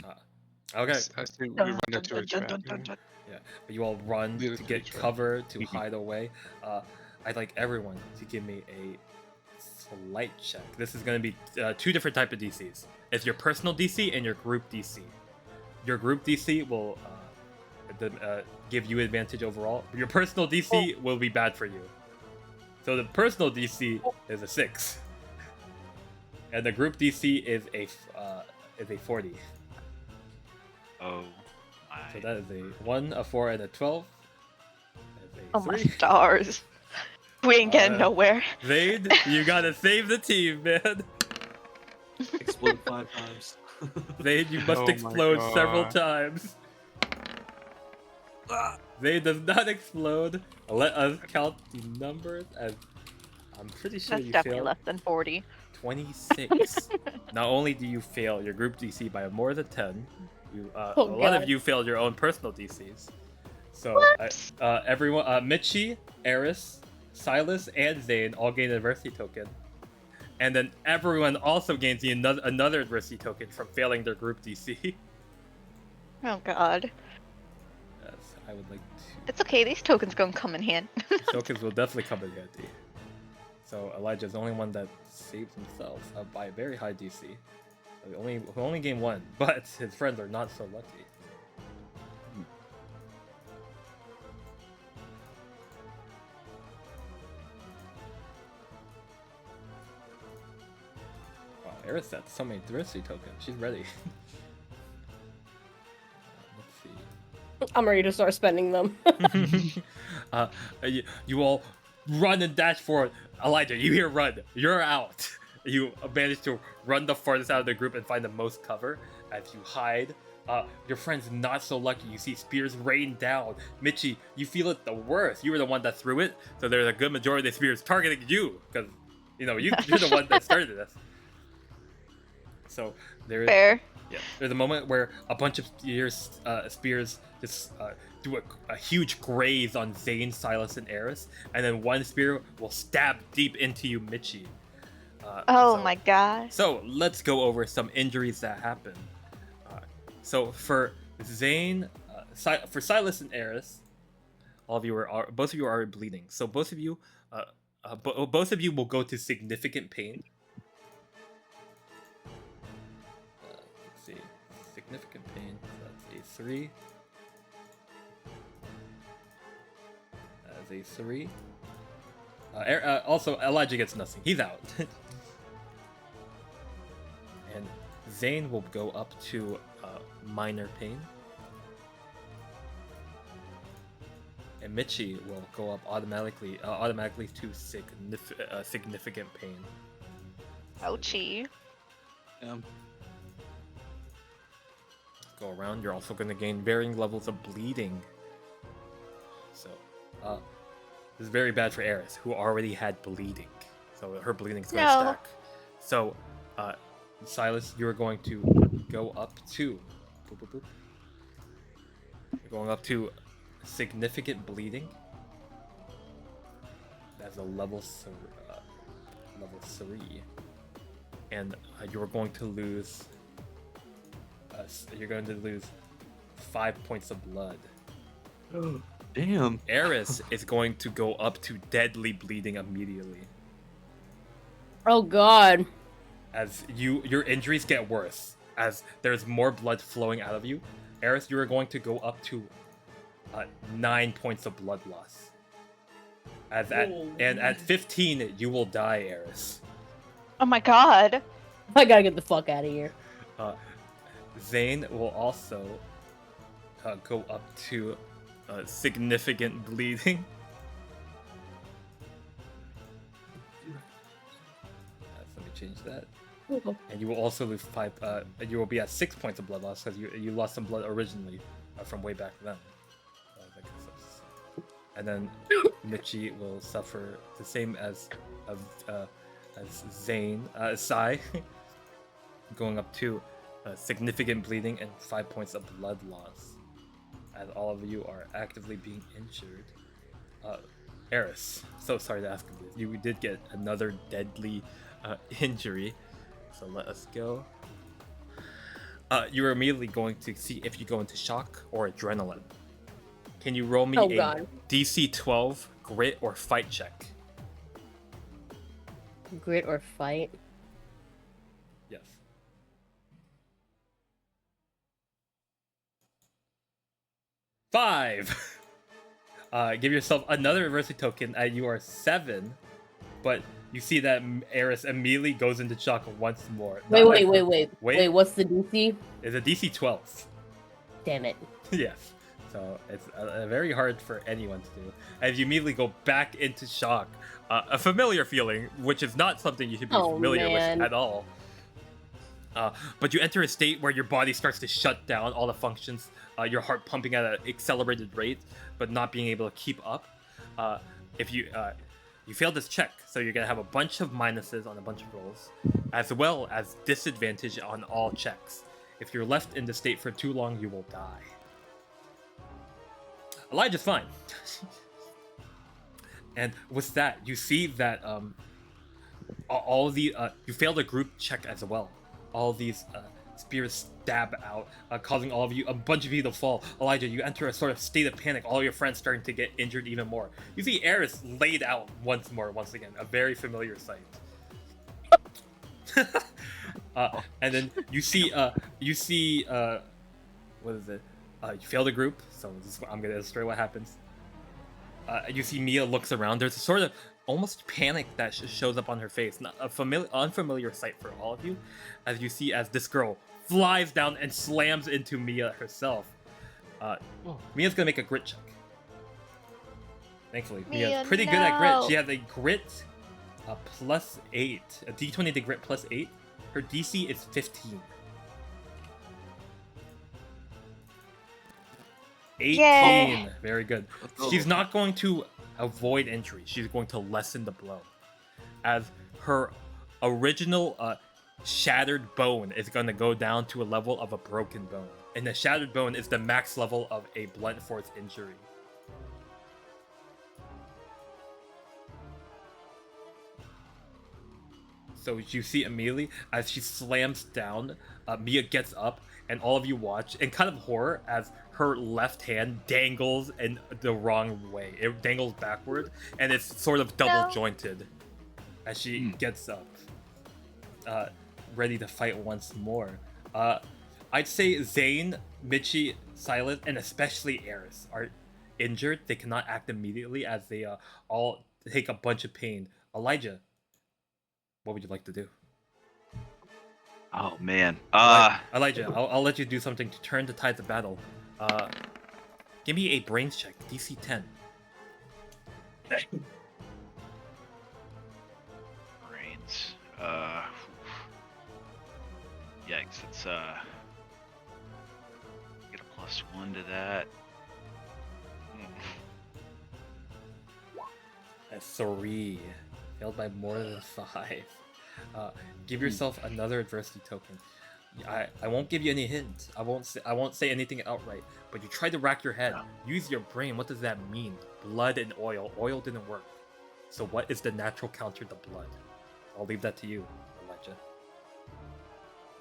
Okay. I say we run into a trap. Yeah, but you all run Lead to us to get the trap. cover, to hide away. I'd like everyone to give me a slight check. This is going to be two different type of DCs. It's your personal DC and your group DC. Your group DC will give you advantage overall. Your personal DC will be bad for you. So the personal DC is a 6, and the group DC is a 40. Oh my. So that is a 1, a 4, and a 12. That is a Oh my 3. stars. We ain't getting nowhere. Zane, you gotta save the team, man. Explode 5 times. Zane, you must Oh my explode several God. times. Zane does not explode. Let us count the numbers as I'm pretty sure That's you definitely failed less than 40. 26. Not only do you fail your group DC by more than 10, a Oh, lot of God. you failed your own personal DCs. So everyone, Michi, Eris, Silas, and Zane all gain an adversity token. And then everyone also gains another adversity token from failing their group DC. Oh god. Yes, I would like to. It's okay, these tokens gonna come in handy. Tokens will definitely come in handy. So Elijah's the only one that saves himself by a very high DC. He only gained 1, but his friends are not so lucky. Wow, Eris has so many adversity tokens. She's ready. Let's see. I'm ready to start spending them. You all run and dash forward. Elijah, you hear run. You're out. You manage to run the farthest out of the group and find the most cover as you hide. Your friend's not so lucky. You see spears rain down. Michi, you feel it the worst. You were the one that threw it, so there's a good majority of the spears targeting you because you're the one that started this. So there's Fair. there's a moment where a bunch of spears just do a huge graze on Zane, Silas, and Eris, and then one spear will stab deep into you, Michi. Oh my god. So let's go over some injuries that happen. So for Zane, for Silas and Eris, both of you are bleeding. So both of you will go to significant pain. Let's see, significant pain. That's a 3. That's a 3. Also, Elijah gets nothing. He's out. And Zane will go up to minor pain. And Michi will go up automatically to significant pain. Ouchie. Go around. You're also going to gain varying levels of bleeding. So, this is very bad for Eris, who already had bleeding. So her bleeding's going No. to stack. So, Silas, you're going to go up to. Boop, boop, boop. You're going up to significant bleeding. That's a level 3. And you're going to lose. You're going to lose 5 points of blood. Damn. Eris is going to go up to deadly bleeding immediately. Oh god. As your injuries get worse, as there's more blood flowing out of you, Eris, you are going to go up to 9 points of blood loss. At 15, you will die, Eris. Oh my god. I gotta get the fuck out of here. Zane will also go up to significant bleeding. Let me change that. And you will also lose 5. You will be at 6 points of blood loss because you lost some blood originally from way back then. And then Michi will suffer the same as Zane, Sai, going up to significant bleeding and 5 points of blood loss, as all of you are actively being injured. Eris, so sorry to ask you this. You did get another deadly injury, so let us go. You're immediately going to see if you go into shock or adrenaline. Can you roll me a DC 12 grit or fight check? Grit or fight? Yes. Five. Give yourself another adversity token. You are 7, but you see that Eris immediately goes into shock once more. Wait, what's the DC? It's a DC 12. Damn it. Yes. So it's very hard for anyone to do. As you immediately go back into shock, a familiar feeling, which is not something you should be familiar with at all. But you enter a state where your body starts to shut down all the functions, your heart pumping at an accelerated rate, but not being able to keep up. If you failed this check, so you're gonna have a bunch of minuses on a bunch of rolls, as well as disadvantage on all checks. If you're left in the state for too long, you will die. Elijah's fine. And with that, you see that all the you failed a group check as well. All these spears stab out, causing all of you, a bunch of you to fall. Elijah, you enter a sort of state of panic. All your friends starting to get injured even more. You see Eris laid out once again, a very familiar sight. And then you see what is it? You failed a group, so I'm gonna illustrate what happens. You see Miyah looks around. There's a sort of almost panic that shows up on her face. Not a unfamiliar sight for all of you, as you see as this girl flies down and slams into Miyah herself. Miyah's gonna make a grit check. Thankfully, Miyah's pretty good at grit. She has a grit plus 8, a d20 to grit plus 8. Her DC is 15. 18. Yay. Very good. She's not going to avoid injury. She's going to lessen the blow, as her original shattered bone is going to go down to a level of a broken bone, and the shattered bone is the max level of a blunt force injury. So you see immediately as she slams down, Miyah gets up, and all of you watch in kind of horror as her left hand dangles in the wrong way. It dangles backward, and it's sort of double jointed as she gets up, ready to fight once more. I'd say Zane, Michi, Silas, and especially Eris are injured. They cannot act immediately as they all take a bunch of pain. Elijah, what would you like to do? Oh man, Elijah, I'll let you do something to turn the tides of battle. Give me a brains check, DC 10. Brains. Yikes! It's get a +1 to that. A 3. failed by more than 5. Give yourself another adversity token. I won't give you any hints. I won't say anything outright. But you try to rack your head. Use your brain. What does that mean? Blood and oil. Oil didn't work. So what is the natural counter to blood? I'll leave that to you, Elijah.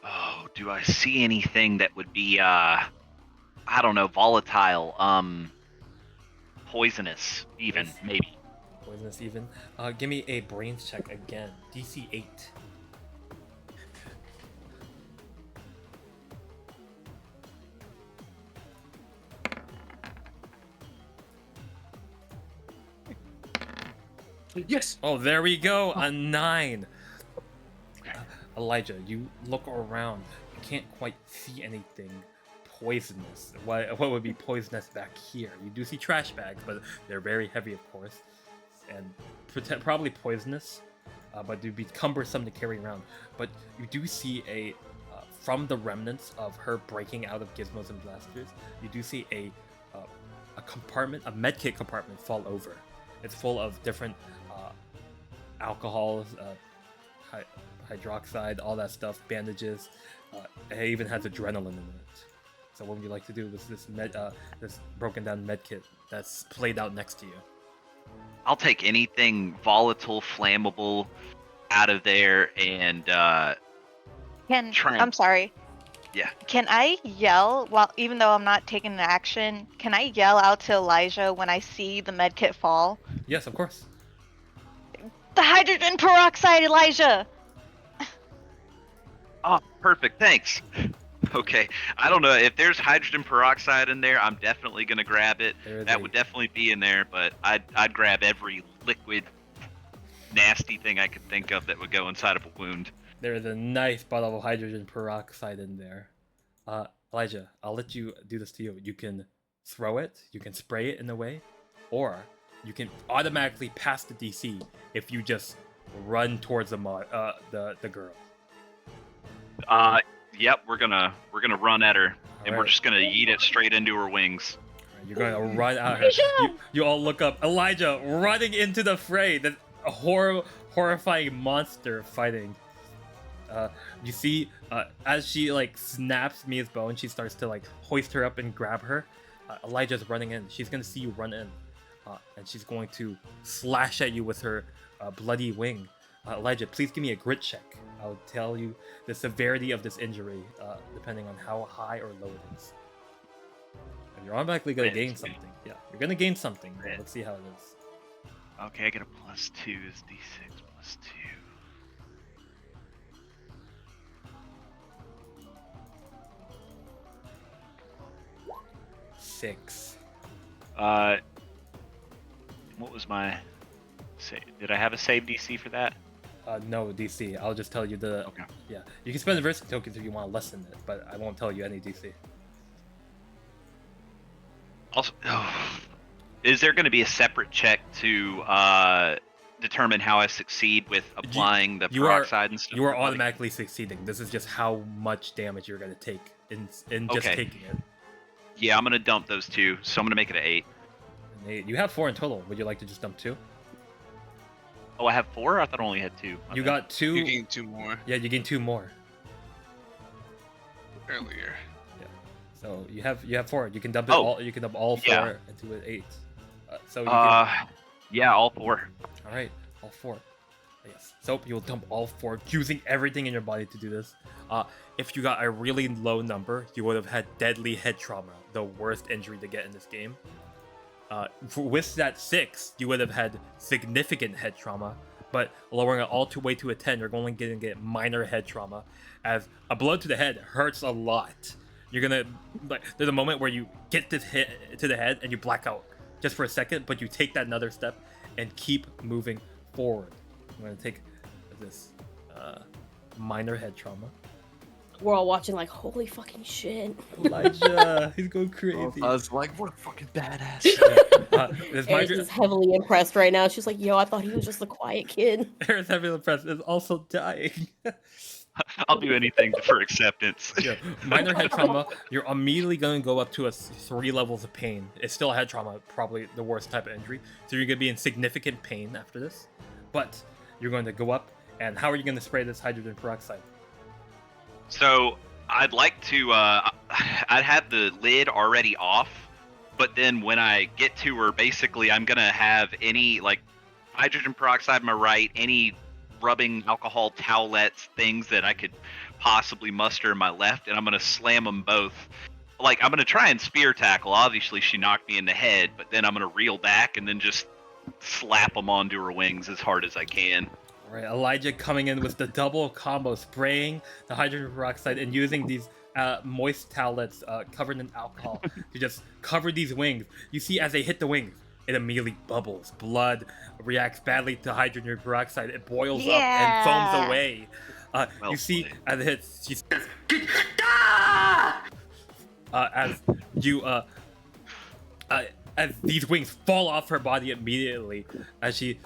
Oh, do I see anything that would be I don't know, volatile, poisonous, even, Yes. maybe. Poisonous even. Give me a brains check again. DC 8. Yes. Oh, there we go. A 9. Elijah, you look around. You can't quite see anything poisonous. What would be poisonous back here? You do see trash bags, but they're very heavy, of course, and probably poisonous. But they'd be cumbersome to carry around. But you do see from the remnants of her breaking out of gizmos and blasters, you do see a compartment, a medkit compartment, fall over. It's full of different alcohols, hydroxide, all that stuff, bandages. It even has adrenaline in it. So what would you like to do with this this broken down medkit that's played out next to you? I'll take anything volatile, flammable out of there, and I'm sorry. Yeah. Can I yell even though I'm not taking an action? Can I yell out to Elijah when I see the medkit fall? Yes, of course. The hydrogen peroxide, Elijah! Oh, perfect. Thanks. Okay. I don't know if there's hydrogen peroxide in there. I'm definitely gonna grab it. That would definitely be in there. But I'd grab every liquid, nasty thing I could think of that would go inside of a wound. There is a nice bottle of hydrogen peroxide in there. Elijah, I'll let you do this to you. You can throw it. You can spray it in a way, or you can automatically pass the DC if you just run towards the girl. Yep, we're gonna run at her, and we're Alright. just gonna yeet it straight into her wings. You're going to run at her. You all look up. Elijah running into the fray. The horrifying monster fighting. You see, as she snaps Mia's bone, she starts to hoist her up and grab her. Elijah's running in. She's gonna see you run in, and she's going to slash at you with her bloody wing. Elijah, please give me a grit check. I'll tell you the severity of this injury, depending on how high or low it is. And you're automatically gonna gain something. Yeah, you're gonna gain something. But let's see how it is. Okay, I get a +2. Is D6 +2. 6. What was my save? Did I have a save DC for that? No DC. I'll just tell you the. Okay. Yeah, you can spend adversity tokens if you want to lessen it, but I won't tell you any DC. Also, is there going to be a separate check to determine how I succeed with applying the peroxide and stuff? You are automatically succeeding. This is just how much damage you're going to take in just taking it. Yeah, I'm going to dump those 2, so I'm going to make it an 8. An 8. You have 4 in total. Would you like to just dump 2? Oh, I have 4? I thought I only had 2. You got 2. You gained 2 more Yeah, you gain 2 more. earlier. Yeah. So you have 4. You can dump it all. You can dump all 4 into an 8. So you can... yeah, all 4. All right, all 4. Yes. So you'll dump all 4, using everything in your body to do this. If you got a really low number, you would have had deadly head trauma, the worst injury to get in this game. With that 6, you would have had significant head trauma, but lowering it all the way to a 10, you're only going to get minor head trauma, as a blow to the head hurts a lot. You're gonna there's a moment where you get this hit to the head and you black out just for a second, but you take that another step and keep moving forward. I'm gonna take this minor head trauma. We're all watching like, holy fucking shit. Elijah, he's going crazy. I was like, what a fucking badass. Eris is heavily impressed right now. She's like, yo, I thought he was just a quiet kid. Eris heavily impressed is also dying. I'll do anything for acceptance. Yeah. Minor head trauma, you're immediately going to go up to 3 levels of pain. It's still head trauma, probably the worst type of injury. So you're going to be in significant pain after this. But you're going to go up, and how are you going to spray this hydrogen peroxide? So I'd like to. I'd have the lid already off, but then when I get to her, basically I'm gonna have any like hydrogen peroxide on my right, any rubbing alcohol towelettes, things that I could possibly muster in my left, and I'm gonna slam them both. Like I'm gonna try and spear tackle. Obviously, she knocked me in the head, but then I'm gonna reel back and then just slap them onto her wings as hard as I can. All right, Elijah coming in with the double combo, spraying the hydrogen peroxide and using these moist towelettes covered in alcohol to just cover these wings. You see, as they hit the wings, it immediately bubbles. Blood reacts badly to hydrogen peroxide. It boils up and foams away. You see, as it hits, she says, as you as these wings fall off her body immediately, as she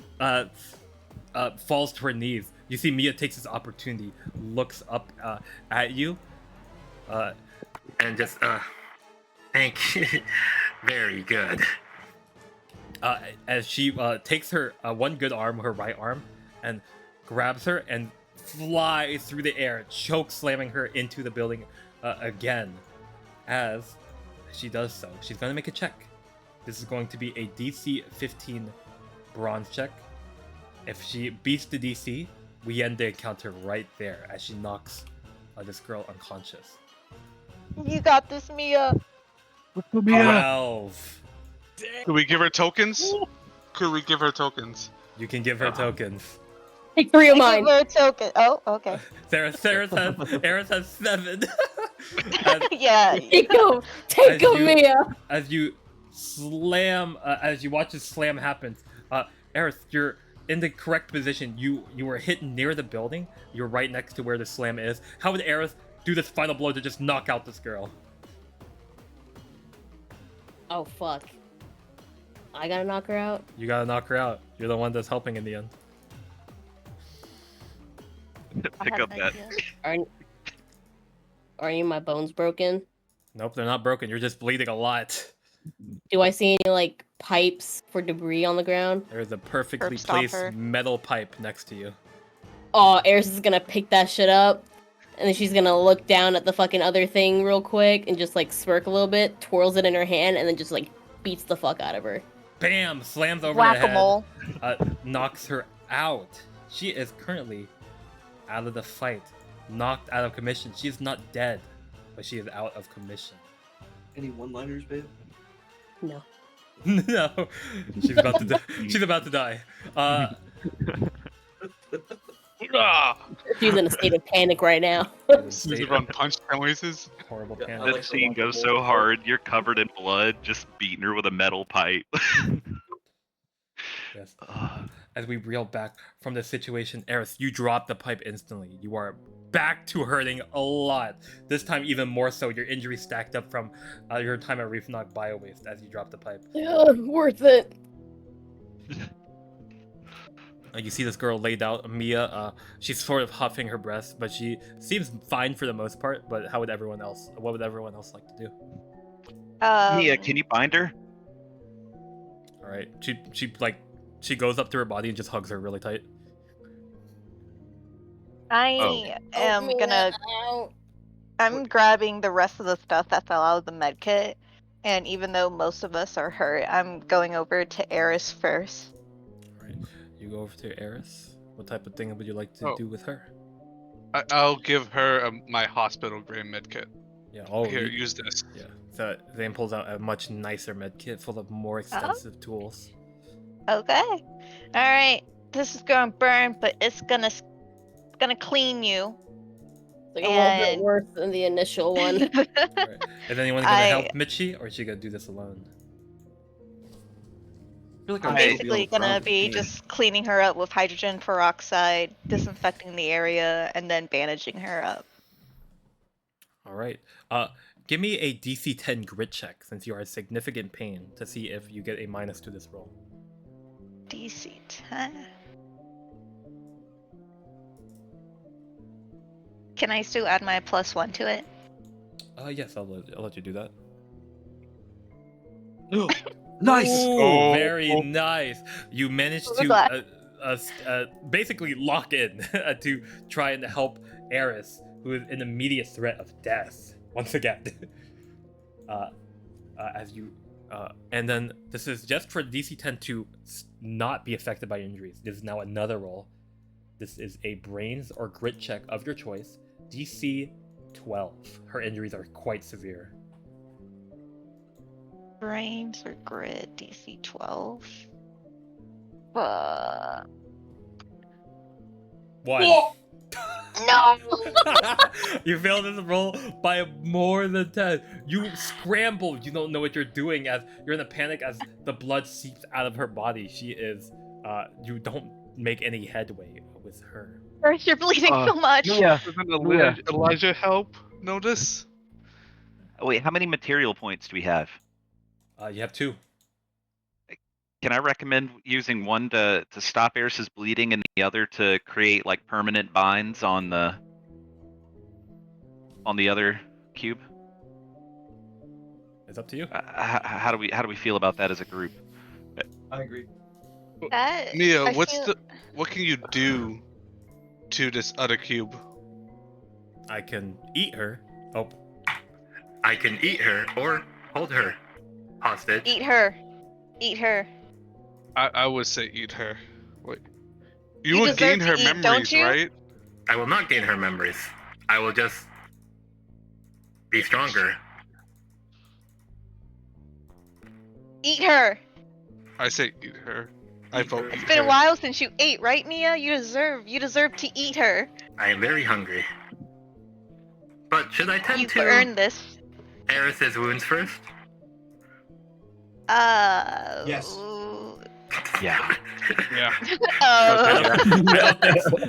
falls to her knees. You see Miyah takes this opportunity, looks up at you, and just thank you. Very good. as she takes her one good arm, her right arm, and grabs her and flies through the air, choke slamming her into the building again. As she does so, she's going to make a check. This is going to be a DC 15 bronze check. If she beats the DC, we end the encounter right there as she knocks this girl unconscious. You got this, Miyah. 12. Could we give her tokens? Could we give her tokens? You can give her tokens. Take 3 of I mine. give her a token. Oh, okay. Eris has 7. Yeah. Take them, Miyah. As you slam, as you watch this slam happen, Eris, you're in the correct position. You were hit near the building. You're right next to where the slam is. How would Eris do this final blow to just knock out this girl? Oh fuck! I gotta knock her out. You gotta knock her out. You're the one that's helping in the end. Pick up that. Are any of my bones broken? Nope, they're not broken. You're just bleeding a lot. Do I see any like pipes for debris on the ground? There's a perfectly Curb placed stopper. metal pipe next to you. Oh, Eris is gonna pick that shit up, and then she's gonna look down at the fucking other thing real quick and just like smirk a little bit, twirls it in her hand, and then just like beats the fuck out of her. Bam! Slams over Whack-a-mole. the head. Knocks her out. She is currently out of the fight. Knocked out of commission. She is not dead, but she is out of commission. Any one-liners, babe? No. No, she's about to die. She's about to die. She's in a state of panic right now. She's run punch noises. Horrible Yeah, panic. I That like the scene one goes before. so hard, you're covered in blood, just beating her with a metal pipe. Yes. As we reel back from the situation, Eris, you drop the pipe instantly. You are back to hurting a lot. This time even more so. Your injury stacked up from your time at Reef Knock Bio Waste as you drop the pipe. Yeah, worth it. You see this girl laid out, Miyah. She's sort of huffing her breath, but she seems fine for the most part. But how would everyone else? What would everyone else like to do? Miyah, can you bind her? All right. She goes up to her body and just hugs her really tight. I am Miyah, gonna. ow. I'm grabbing the rest of the stuff that's out of the med kit, and even though most of us are hurt, I'm going over to Eris first. All right. You go over to Eris. What type of thing would you like to Oh. do with her? I'll give her my hospital grade medkit. Yeah. Oh, Here, you- use this. Yeah. So Zane pulls out a much nicer med kit full of more extensive tools. Okay. All right. This is gonna burn, but it's gonna clean you. It's like a little bit And- worse than the initial one. Right. Is anyone gonna I- help Michi, or is she gonna do this alone? I feel like I'm I'm basically feeling gonna proud be of me. just cleaning her up with hydrogen peroxide, disinfecting the area, and then bandaging her up. All right. Give me a DC 10 grit check since you are in significant pain to see if you get a minus to this roll. DC 10. Can I still add my +1 to it? Yes, I'll let you do that. Nice. Ooh, Oh. very nice. You managed Look at to that. basically lock in to try and help Eris, who is in immediate threat of death once again. As you, and then this is just for DC 10 to not be affected by injuries. This is now another roll. This is a brains or grit check of your choice. DC 12. Her injuries are quite severe. Brains or grit, DC 12. One. No! You failed this roll by more than 10. You scramble. You don't know what you're doing as you're in a panic as the blood seeps out of her body. She is, you don't make any headway with her. Eris, you're bleeding so much. Miyah, Doesn't Miyah. Elijah help? Notice? Oh, wait, how many material points do we have? You have 2. Can I recommend using one to stop Eris's bleeding and the other to create like permanent binds on the other cube? It's up to you. How do we feel about that as a group? I agree. That, Miyah, I what can you do to this other cube? I can eat her. Oh, I can eat her or hold her hostage. Eat her. Eat her. I would say eat her. Wait. You You would gain deserve her to eat, don't memories, you? right? I will not gain her memories. I will just be stronger. Eat her. I say eat her. I vote It's eat been her. a while since you ate, right, Miyah? You deserve to eat her. I am very hungry. But should I tend You've to earned this. Eris's wounds first? Yes. Yeah. Yeah.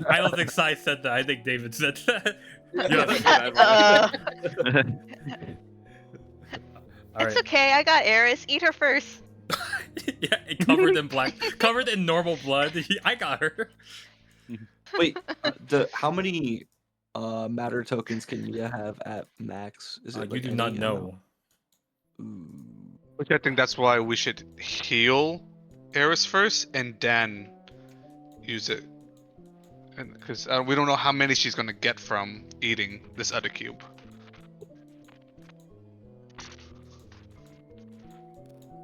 I don't think Sai said that. I think David said that. All It's right. okay. I got Eris. Eat her first. Yeah, covered in black, covered in normal blood. I got her. Wait, how many matter tokens can Miyah have at max? Is it You like do any not amount? know. Ooh. Which I think that's why we should heal Eris first and then use it. And because we don't know how many she's gonna get from eating this other cube.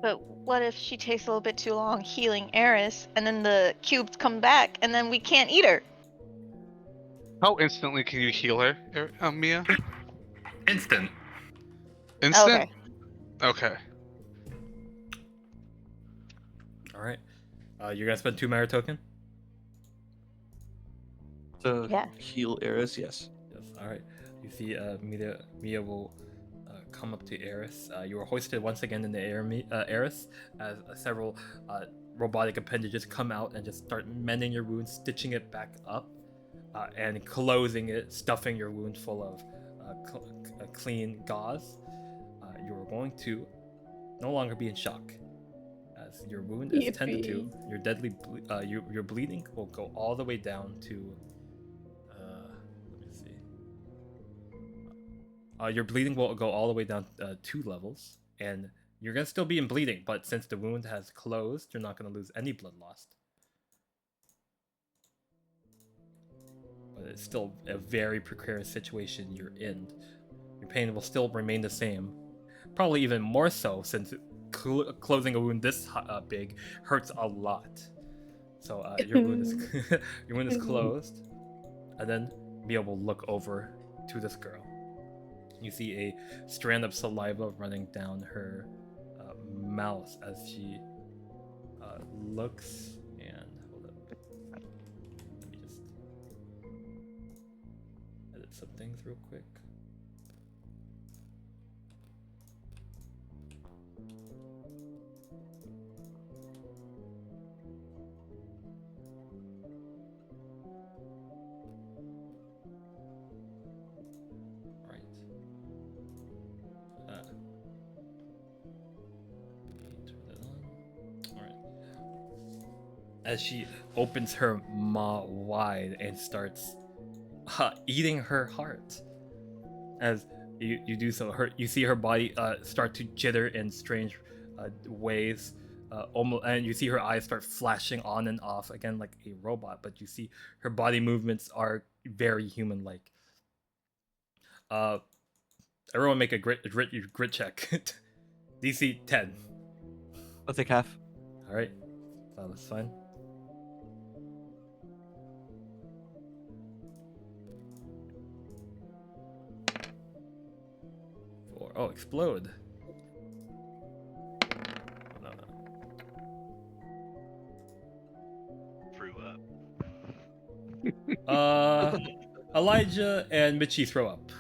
But what if she takes a little bit too long healing Eris, and then the cubes come back, and then we can't eat her? How instantly can you heal her, Miyah? Instant. Instant? Okay. All right. You're gonna spend 2 matter token. To Yeah. heal Eris, yes. Yes. All right. You see, Miyah will come up to Eris. You are hoisted once again in the air, Eris, as several robotic appendages come out and just start mending your wound, stitching it back up, and closing it, stuffing your wound full of clean gauze. You are going to no longer be in shock, as your wound is tended to. Your deadly, your bleeding will go all the way down to. Let me see. Your bleeding will go all the way down 2 levels, and you're gonna still be in bleeding. But since the wound has closed, you're not gonna lose any blood lost. But it's still a very precarious situation you're in. Your pain will still remain the same, probably even more so since closing a wound this big hurts a lot. So your wound is your wound is closed, and then Miyah will look over to this girl. You see a strand of saliva running down her mouth as she looks and hold up. Let me just edit some things real quick. As she opens her maw wide and starts eating her heart. As you do so, you see her body start to jitter in strange ways. almost, and you see her eyes start flashing on and off again like a robot. But you see her body movements are very human-like. Everyone make a grit check. DC 10. I'll take half. All right, that's fine. Oh, explode. No. Threw up. Elijah and Michi throw up.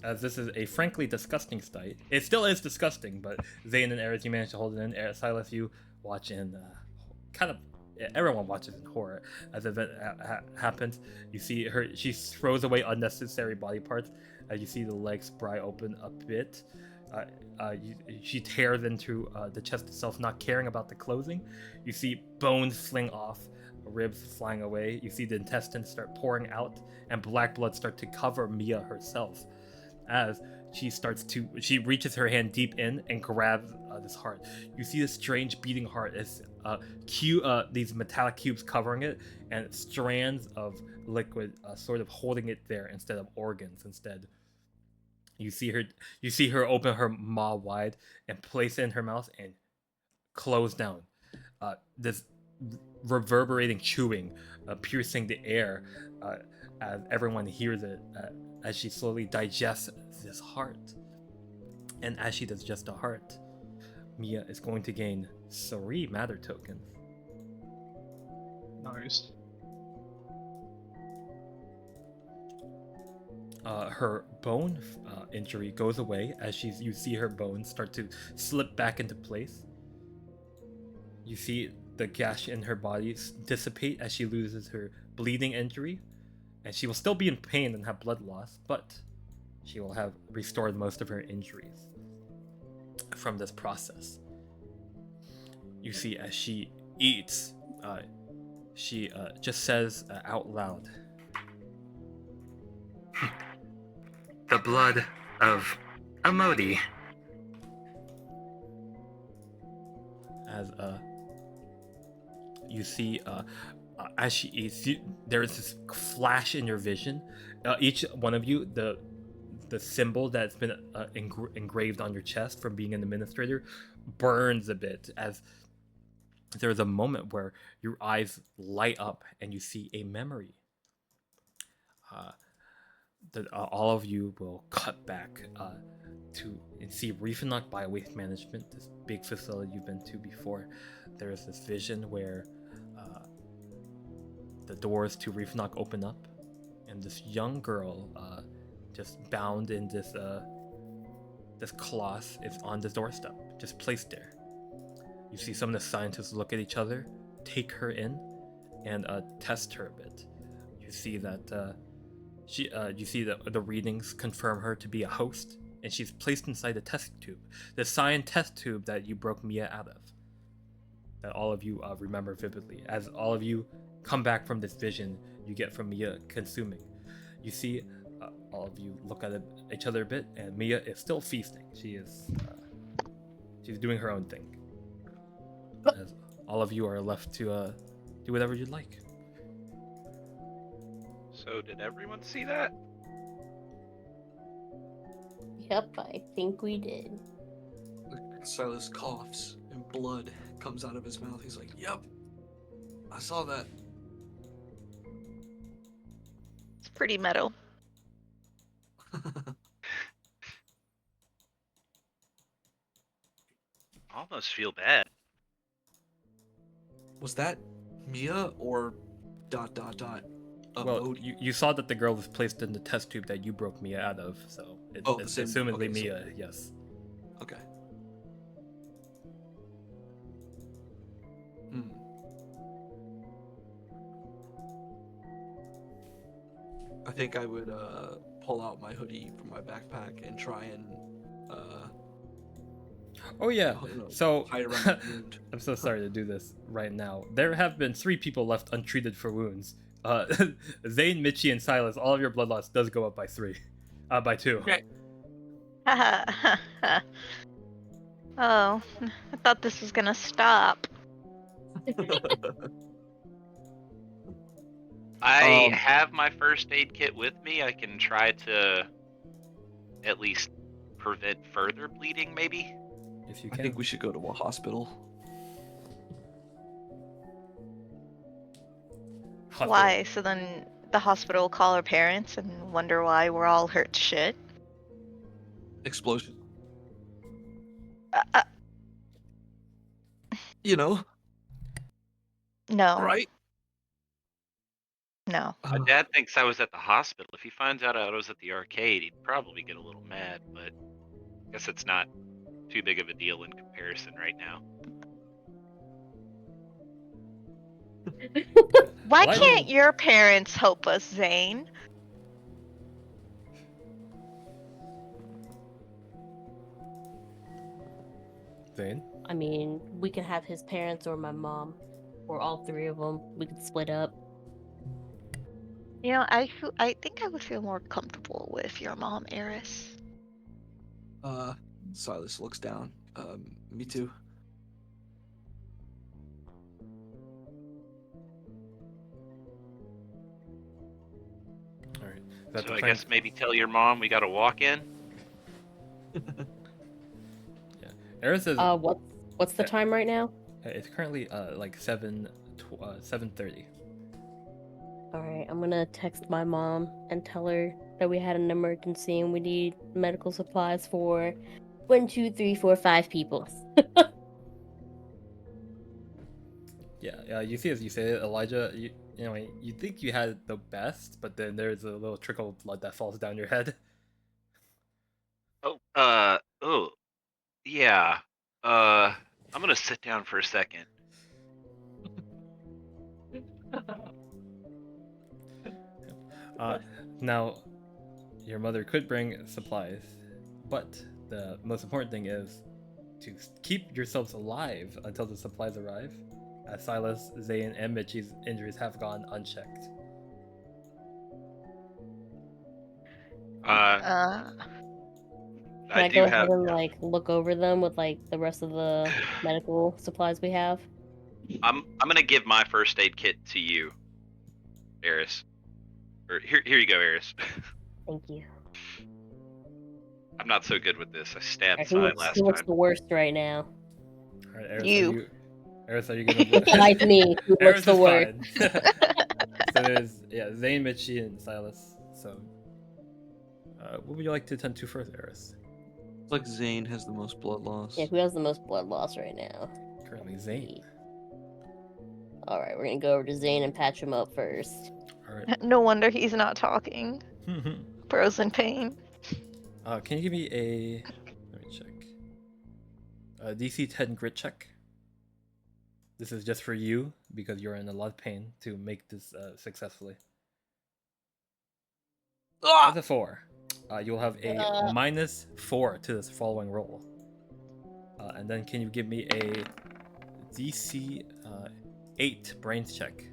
As this is a frankly disgusting sight. It still is disgusting, but Zane and Eris, you managed to hold it in. Silas, you watch in kind of. Everyone watches in horror as the event happens. You see her; she throws away unnecessary body parts. You see the legs pry open a bit. She tears into the chest itself, not caring about the closing. You see bones fling off, ribs flying away. You see the intestines start pouring out, and black blood start to cover Miyah herself. As she reaches her hand deep in and grabs this heart. You see this strange beating heart as these metallic cubes covering it, and strands of liquid sort of holding it there instead of organs. Instead, you see her open her maw wide and place it in her mouth and close down. This reverberating chewing, piercing the air, as everyone hears it. As she slowly digests this heart. And as she digests the heart, Miyah is going to gain 3 matter tokens. Nice. Her bone injury goes away as you see her bones start to slip back into place. You see the gash in her body dissipate as she loses her bleeding injury. And she will still be in pain and have blood loss, but she will have restored most of her injuries from this process. You see, as she eats, she just says out loud, "The blood of Amodi." As you see, as she eats, there is this flash in your vision. Each one of you, the symbol that's been engraved on your chest from being an administrator burns a bit, as there's a moment where your eyes light up and you see a memory. All of you will cut back to see Reefenlock Bio Waste Management, this big facility you've been to before. There's this vision where the doors to Reefenlock open up, and this young girl, just bound in this cloth, is on the doorstep, just placed there. You see some of the scientists look at each other, take her in, and test her a bit. You see that the readings confirm her to be a host, and she's placed inside a test tube, the cyan test tube that you broke Miyah out of. That all of you remember vividly, as all of you come back from this vision you get from Miyah consuming. You see, all of you look at each other a bit, and Miyah is still feasting. She's doing her own thing. As all of you are left to do whatever you'd like. So did everyone see that? Yep, I think we did. Silas coughs and blood comes out of his mouth. He's like, "Yep, I saw that." It's pretty metal. I almost feel bad. Was that Miyah or ... Well, Amodi? you saw that the girl was placed in the test tube that you broke Miyah out of, so it's assumedly Miyah, yes. Okay. I think I would pull out my hoodie from my backpack and try and Oh yeah. So tie around my wound. I'm so sorry to do this right now. There have been 3 people left untreated for wounds. Zane, Michi, and Silas, all of your blood loss does go up by 3. By 2. Okay. Oh, I thought this was gonna stop. I Um, have my first aid kit with me. I can try to at least prevent further bleeding, maybe. If you I can. think we should go to a hospital. Hospital. Why? So then the hospital will call our parents and wonder why we're all hurt to shit? Explosion. Uh, You know, no, right? no. My dad thinks I was at the hospital. If he finds out I was at the arcade, he'd probably get a little mad, but I guess it's not too big of a deal in comparison right now. Why Well, I can't mean- your parents help us, Zane? Zane? I mean, we can have his parents or my mom, or all three of them. We could split up. You know, I think I would feel more comfortable with your mom, Eris. Silas looks down. Me too. All right. Is that So the I plan? guess maybe tell your mom we gotta walk in. Eris is. What's the Yeah. time right now? It's currently like 7:30. All right, I'm gonna text my mom and tell her that we had an emergency and we need medical supplies for 1, 2, 3, 4, 5 people. Yeah. You see, as you say it, Elijah. You know, you think you had the best, but then there's a little trickle of blood that falls down your head. Oh, yeah. I'm gonna sit down for a second. Now, your mother could bring supplies, but the most important thing is to keep yourselves alive until the supplies arrive, as Silas, Zane, and Michi's injuries have gone unchecked. Uh, Can I do go have. ahead and like look over them with like the rest of the medical supplies we have? I'm gonna give my first aid kit to you, Eris. Or here you go, Eris. Thank you. I'm not so good with this. I stabbed Alright, Sai last who looks time. the worst right now? All right, Eris, You. Eris, are you gonna? Like me, who looks Eris the is worst? fine. So there's Zane, Michi, and Silas. So, what would you like to attend to first, Eris? It's like Zane has the most blood loss. Yeah, who has the most blood loss right now? Currently, Zane. All right, we're gonna go over to Zane and patch him up first. All right. No wonder he's not talking. Bro's in pain. Can you give me a? Let me check. DC 10 grit check. This is just for you because you're in a lot of pain to make this successfully. That's a 4. You'll have a -4 to this following roll. And then can you give me a DC 8 brains check?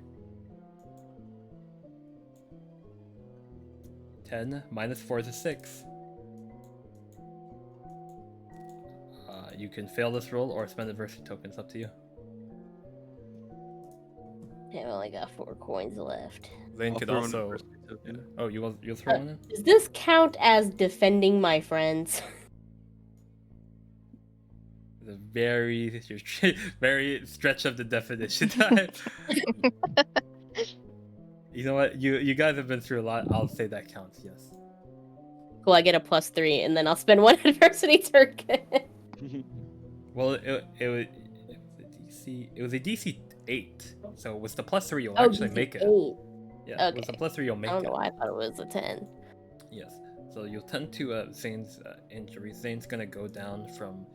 10 -4 is a 6. You can fail this roll or spend adversity token. It's up to you. Damn, I only got 4 coins left. Zane I'll could throw in also. adversity token. Oh, you'll throw one in? Does this count as defending my friends? It's a very very stretch of the definition time. You know what? You guys have been through a lot. I'll say that counts. Yes. Cool, I get a +3, and then I'll spend 1 adversity token. Well, it was a DC 8. So with the +3, you'll Oh, actually DC make it. 8. Yeah. With the Okay. +3, you'll make I don't it. know why I thought it was a 10. Yes. So you'll tend to Zane's injury. Zane's gonna go down from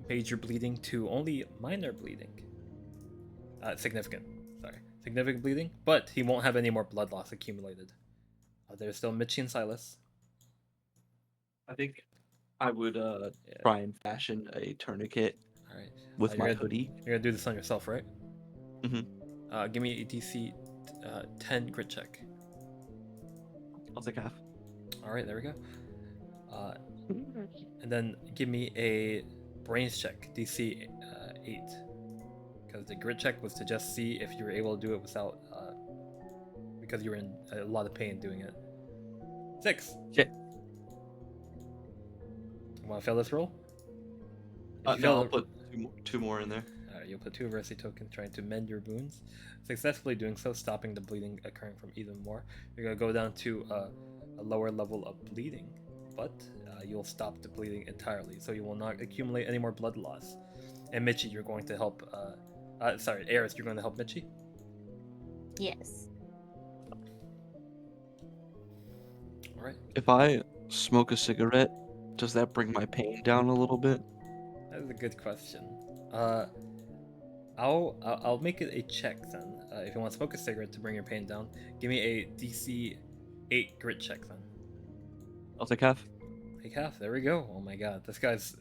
major bleeding to only minor bleeding. Significant. Sorry, significant bleeding. But he won't have any more blood loss accumulated. There's still Michi and Silas. I think I would try and fashion a tourniquet All right. with You're my gonna- hoodie. You're gonna do this on yourself, right? Mhm. Give me a DC 10 grit check. I'll take half. All right, there we go. And then give me a brains check, DC 8. Because the grit check was to just see if you were able to do it without, because you were in a lot of pain doing it. 6. Shit. You want to fail this roll? If you No, fail I'll the- put two more in there. You'll put 2 adversity tokens trying to mend your wounds. Successfully doing so, stopping the bleeding occurring from even more. You're going to go down to a lower level of bleeding, but you'll stop the bleeding entirely, so you will not accumulate any more blood loss. And Michi, you're going to help... Eris, you're going to help Michi? Yes. Alright, If I smoke a cigarette, does that bring my pain down a little bit? that is a good question. I'll make it a check then. If you want to smoke a cigarette to bring your pain down, give me a DC 8 grit check then. I'll take half. Take half. There we go. Oh my god, this guy's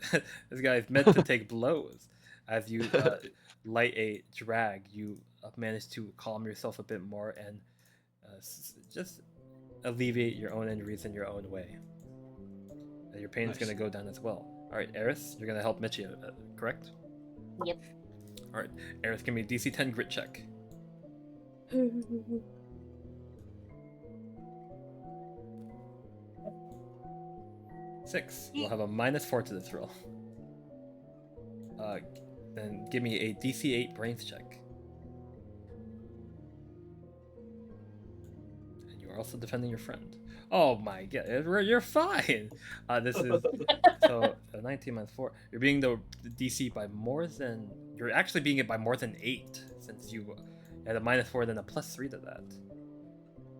meant to take blows. As you light a drag, you manage to calm yourself a bit more and just alleviate your own injuries in your own way. Your pain is Nice. going to go down as well. All right, Eris, you're going to help Michi, correct? Yep. All right, Eris, give me a DC 10 grit check. 6. You'll have a -4 to this roll. Then give me a DC 8 brains check. And you are also defending your friend. Oh my god, you're fine. This is so 19 minus 4. You're being the DC by more than. You're actually being it by more than 8, since you had a -4 then a +3 to that.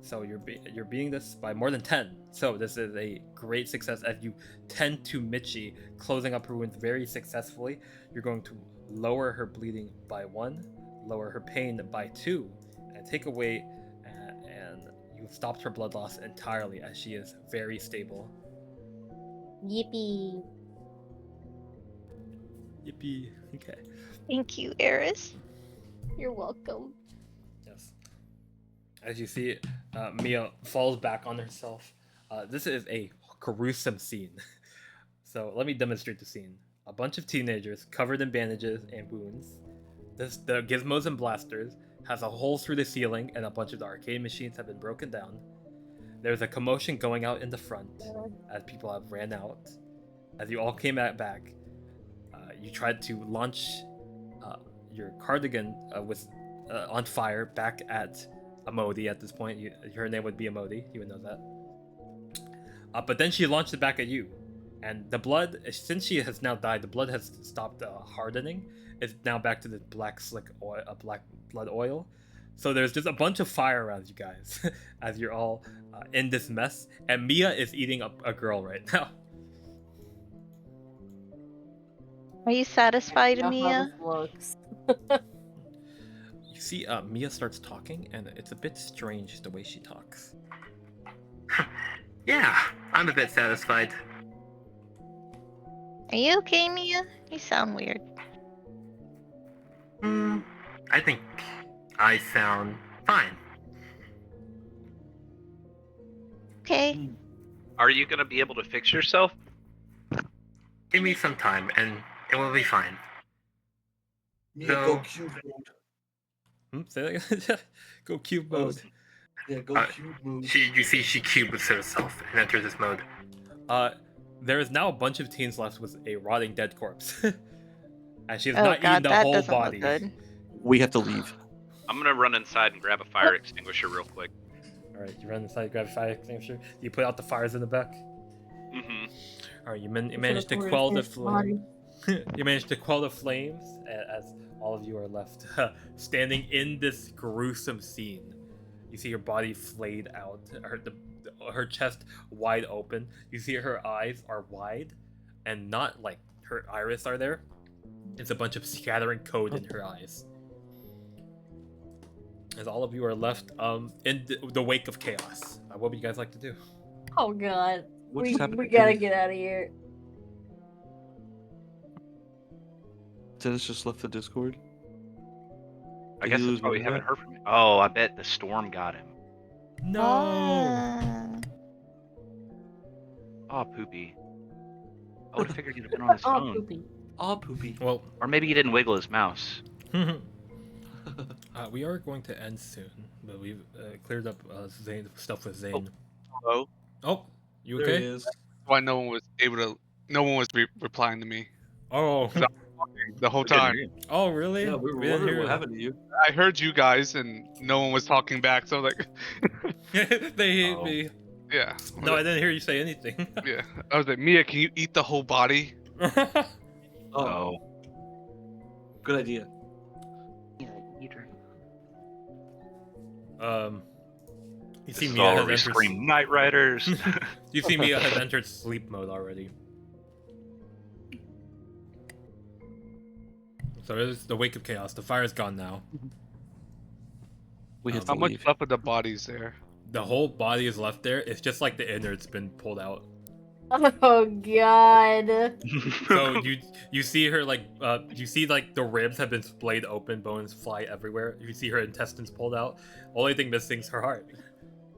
So you're beating this by more than 10. So this is a great success as you tend to Michi, closing up her wounds very successfully. You're going to lower her bleeding by 1, lower her pain by 2, and take away, and you stopped her blood loss entirely as she is very stable. Yippee. Yippee. Okay. Thank you, Eris. You're welcome. Yes. As you see, Miyah falls back on herself. This is a gruesome scene. So let me demonstrate the scene. A bunch of teenagers covered in bandages and wounds. The gizmos and blasters has a hole through the ceiling, and a bunch of the arcade machines have been broken down. There's a commotion going out in the front as people have ran out. As you all came back, you tried to launch your cardigan with on fire back at Amodi. At this point, her name would be Amodi. You would know that. But then she launched it back at you, and the blood, since she has now died, the blood has stopped hardening. It's now back to the black slick oil, black blood oil. So there's just a bunch of fire around you guys as you're all in this mess. And Miyah is eating a girl right now. Are you satisfied, I know how Miyah? this looks. You see, Miyah starts talking, and it's a bit strange the way she talks. Yeah, I'm a bit satisfied. Are you okay, Miyah? You sound weird. I think I sound fine. Okay. Are you gonna be able to fix yourself? Give me some time, and it will be fine. Yeah, No. go cube mode. Say that again? Go cube mode. Yeah, go cube mode. You see, she cubes herself and enters this mode. There is now a bunch of teens left with a rotting dead corpse. And she has Oh not god, eaten the that whole doesn't body. look good. We have to leave. I'm gonna run inside and grab a fire extinguisher real quick. Alright, you run inside, grab a fire extinguisher. You put out the fires in the back. Mm-hmm. Alright, you managed to quell the flame. You managed to quell the flames as all of you are left standing in this gruesome scene. You see her body flayed out, her chest wide open. You see her eyes are wide, and not like her iris are there. It's a bunch of scattering code in her eyes. As all of you are left in the wake of chaos. What would you guys like to do? Oh god. What We just happened? gotta get out of here. Dennis just left the Discord. I Did guess he that's lose why we one haven't yet? heard from him. Oh, I bet the storm got him. No! Ah. Oh, poopy. I would have figured he'd have been on his Oh, phone. poopy. Oh, poopy. Well, Or maybe he didn't wiggle his mouse. we are going to end soon, but we've cleared up Zane stuff with Zane. Hello. Oh, you There he okay? is. Why no one was able to? No one was replying to me Oh, the whole time. oh, really? Yeah, we were didn't wondering hear what that. happened to you. I heard you guys, and no one was talking back. So like, They hate Oh. me. yeah. No, I didn't hear you say anything. Yeah. I was like, Miyah, can you eat the whole body? Oh, Oh. good idea. You see This is Miyah has already entered. scream Night Riders. You see Miyah has entered sleep mode already. So it is the wake of chaos. The fire is gone now. We have How to much leave. left of the bodies there? The whole body is left there. It's just like the innards been pulled out. Oh god. So you see her like you see like the ribs have been splayed open, bones fly everywhere. You see her intestines pulled out. Only thing missing is her heart.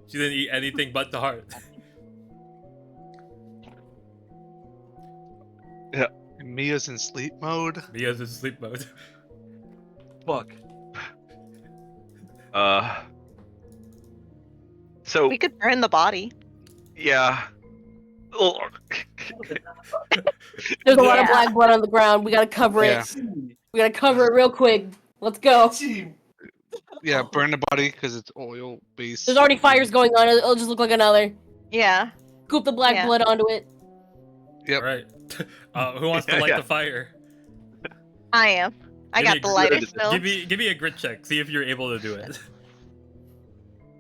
She didn't eat anything but the heart. And Mia's in sleep mode. Mia's in sleep mode. Fuck. So We could burn the body. yeah. Oh, There's a lot of Yeah. black blood on the ground. We gotta cover Yeah. it. We gotta cover it real quick. Let's go. Yeah, burn the body because it's oil based. There's already fires going on. It'll just look like another. Yeah. Scoop the black Yeah. blood onto it. Yep. All right. Who wants to light Yeah. the fire? I am. I Give me got a the grit- lighter still. Give me a grit check. See if you're able to do it.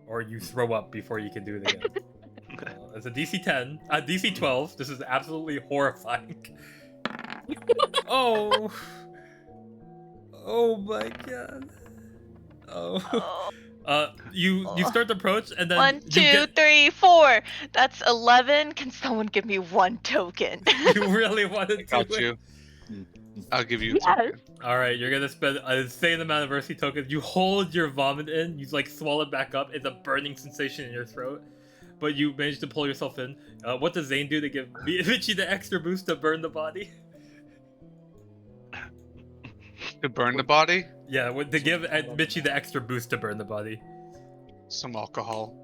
Or you throw up before you can do it again. It's a DC 10, DC 12. This is absolutely horrifying. Oh. Oh my god. Oh. You start to approach and then 1, you 2, get- 3, 4. That's 11. Can someone give me 1 token? you really want to do Got it. you. I'll give you. Yes. Token. All right, you're gonna spend an insane amount of mercy tokens. You hold your vomit in. You like swallow it back up. It's a burning sensation in your throat, but you manage to pull yourself in. What does Zane do to give Michi the extra boost to burn the body? To burn the body, Yeah, to give Michi the extra boost to burn the body. some alcohol.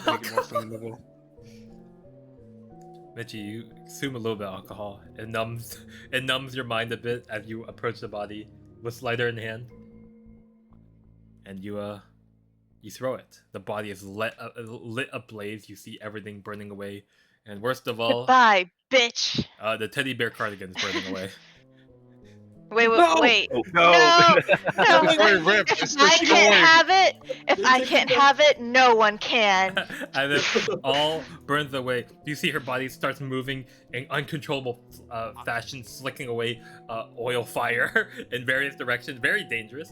Make it more flammable. Michi, you consume a little bit of alcohol. It numbs your mind a bit as you approach the body with lighter in hand, and you throw it. The body is lit ablaze. You see everything burning away, and worst of all, Goodbye, bitch. the teddy bear cardigan is burning away. Wait, No! wait. oh No, no! no. It's very ripped. If It's I destroyed. can't have it, if I can't have it, no one can. And it all burns away. You see her body starts moving in uncontrollable fashion, slicking away oil fire in various directions. Very dangerous.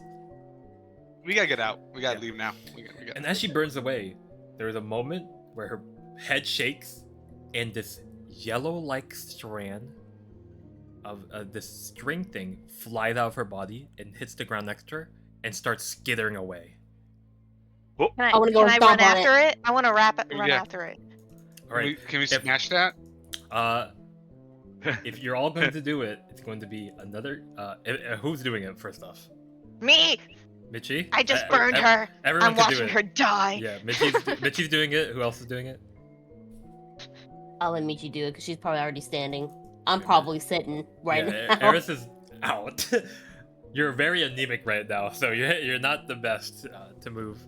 We gotta get out. We gotta Yeah. leave now. We gotta. And as she burns away, there is a moment where her head shakes, and this yellow-like strand of this string thing flies out of her body and hits the ground next to her and starts skittering away. Can I, I wanna go can I stomp run on it. after it? I want to run Yeah. after it. All right. Can we If- smash that? If you're all going to do it, it's going to be another. Who's doing it first off? Me! Michi? I just burned her. Everyone I'm can do watching it. her die. Yeah, Michi's doing it. Who else is doing it? I'll let Michi do it because she's probably already standing. I'm probably sitting right Yeah, now. Eris is out. You're very anemic right now, so you're not the best to move.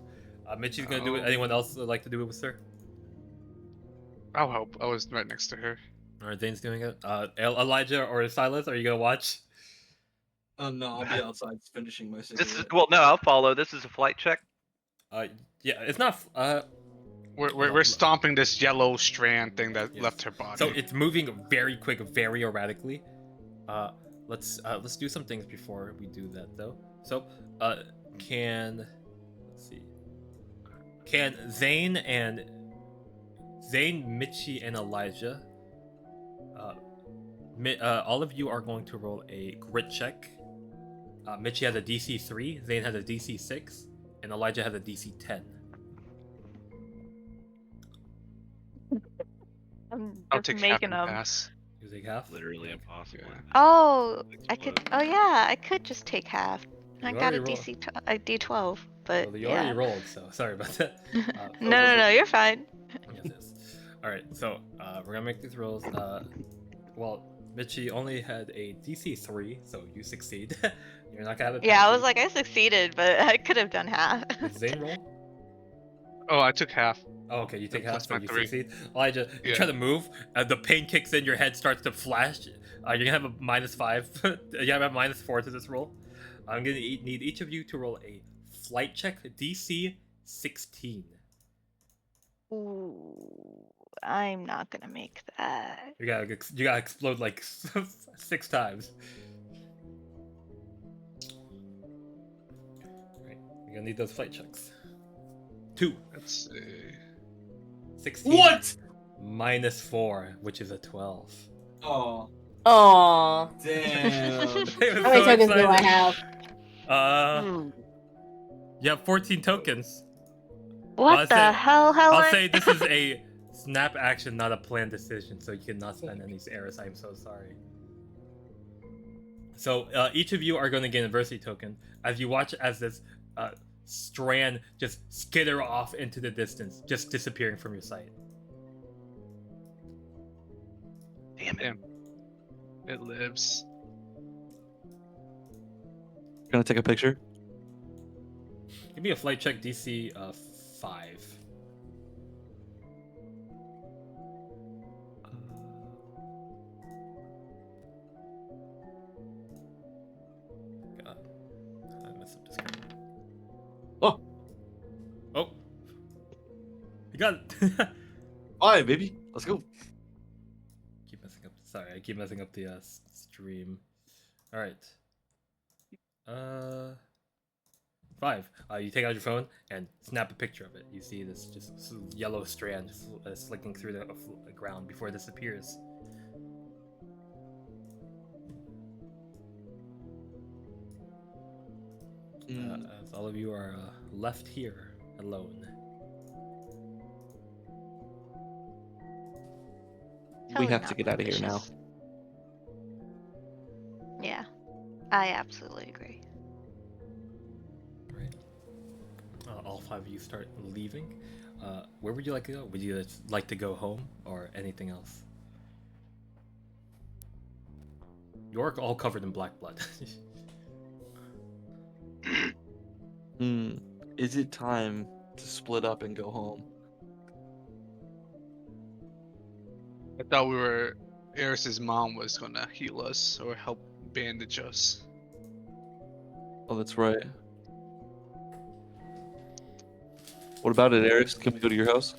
Michi's gonna do it. Oh. Anyone else would like to do it with her? I'll help. I was right next to her. Or Dane's doing it. Elijah or Silas, are you gonna watch? No, I'll be outside finishing my This is cigarette. well, no, I'll follow. This is a flight check. Yeah, it's not. We're stomping this yellow strand thing that Yes. left her body. So it's moving very quick, very erratically. Let's do some things before we do that though. So, can Zane, Michi, and Elijah, all of you are going to roll a grit check. Michi has a DC 3, Zane has a DC 6, and Elijah has a DC 10. I'm I'll just take half making and them. pass. You take half. Literally impossible. Yeah. Oh, I could. Oh yeah, I could just take half. I You got a already roll- a D12, but Well, you yeah. already rolled, so sorry about that. No, you're fine. Yes. All right, so we're gonna make these rolls. Well, Michi only had a DC 3, so you succeed. You're not gonna have a Yeah, I was penalty. like, I succeeded, but I could have done half. Did Zane roll? Oh, I took half. Oh, okay, you take Plus half, so my you 3. succeed. Well, you Yeah. try to move, the pain kicks in, your head starts to flash. You're gonna have a -5. You have a -4 to this roll. I'm gonna need each of you to roll a flight check, DC 16. Ooh, I'm not gonna make that. You gotta explode like 6 times. Right, you're gonna need those flight checks. 2. Let's see. 16. What? -4, which is a 12. Oh, Aww. damn. How many tokens do I have? You have 14 tokens. What the hell, Helen? I'll say this is a snap action, not a planned decision, so you cannot spend any Eris. I'm so sorry. So each of you are going to get an adversity token as you watch as this strand just skitter off into the distance, just disappearing from your sight. Damn it. Damn. It lives. Gonna take a picture. Give me a flight check, DC 5. God, I messed up this card. Oh, Oh, you got it. alright, baby. Let's go. Keep messing up. Sorry, I keep messing up the stream. All right. 5. You take out your phone and snap a picture of it. You see this just yellow strand slicking through the ground before it disappears. As all of you are left here alone. We Totally have to not get out of here now. suspicious. Yeah, I absolutely agree. Right. All 5 of you start leaving. Where would you like to go? Would you like to go home or anything else? You're all covered in black blood. Is it time to split up and go home? I thought Eris's mom was gonna heal us or help bandage us. Oh, that's right. What about it, Eris? Can we go to your house?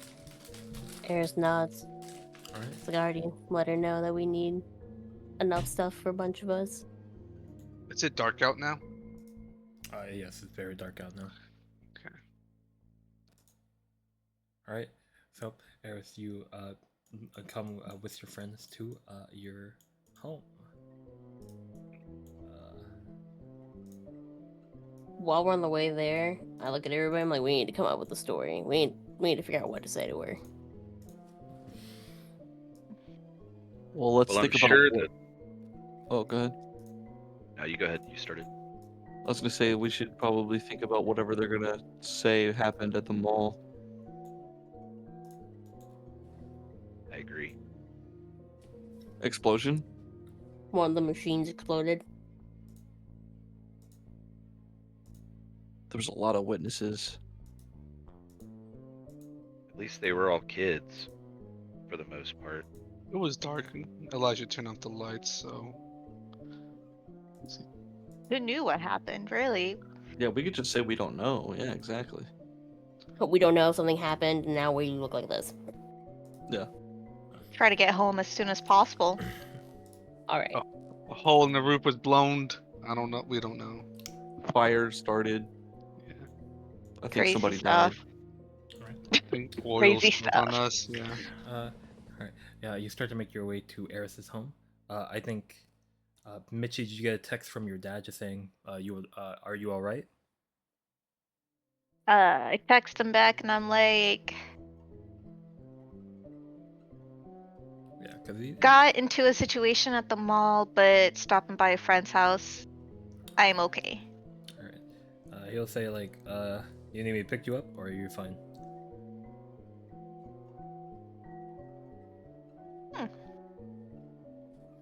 Eris nods. All right. Like I already let her know that we need enough stuff for a bunch of us. Is it dark out now? Yes, it's very dark out now. Okay. All right. So, Eris, you come with your friends to your home. While we're on the way there, I look at everybody. I'm like, we need to come up with a story. We need to figure out what to say to her. Well, let's Well, I'm think about. sure that. Oh, go ahead. No, you go ahead. You started. I was gonna say we should probably think about whatever they're gonna say happened at the mall. I agree. Explosion? One of the machines exploded. There was a lot of witnesses. At least they were all kids, for the most part. It was dark and Elijah turned off the lights, so. Who knew what happened, really? Yeah, we could just say we don't know. Yeah, exactly. But we don't know if something happened, and now we look like this. Yeah. Try to get home as soon as possible. Alright. Oh. A hole in the roof was blown. I don't know. We don't know. Fire started. Yeah. I think Crazy somebody stuff. I think oil Crazy spilled on stuff. us. Yeah. All right. Yeah, you start to make your way to Eris's home. I think, Michi, did you get a text from your dad just saying, are you all right? I text him back and I'm like, Yeah, Cause he, got into a situation at the mall, but stopping by a friend's house, I'm okay. All right. He'll say like, you need me to pick you up, or are you fine?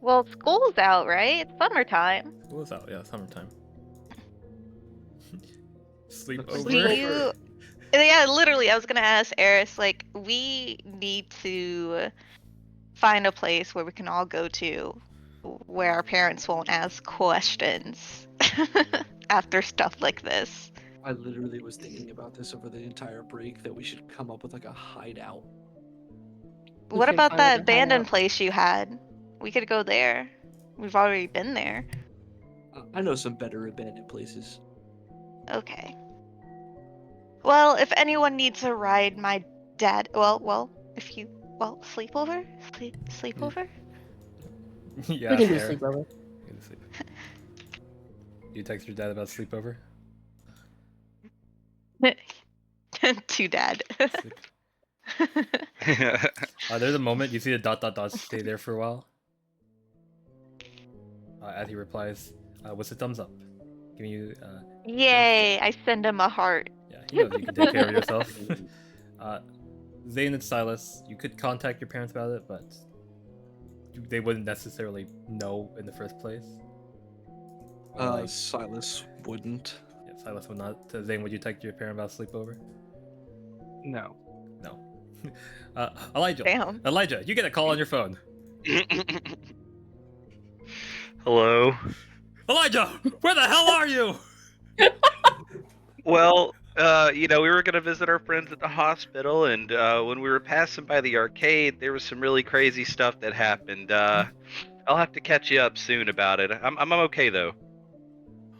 Well, school's out, right? It's summertime. School's out, yeah, summertime. Sleep Do over. you? Yeah, literally. I was gonna ask Eris. Like, we need to find a place where we can all go to, where our parents won't ask questions after stuff like this. I literally was thinking about this over the entire break that we should come up with like a hideout. We What should about find, that like, a abandoned hideout. place you had? We could go there. We've already been there. I know some better abandoned places. Okay. Well, if anyone needs a ride, my dad. Sleepover. Sleepover. Yeah, We can do fair. sleepover. You can sleep. You text your dad about sleepover? To dad. Sleep. There's a moment you see the dot stay there for a while. As he replies, what's the thumbs up? Giving you Yay! I send him a heart. yeah, he knows you can take care of yourself. Zane and Silas, you could contact your parents about it, but they wouldn't necessarily know in the first place. Or, like, Silas wouldn't. yeah, Silas would not. Zane, would you text your parent about sleepover? No. No. Elijah. Damn. Elijah, you get a call on your phone. Hello. Elijah, where the hell are you? Well, we were gonna visit our friends at the hospital, and when we were passing by the arcade, there was some really crazy stuff that happened. I'll have to catch you up soon about it. I'm okay though.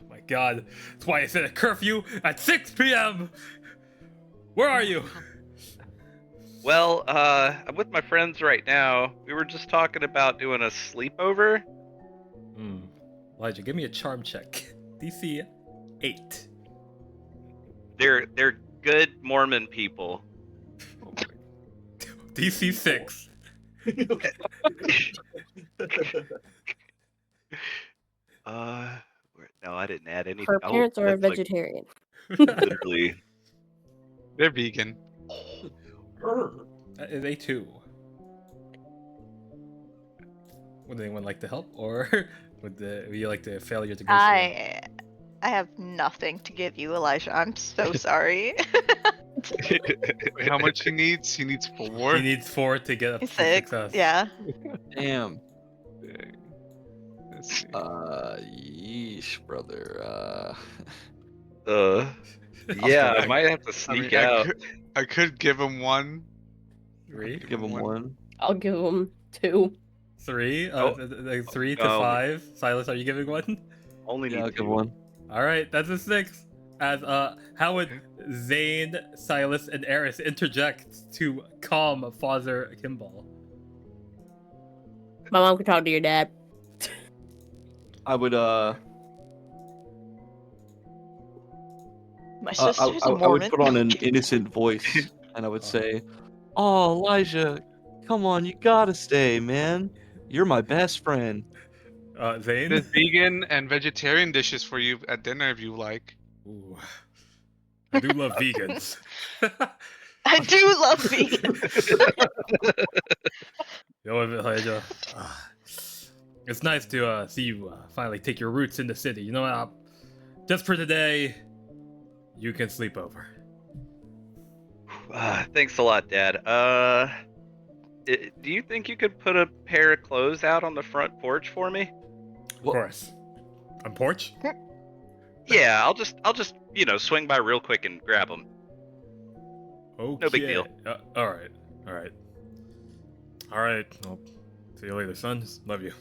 Oh my god, that's why I set a curfew at 6 p.m. Where are you? Well, I'm with my friends right now. We were just talking about doing a sleepover. Elijah, give me a charm check. DC 8. They're good Mormon people. DC 6. No, I didn't add anything. Her parents are a that's, like, vegetarian. literally. They're vegan. That is a 2. Would anyone like to help, or would you like the failure to go? I have nothing to give you, Elijah. I'm so sorry. Wait, how much he needs? He needs 4. He needs 4 to get up to 6. success. Yeah. Damn. Let's see. Yeesh, brother. Yeah, I might have to sneak out. I could give him 1. 3. Give him 1. I'll give them 2. 3. Oh. 3 to No. 5. Silas, are you giving 1? Only Yeah, I'll need give 2. 1. All right, that's a 6. As how would Zane, Silas, and Eris interject to calm Father Kimball? My mom can talk to your dad. I would My I sister's a would Mormon. put on an innocent voice and I would say, "Oh, Elijah, come on, you gotta stay, man. You're my best friend." Zane? There's vegan and vegetarian dishes for you at dinner if you like. Ooh. I do love vegans. I do love vegans. You know what, Elijah? It's nice to see you finally take your roots in the city. You know what? Just for today, you can sleep over. Thanks a lot, Dad. Do you think you could put a pair of clothes out on the front porch for me? Of course. On porch? Yeah, I'll just swing by real quick and grab them. Okay. No big deal. All right. I'll see you later, son. Love you.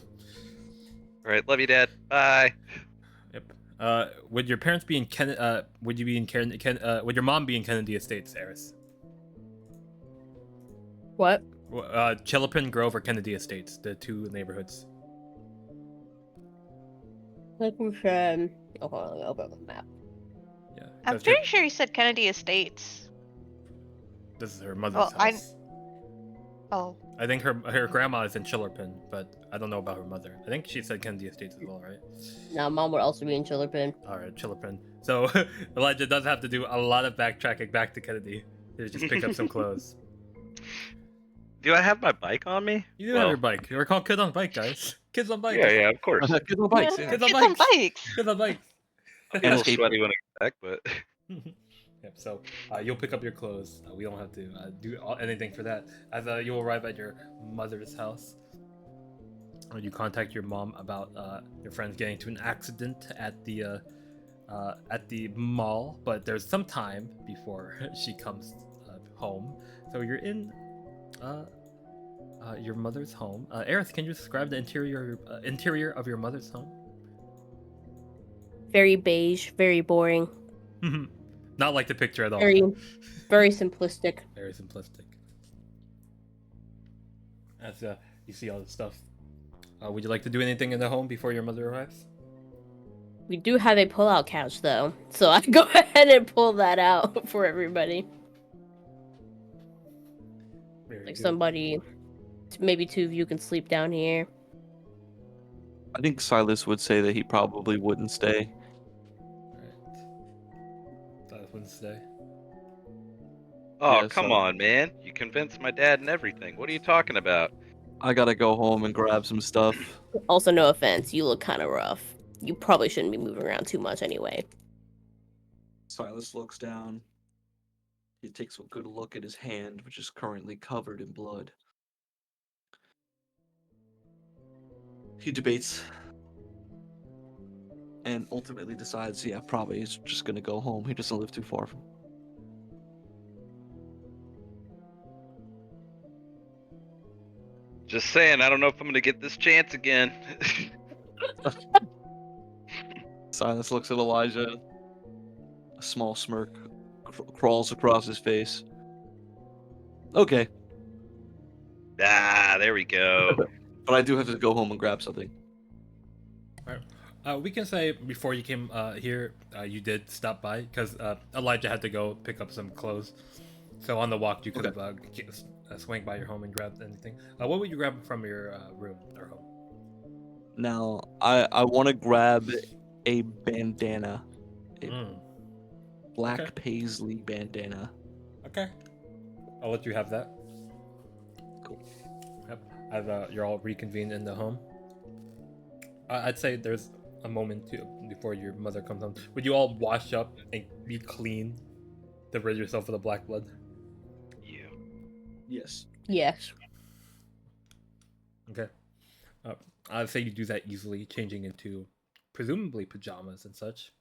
All right, love you, Dad. Bye. Yep. Would your parents be in would you be in would your mom be in Kennedy Estates, Eris? What? Chelopin Grove or Kennedy Estates, the 2 neighborhoods. Like we should. Oh, hold on, let me open up the map. Yeah. I'm 'cause pretty sure you said Kennedy Estates. this is her mother's Well, house. Oh. I think her grandma is in Chillerpin, but I don't know about her mother. I think she said Kennedy Estates as well, right? No, mom would also be in Chillerpin. All right, Chillerpin. So Elijah does have to do a lot of backtracking back to Kennedy to just pick up some clothes. Do I have my bike on me? You do have your bike. We're called Kids on Bike, guys. Kids on Bike. Yeah, of course. Kids on bikes, yeah. Kids on Kids on bikes. bikes. Kids on bikes. I'll be a And little a sweaty when I get back, but Yep. So you'll pick up your clothes. We don't have to do anything for that. As you'll arrive at your mother's house, you contact your mom about your friends getting into an accident at the mall. But there's some time before she comes home. So you're in your mother's home. Eris, can you describe the interior of your mother's home? Very beige, very boring, Not like the picture at all. very simplistic. Very simplistic. As you see all the stuff. Would you like to do anything in the home before your mother arrives? We do have a pull-out couch though, so I go ahead and pull that out for everybody. Very Like good. somebody, maybe two of you can sleep down here. I think Silas would say that he probably wouldn't stay. Alright. That wouldn't stay. oh, Yeah, come so- on, man! You convinced my dad and everything. What are you talking about? I gotta go home and grab some stuff. Also, no offense, you look kind of rough. You probably shouldn't be moving around too much anyway. Silas looks down. He takes a good look at his hand, which is currently covered in blood. He debates and ultimately decides, yeah, probably he's just gonna go home. He doesn't live too far from. Just saying, I don't know if I'm gonna get this chance again. Silas looks at Elijah. A small smirk crawls across his face. Okay, Ah, there we go. but I do have to go home and grab something. We can say before you came here, you did stop by because Elijah had to go pick up some clothes. So on the walk, you could have swing by your home and grabbed anything. What would you grab from your room or home? Now, I want to grab a bandana. Black Okay. paisley bandana. Okay. I'll let you have that. Cool. Yep. As you're all reconvened in the home. I'd say there's a moment before your mother comes home. Would you all wash up and be clean to rid yourself of the black blood? Yeah. Yes. Yes. Okay. I'd say you do that easily, changing into presumably pajamas and such.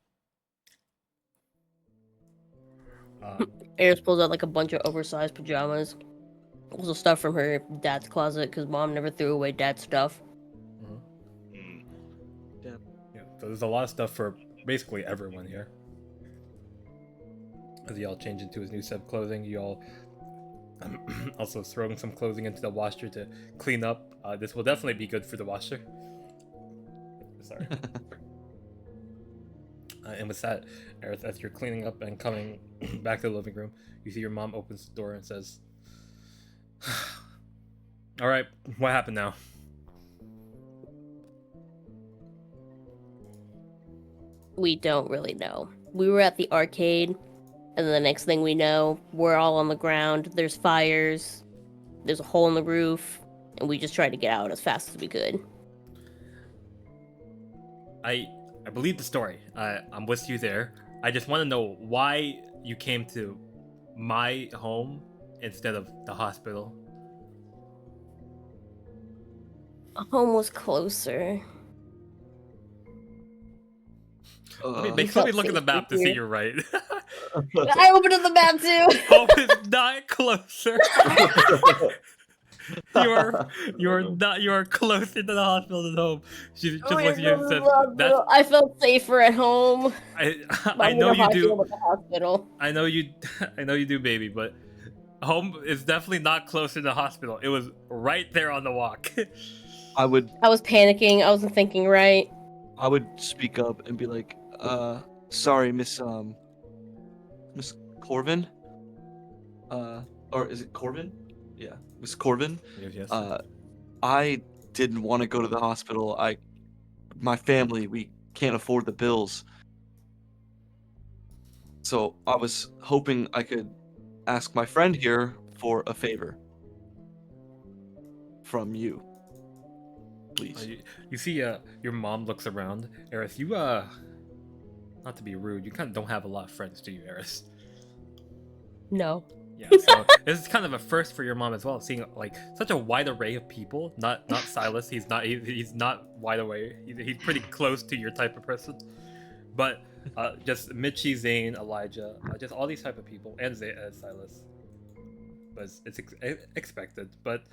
Eris pulls out like a bunch of oversized pajamas. Also stuff from her dad's closet because mom never threw away dad's stuff. Mm. Yeah, so there's a lot of stuff for basically everyone here. As y'all change into his new set of clothing, you all also throwing some clothing into the washer to clean up. This will definitely be good for the washer. Sorry. And with that, Eris, as you're cleaning up and coming back to the living room, you see your mom opens the door and says, "All right, what happened now?" We don't really know. We were at the arcade, and the next thing we know, we're all on the ground. There's fires. There's a hole in the roof, and we just tried to get out as fast as we could. I believe the story. I'm with you there. I just want to know why you came to my home instead of the hospital. Home was closer. Let me look at the map to see you're right. I opened up the map too. Home is not closer. you are closer to the hospital than home. She just looks at you and says, I felt safer at home. I know you do. At the hospital. I know you do, baby, but home is definitely not closer to the hospital. It was right there on the walk. I would panicking. I wasn't thinking right. I would speak up and be like, sorry, Miss Corvin? Or is it Corvin? Yeah, Miss Corvin. Yes. I didn't want to go to the hospital. My family, we can't afford the bills. So I was hoping I could ask my friend here for a favor from you, please. You see, your mom looks around. Eris, you not to be rude, you kind of don't have a lot of friends, do you, Eris? No. Yeah, so this is kind of a first for your mom as well, seeing like such a wide array of people. Not Silas. He's not wide away. He's pretty close to your type of person. But just Michi, Zane, Elijah, just all these type of people, and Silas. But it's expected. But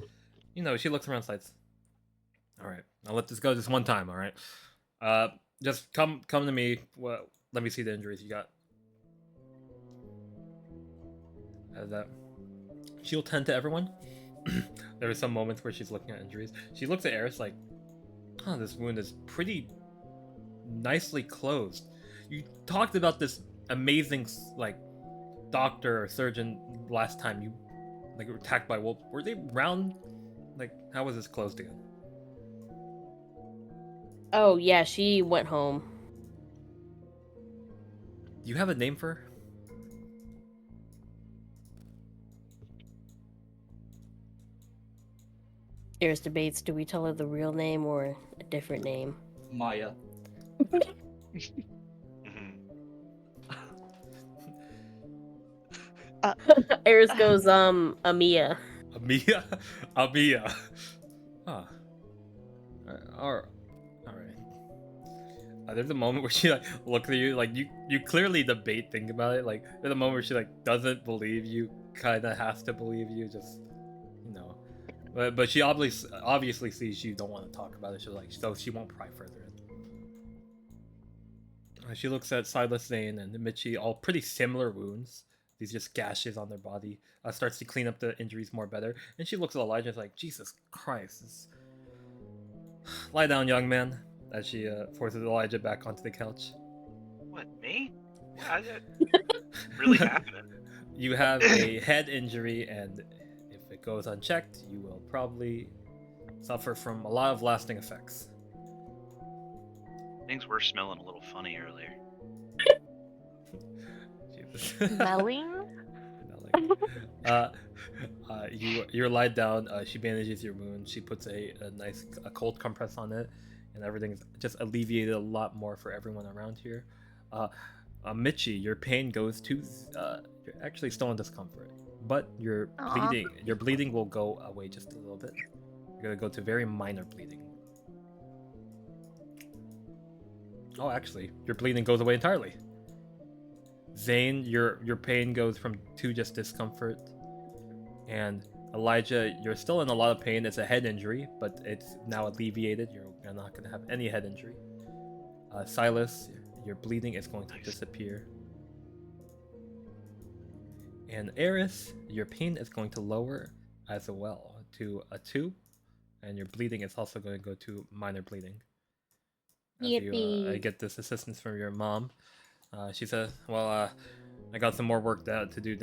you know, she looks around sites. All right, now let this go this one time. All right, just come to me. Well, let me see the injuries you got. That she'll tend to everyone. There are some moments where she's looking at injuries. She looks at Eris like, "Huh, this wound is pretty nicely closed." You talked about this amazing like doctor or surgeon last time you like were attacked by wolves. Were they round? Like, how was this closed again? Oh yeah, she went home. Do you have a name for her? Eris debates, do we tell her the real name or a different name? Miyah. Eris goes, Miyah. Miyah? Miyah. Huh. Alright. There's a moment where she like looks at you, like you clearly debate, think about it. Like there's a moment where she like doesn't believe you, kind of has to believe you, just you know. But she obviously sees you don't want to talk about it. So she won't pry further in. She looks at Silas, Zane, and Michi, all pretty similar wounds. These just gashes on their body. Starts to clean up the injuries more better. And she looks at Elijah and is like, Jesus Christ. Lie down, young man. As she forces Elijah back onto the couch. What, me? What? Really happening? You have a head injury, and if it goes unchecked, you will probably suffer from a lot of lasting effects. Things were smelling a little funny earlier. Smelling? You're lied down. She bandages your wound. She puts a nice cold compress on it, and everything's just alleviated a lot more for everyone around here. Michi, your pain goes to. You're actually still in discomfort, but your bleeding will go away just a little bit. You're gonna go to very minor bleeding. Oh, actually, your bleeding goes away entirely. Zane, your pain goes from 2 just discomfort, and Elijah, you're still in a lot of pain. It's a head injury, but it's now alleviated. You're not going to have any head injury. Silas, your bleeding is going to disappear. And Eris, your pain is going to lower as well to a 2, and your bleeding is also going to go to minor bleeding. As you get this assistance from your mom. She said, well, I got some more work to do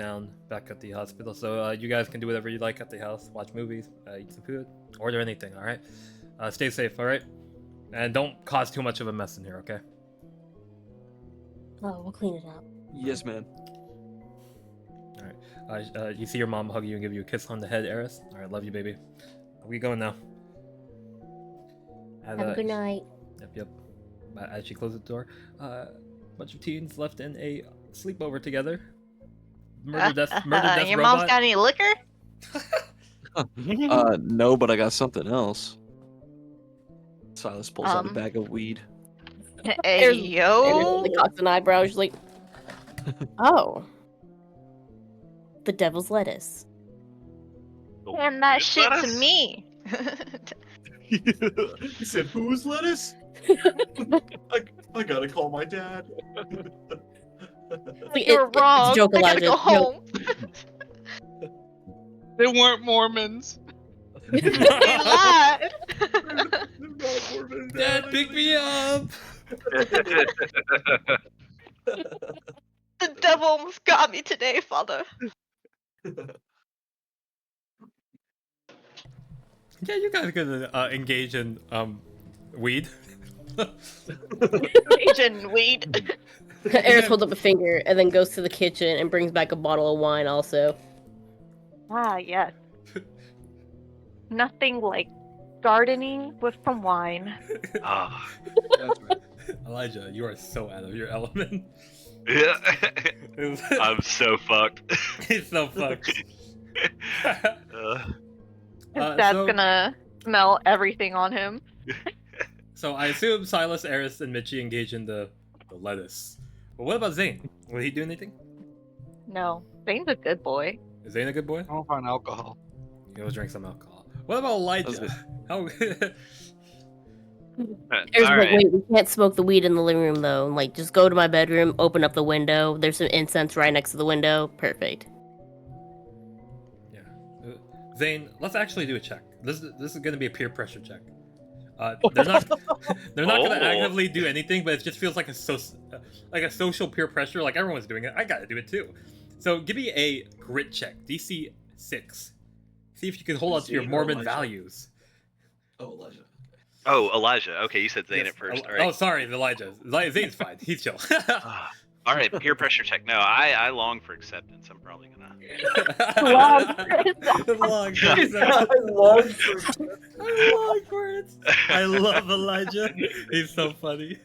back at the hospital, so you guys can do whatever you like at the house. Watch movies, eat some food, order anything, alright? Stay safe, alright? And don't cause too much of a mess in here, okay? Oh, we'll clean it up. Yes, man. Alright, you see your mom hug you and give you a kiss on the head, Eris? Alright, love you, baby. We going now. Have a good night. Yep. As she closes the door, bunch of teens left in a sleepover together. Murder death Your robot. mom's got any liquor? No, but I got something else. Silas pulls out a bag of weed. Hey, yo. Like cocks an eyebrow. She's like, oh, the devil's lettuce. Hand that shit to me. He said, "Whose lettuce?" I gotta call my dad. You're wrong. It's a joke, I gotta Elijah. go home. They weren't Mormons. They lied. Dad, pick me up! The devil almost got me today, father. guys gonna engage in weed? Asian weed. Eris holds up a finger and then goes to the kitchen and brings back a bottle of wine also. Ah, yes. Nothing like gardening with some wine. Ah, That's right. Elijah, you are so out of your element. yeah. I'm so fucked. He's so fucked. His dad's So- gonna smell everything on him. So I assume Silas, Eris, and Michi engage in the lettuce. But what about Zane? Will he do anything? No, Zane's a good boy. Is Zane a good boy? I don't find alcohol. He'll drink some alcohol. What about Elijah? How? Eris All like, right. wait, we can't smoke the weed in the living room though. Like, just go to my bedroom, open up the window. There's some incense right next to the window. Perfect. Yeah. Zane, let's actually do a check. This is going to be a peer pressure check. They're not going to Oh. actively do anything, but it just feels like a social peer pressure. Like everyone's doing it, I got to do it too. So give me a grit check, DC 6. See if you can hold on to your Zane or Mormon Elijah? values. Oh, Elijah. Oh, Elijah. Okay, you said Zane Yes, at first. Oh, All right. oh, sorry, Elijah. Zane's fine. He's chill. Ah, all right, peer pressure check. No, I long for acceptance. I'm probably gonna. Long for it. I love Elijah. He's so funny.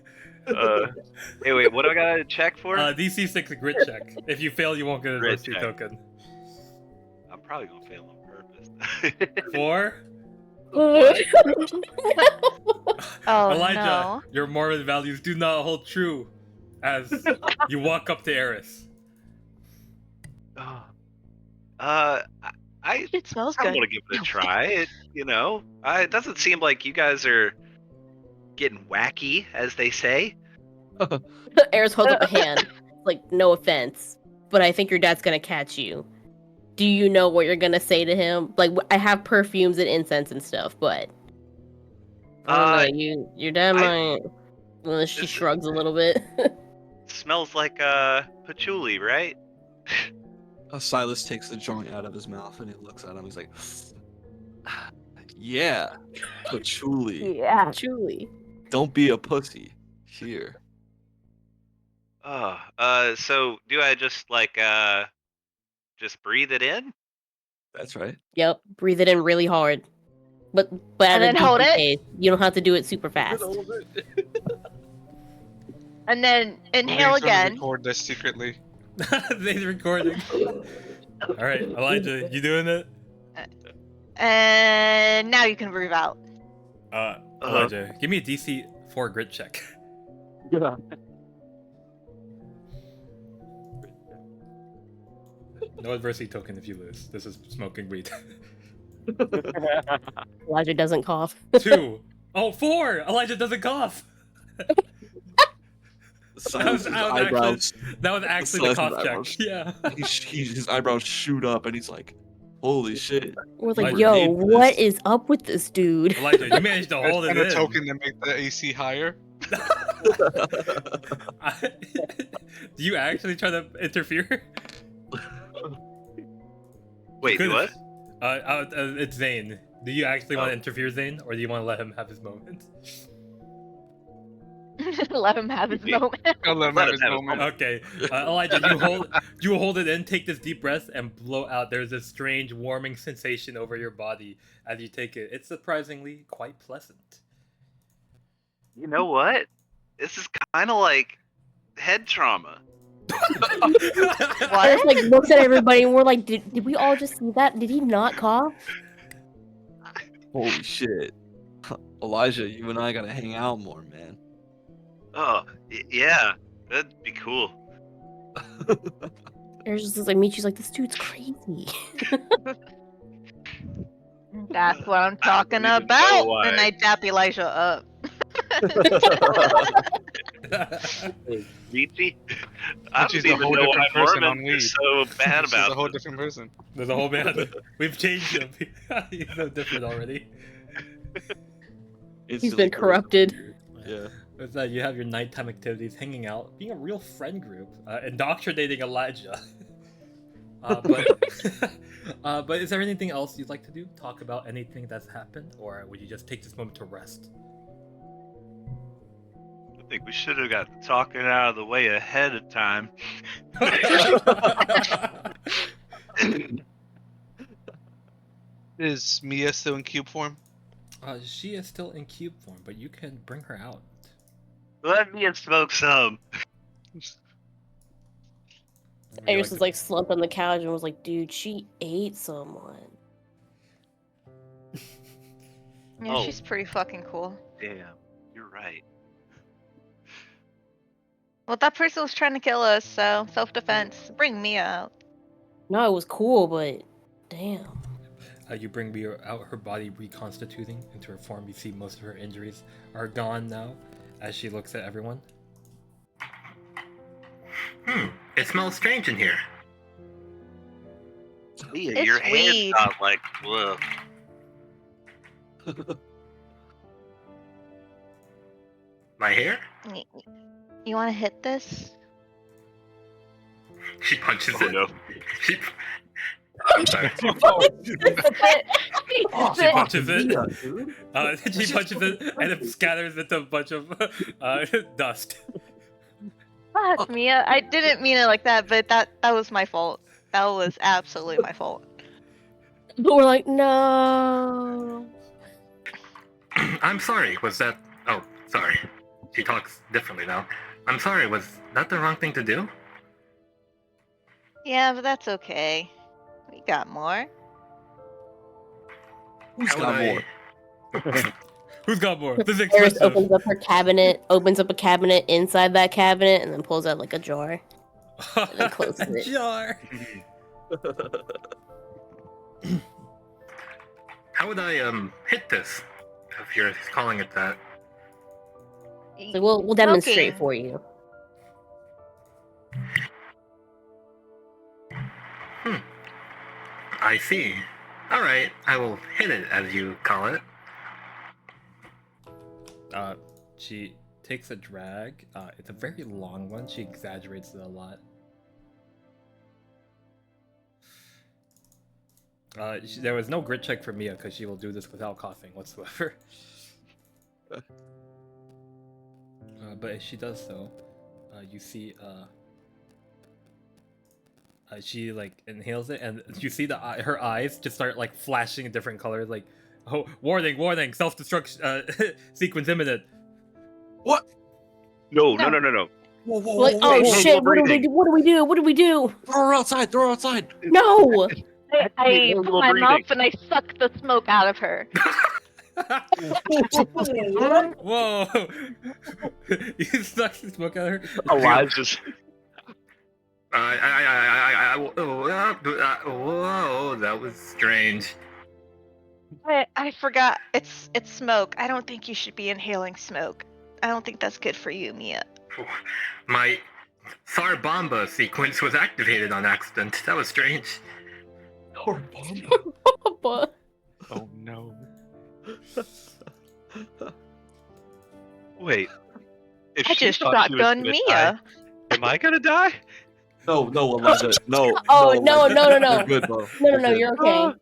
Hey, wait. What do I gotta check for? DC 6 grit check. If you fail, you won't get a Grit adversity check. token. I'm probably gonna fail on purpose. 4. Oh Elijah, no. your Mormon values do not hold true as you walk up to Eris. Oh. I It smells I good. want to give it a try. It doesn't seem like you guys are getting wacky, as they say. Eris holds up a hand. Like, no offense, but I think your dad's gonna catch you. Do you know what you're gonna say to him? Like, I have perfumes and incense and stuff, but I don't know, your dad might. Well, she This- shrugs a little bit. Smells like patchouli, right? Silas takes the joint out of his mouth and he looks at him. He's like, "Yeah, patchouli. Yeah. Truly. Don't be a pussy. Here." So do I just just breathe it in? That's right. Yep. Breathe it in really hard. But at And a then hold decent it. pace. You don't have to do it super fast. And then inhale Zane's gonna again. Record this secretly. Zane's recording. All right, Elijah, you doing it? And now you can breathe out. Elijah, give me a DC 4 grit check. No adversity token if you lose. This is smoking weed. Elijah doesn't cough. 2. Oh, 4. Elijah doesn't cough. Silas's that was eyebrows. That was actually the Silas's cough check. eyebrows. Yeah. His eyebrows shoot up and he's like, "Holy shit!" We're like, Elijah, yo, need what this. is up with this dude? Elijah, you managed to hold it And a in. token to make the AC higher. Do you actually try to interfere? Wait, Could've- what? It's Zane. Do you actually want Oh. to interfere, Zane, or do you want to let him have his moment? Let him have his Yeah. moment. I'll let him Let have him his have his moment. Okay, Elijah, you hold it in, take this deep breath, and blow out. There's a strange warming sensation over your body as you take it. It's surprisingly quite pleasant. You know what? This is kind of like head trauma. Eris like looks at everybody and we're like, did we all just see that? Did he not cough? Holy shit, Elijah, you and I gotta hang out more, man. Oh, yeah, that'd be cool. Eris just looks like Michi's like, this dude's crazy. That's what I'm I don't talking even know about. why. And I dap Elijah up. Michi? I Michi's don't a even whole know why different person Mormons on are weed. so bad She's about a whole this. different person. There's a whole man. We've changed him. He's so different already. He's been corrupted. Yeah. With that, you have your nighttime activities, hanging out, being a real friend group, indoctrinating Elijah. But But is there anything else you'd like to do? Talk about anything that's happened, or would you just take this moment to rest? I think we should have got the talking out of the way ahead of time. Is Miyah still in cube form? She is still in cube form, but you can bring her out. Let me and smoke some. Eris was like slumped on the couch and was like, dude, she ate someone. Yeah, Oh. she's pretty fucking cool. Damn, you're right. Well, that person was trying to kill us, so self-defense. Bring Miyah out. No, it was cool, but damn. You bring Miyah out, her body reconstituting into her form. You see most of her injuries are gone now as she looks at everyone. It smells strange in here. Miyah, It's your hands weed. not like, whoa. My hair? You want to hit this? She punches Oh it. no. She... I'm sorry. She punches it. She punches it, and it scatters into a bunch of dust. Fuck, Miyah. I didn't mean it like that, but that was my fault. That was absolutely my fault. But we're like, no. I'm sorry. Was that... Oh, sorry. She talks differently now. I'm sorry. Was that the wrong thing to do? Yeah, but that's okay. We got more. Who's How got would more? Who's got more? This is Eris expensive. opens up her cabinet, opens up a cabinet inside that cabinet, and then pulls out like a jar. And then closes it. Jar. How would I hit this? If you're calling it that. So we'll demonstrate Smoking. for you. I see. Alright, I will hit it as you call it. She takes a drag. It's a very long one. She exaggerates it a lot. There was no grit check for Miyah because she will do this without coughing whatsoever. But as she does so, you see she like inhales it, and you see her eyes just start like flashing in different colors, like, oh, warning, self-destruct sequence imminent. What? No. Whoa, whoa, Like, whoa, oh whoa, shit, whoa, what do we do? Throw her outside! Throw her outside! No! I More put my breathing. mouth and I suck the smoke out of her. Whoa! You suck the smoke out of her. Elijah's. Whoa, that was strange. I forgot. It's smoke. I don't think you should be inhaling smoke. I don't think that's good for you, Miyah. My Sarbamba sequence was activated on accident. That was strange. But Oh no. Wait. If I she just thought she was shotgun gonna Miyah. die, am I gonna die? No, Elijah. No. Oh, no, Elijah. no. You're good, bro. no, good. you're okay.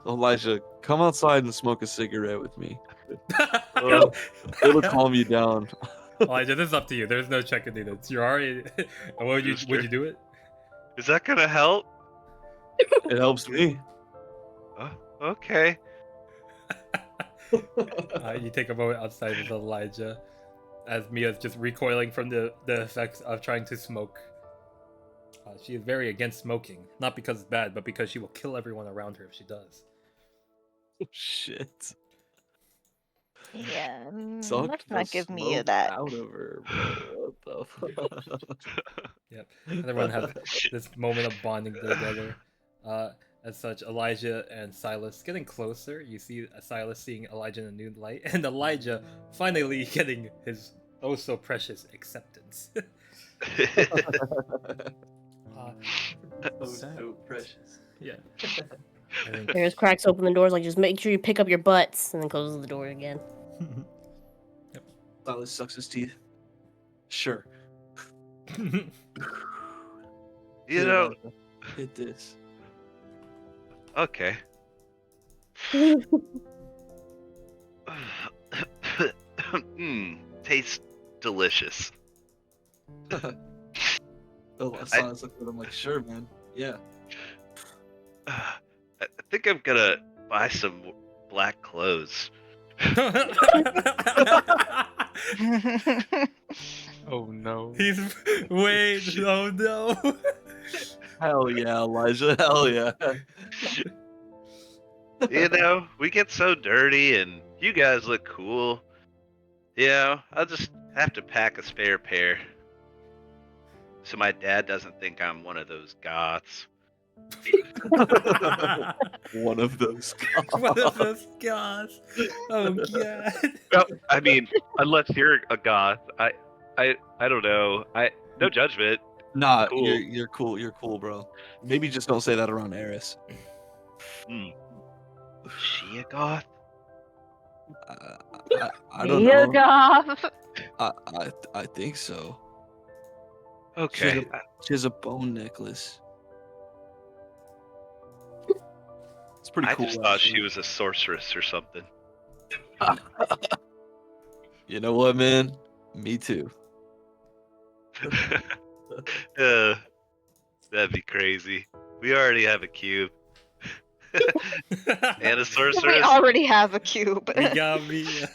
Elijah, come outside and smoke a cigarette with me. It'll calm you down. Elijah, this is up to you. There's no check needed. You're already. Would you do it? Is that gonna help? It helps me. Okay. You take a moment outside with Elijah, as Miyah's just recoiling from the effects of trying to smoke. She is very against smoking, not because it's bad, but because she will kill everyone around her if she does. Shit. Yeah. Suck Let's the not give Miyah smoke that. out of her, bro. What the fuck? Yep. Everyone has this moment of bonding together. As such, Elijah and Silas getting closer. You see Silas seeing Elijah in a new light, and Elijah finally getting his oh so precious acceptance. So precious. Yeah. Eris cracks open the doors, like, just make sure you pick up your butts, and then closes the door again. Silas sucks his teeth. Sure. You know, hit this. okay. Tastes delicious. Oh, Silas looked at him like, sure, man. Yeah. I think I'm gonna buy some black clothes. Oh no. He's wait, oh no. Hell yeah, Elijah. Hell yeah. You know, we get so dirty and you guys look cool. You know, I'll just have to pack a spare pair. So my dad doesn't think I'm one of those goths. One of those One of those guys. Oh god. Well, I mean, unless you're a goth, I don't know. No judgment. Nah, Cool. you're cool. You're cool, bro. Maybe just don't say that around Eris. Is she a goth? I don't Miyah know. goth. I think so. Okay. She has a bone necklace. It's pretty I cool. just thought actually. she was a sorceress or something. You know what, man? Me too. That'd be crazy. We already have a cube. And a We sorceress. already have a cube. We got Miyah.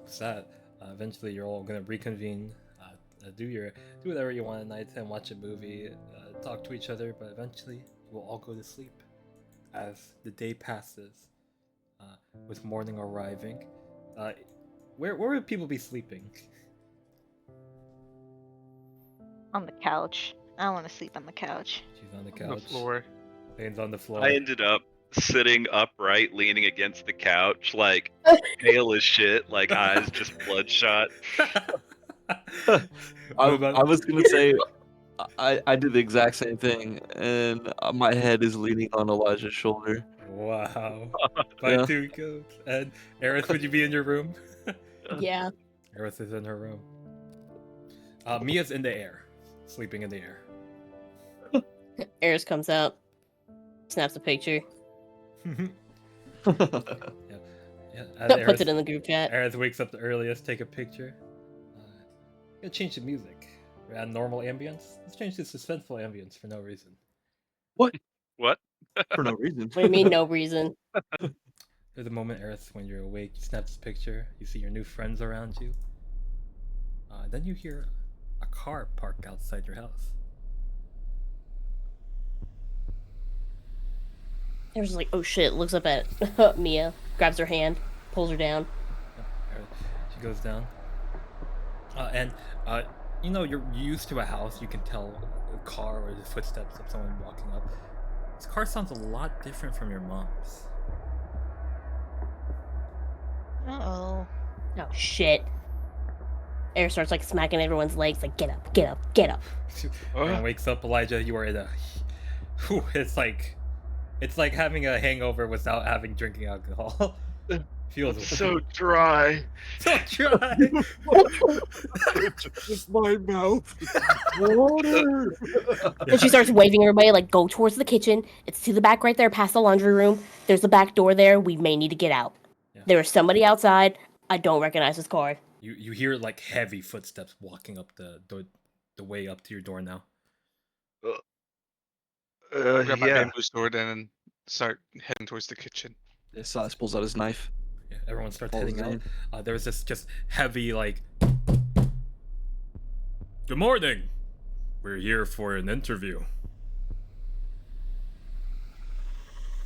What's that? Eventually, you're all gonna reconvene, do whatever you want at night, and watch a movie, talk to each other. But eventually, we'll all go to sleep as the day passes, with morning arriving. Where would people be sleeping? On the couch. I want to sleep on the couch. She's on the On the couch. floor. Lane's on the floor. I ended up sitting upright, leaning against the couch, like pale as shit, like eyes just bloodshot. I was gonna say, I did the exact same thing, and my head is leaning on Elijah's shoulder. Wow. By Yeah. two goats. And Eris, would you be in your room? Yeah. Eris is in her room. Mia's in the air. Sleeping in the air. Eris comes out, snaps a picture, Yeah. As puts it in the group chat. Eris wakes up the earliest, take a picture. Gonna change the music. We're at normal ambience. Let's change to suspenseful ambience for no reason. What? For no reason. What do you mean, no reason? There's a moment, Eris, when you're awake, you snap this picture, you see your new friends around you. Then you hear a car park outside your house. Eris is like, oh shit, looks up at Miyah, grabs her hand, pulls her down. She goes down. And you know, you're used to a house, you can tell a car or the footsteps of someone walking up. This car sounds a lot different from your mom's. Uh-oh. Oh shit. Eris starts like smacking everyone's legs, like, get up, get up, get up. And wakes up, Elijah, you are in a... Whew, it's like having a hangover without having drinking alcohol. Feels So dry. so dry. Just my mouth. Water. And she starts waving everybody, like, go towards the kitchen. It's to the back right there, past the laundry room. There's a back door there. We may need to get out. Yeah. There is somebody outside. I don't recognize this car. You hear like heavy footsteps walking up the way up to your door now. Grab my Yeah. bamboo sword and then start heading towards the kitchen. Yeah, Silas pulls out his knife. Yeah, everyone starts Follows heading Zane. out. There was this just heavy like. Good morning. We're here for an interview.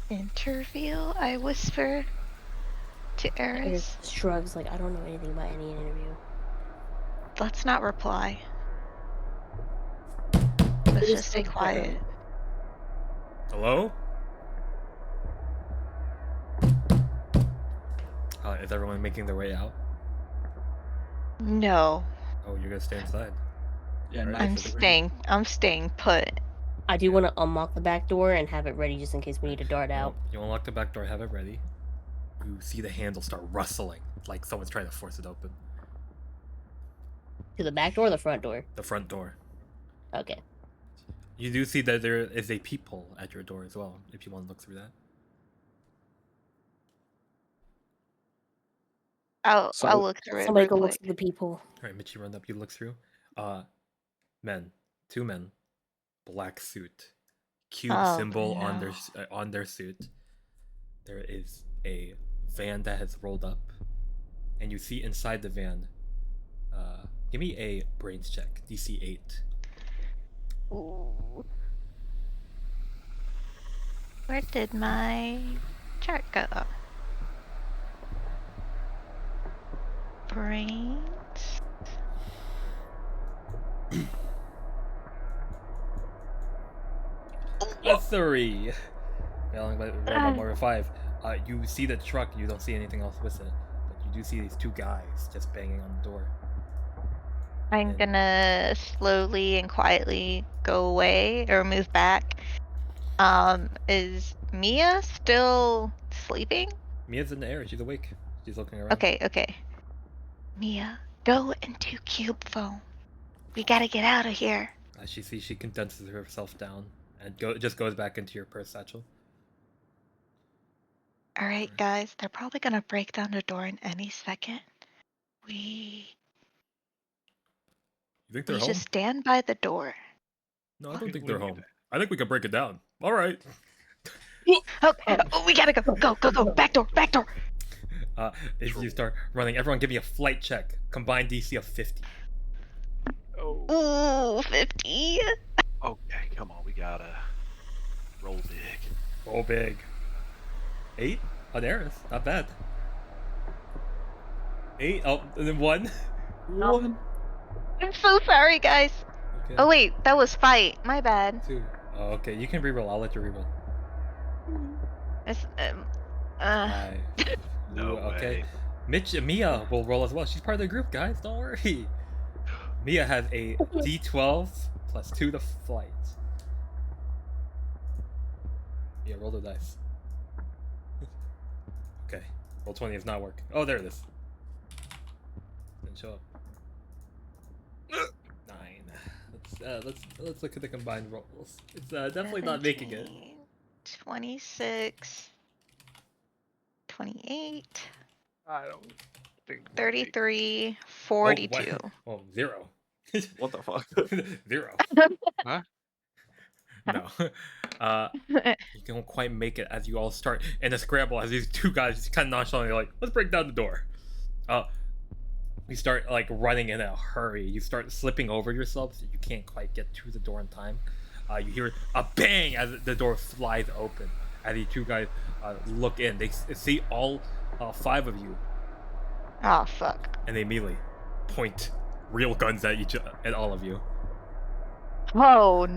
Interview? I whisper to Eris Eris. shrugs, like, I don't know anything about any interview. Let's not reply. Let's just stay quiet. Hello? Is everyone making their way out? No. Oh, you're gonna stay inside. Yeah, Alright. knife I'm at the ring. staying put. I do want to unlock the back door and have it ready just in case we need to dart out. You unlock the back door, have it ready. You see the handle start rustling, like someone's trying to force it open. To the back door or the front door? The front door. Okay. You do see that there is a peephole at your door as well, if you want to look through that. I'll look through it Somebody real go look quick. through the peephole. Alright, Michi, run up, you look through. Two men, black suit, cube Oh, symbol on no. their suit. There is a van that has rolled up, and you see inside the van. Give me a brains check, DC 8. Ooh. Where did my chart go? Brains. A 3. Failing by roll number 5. You see the truck. You don't see anything else with it, but you do see these two guys just banging on the door. I'm gonna slowly and quietly go away or move back. Is Miyah still sleeping? Mia's in the air. She's awake. She's looking around. Okay. Miyah, go into cube phone. We gotta get out of here. She condenses herself down and just goes back into your purse satchel. Alright, guys, they're probably gonna break down the door in any second. We You think they're home? just stand by the door. No, I don't think they're home. I think we can break it down. All right. Okay, we gotta go. Go. Back door. If you start running, everyone give me a flight check. Combined DC of 50. Ooh, 50. Okay, come on, we gotta roll big. Roll big. 8 on Eris. Not bad. 8. Oh, and then 1. 1. I'm so sorry, guys. Okay. Oh wait, that was fight. My bad. 2. Oh, okay, you can reroll. I'll let you reroll. It's, 5. No Okay. way. Miyah will roll as well. She's part of the group, guys. Don't worry. Miyah has a D12 plus 2 to flight. Yeah, roll the dice. Okay. Roll 20 is not working. Oh, there it is. Didn't show up. 9. Let's look at the combined rolls. It's definitely not making it. 26. 28. I don't think. 33. 42. Oh, 0. What the fuck? 0. Huh? No. You don't quite make it as you all start in a scramble as these two guys just kind of nonchalantly like, let's break down the door. You start like running in a hurry. You start slipping over yourself so you can't quite get to the door in time. You hear a bang as the door flies open. As the two guys look in, they see all 5 of you. Oh fuck. And they immediately point real guns at all of you. Oh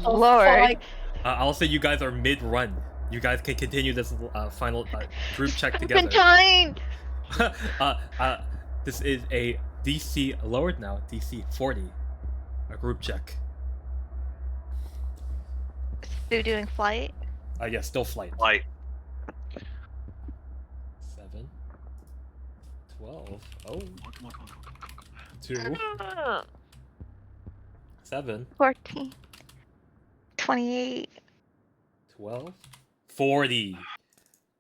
lord. I'll say you guys are mid-run. You guys can continue this final group check I've together. been trying. This is a DC lowered now, DC 40. A group check. Still doing flight? Yeah, still flight. Light. 7. 12. Oh. Come on. 2. 7. 14. 28. 12. 40.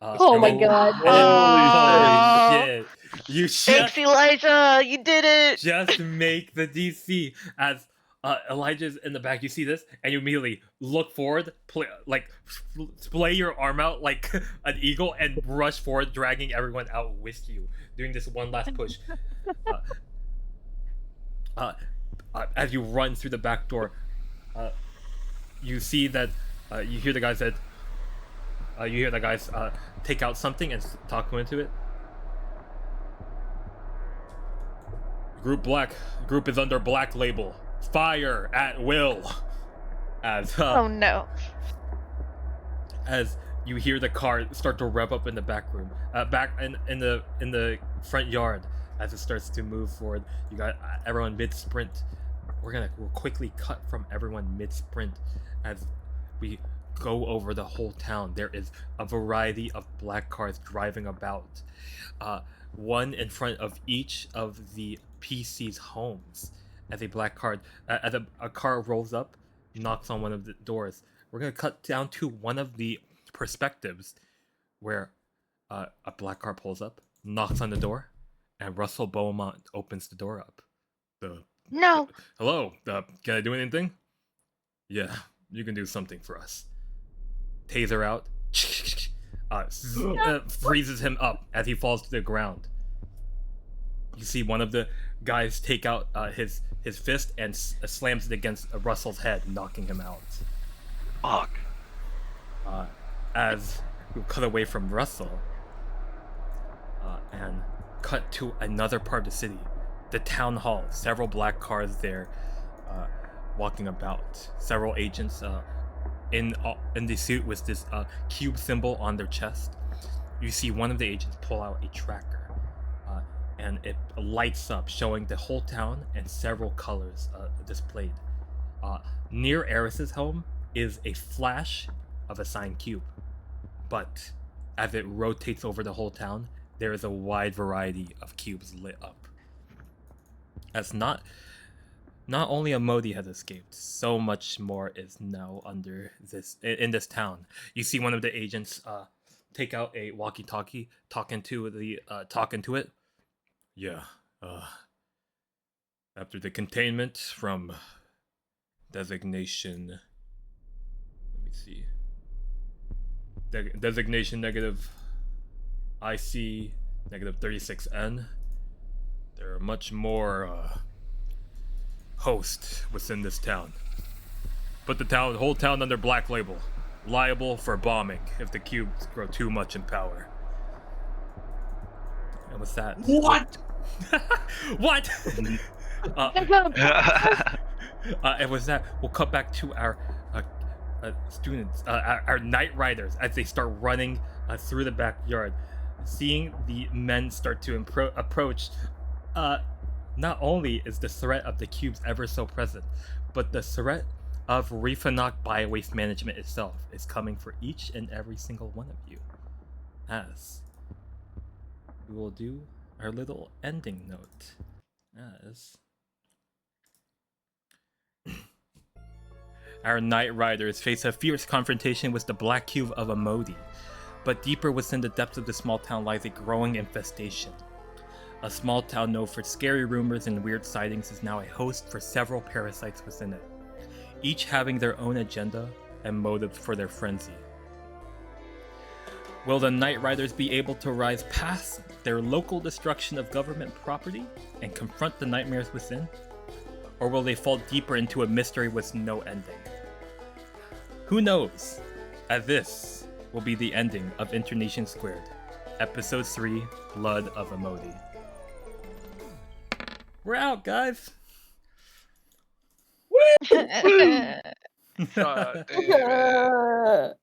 Oh my god. Holy shit. You Thanks, Elijah. You did it. just make the DC as Elijah's in the back. You see this, and you immediately look forward, splay your arm out like an eagle, and rush forward, dragging everyone out with you, doing this one last push. As you run through the back door, you see that you hear the guys that take out something and talk into it. Group is under black label. Fire at will. As Oh no. as you hear the car start to rev up in the back room, back in the front yard. As it starts to move forward, you got everyone mid sprint. We'll quickly cut from everyone mid sprint as we go over the whole town. There is a variety of black cars driving about, one in front of each of the PC's homes. as a car rolls up, knocks on one of the doors. We're gonna cut down to one of the perspectives where a black car pulls up, knocks on the door, and Russell Beaumont opens the door up. No. Hello, can I do anything? Yeah, you can do something for us. Taser out, freezes him up as he falls to the ground. You see one of the guys take out his fist and slams it against Russell's head, knocking him out. Fuck. As we cut away from Russell and cut to another part of the city, the town hall. Several black cars there, walking about. Several agents in the suit with this cube symbol on their chest. You see one of the agents pull out a tracker. And it lights up, showing the whole town and several colors displayed. Near Eris's home is a flash of a signed cube, but as it rotates over the whole town, there is a wide variety of cubes lit up. As not only Amodi has escaped, so much more is now in this town. You see one of the agents take out a walkie-talkie, talking to it. Yeah, after the containment from designation, let me see, designation negative IC negative 36N, there are much more hosts within this town. Put the whole town under black label, liable for bombing if the cubes grow too much in power. And with that, What? what? And with that, we'll cut back to our students, our night riders, as they start running through the backyard, seeing the men start to approach. Not only is the threat of the cubes ever so present, but the threat of Refanok Biowaste Management itself is coming for each and every single one of you. As we will do our little ending note as our Night Riders face a fierce confrontation with the Black Cube of Amodi, but deeper within the depths of the small town lies a growing infestation. A small town known for scary rumors and weird sightings is now a host for several parasites within it, each having their own agenda and motives for their frenzy. Will the Night Riders be able to rise past their local destruction of government property and confront the nightmares within? Or will they fall deeper into a mystery with no ending? Who knows? As this will be the ending of Internecion Squared, Episode 3, Blood of Amodi. We're out, guys! God damn it.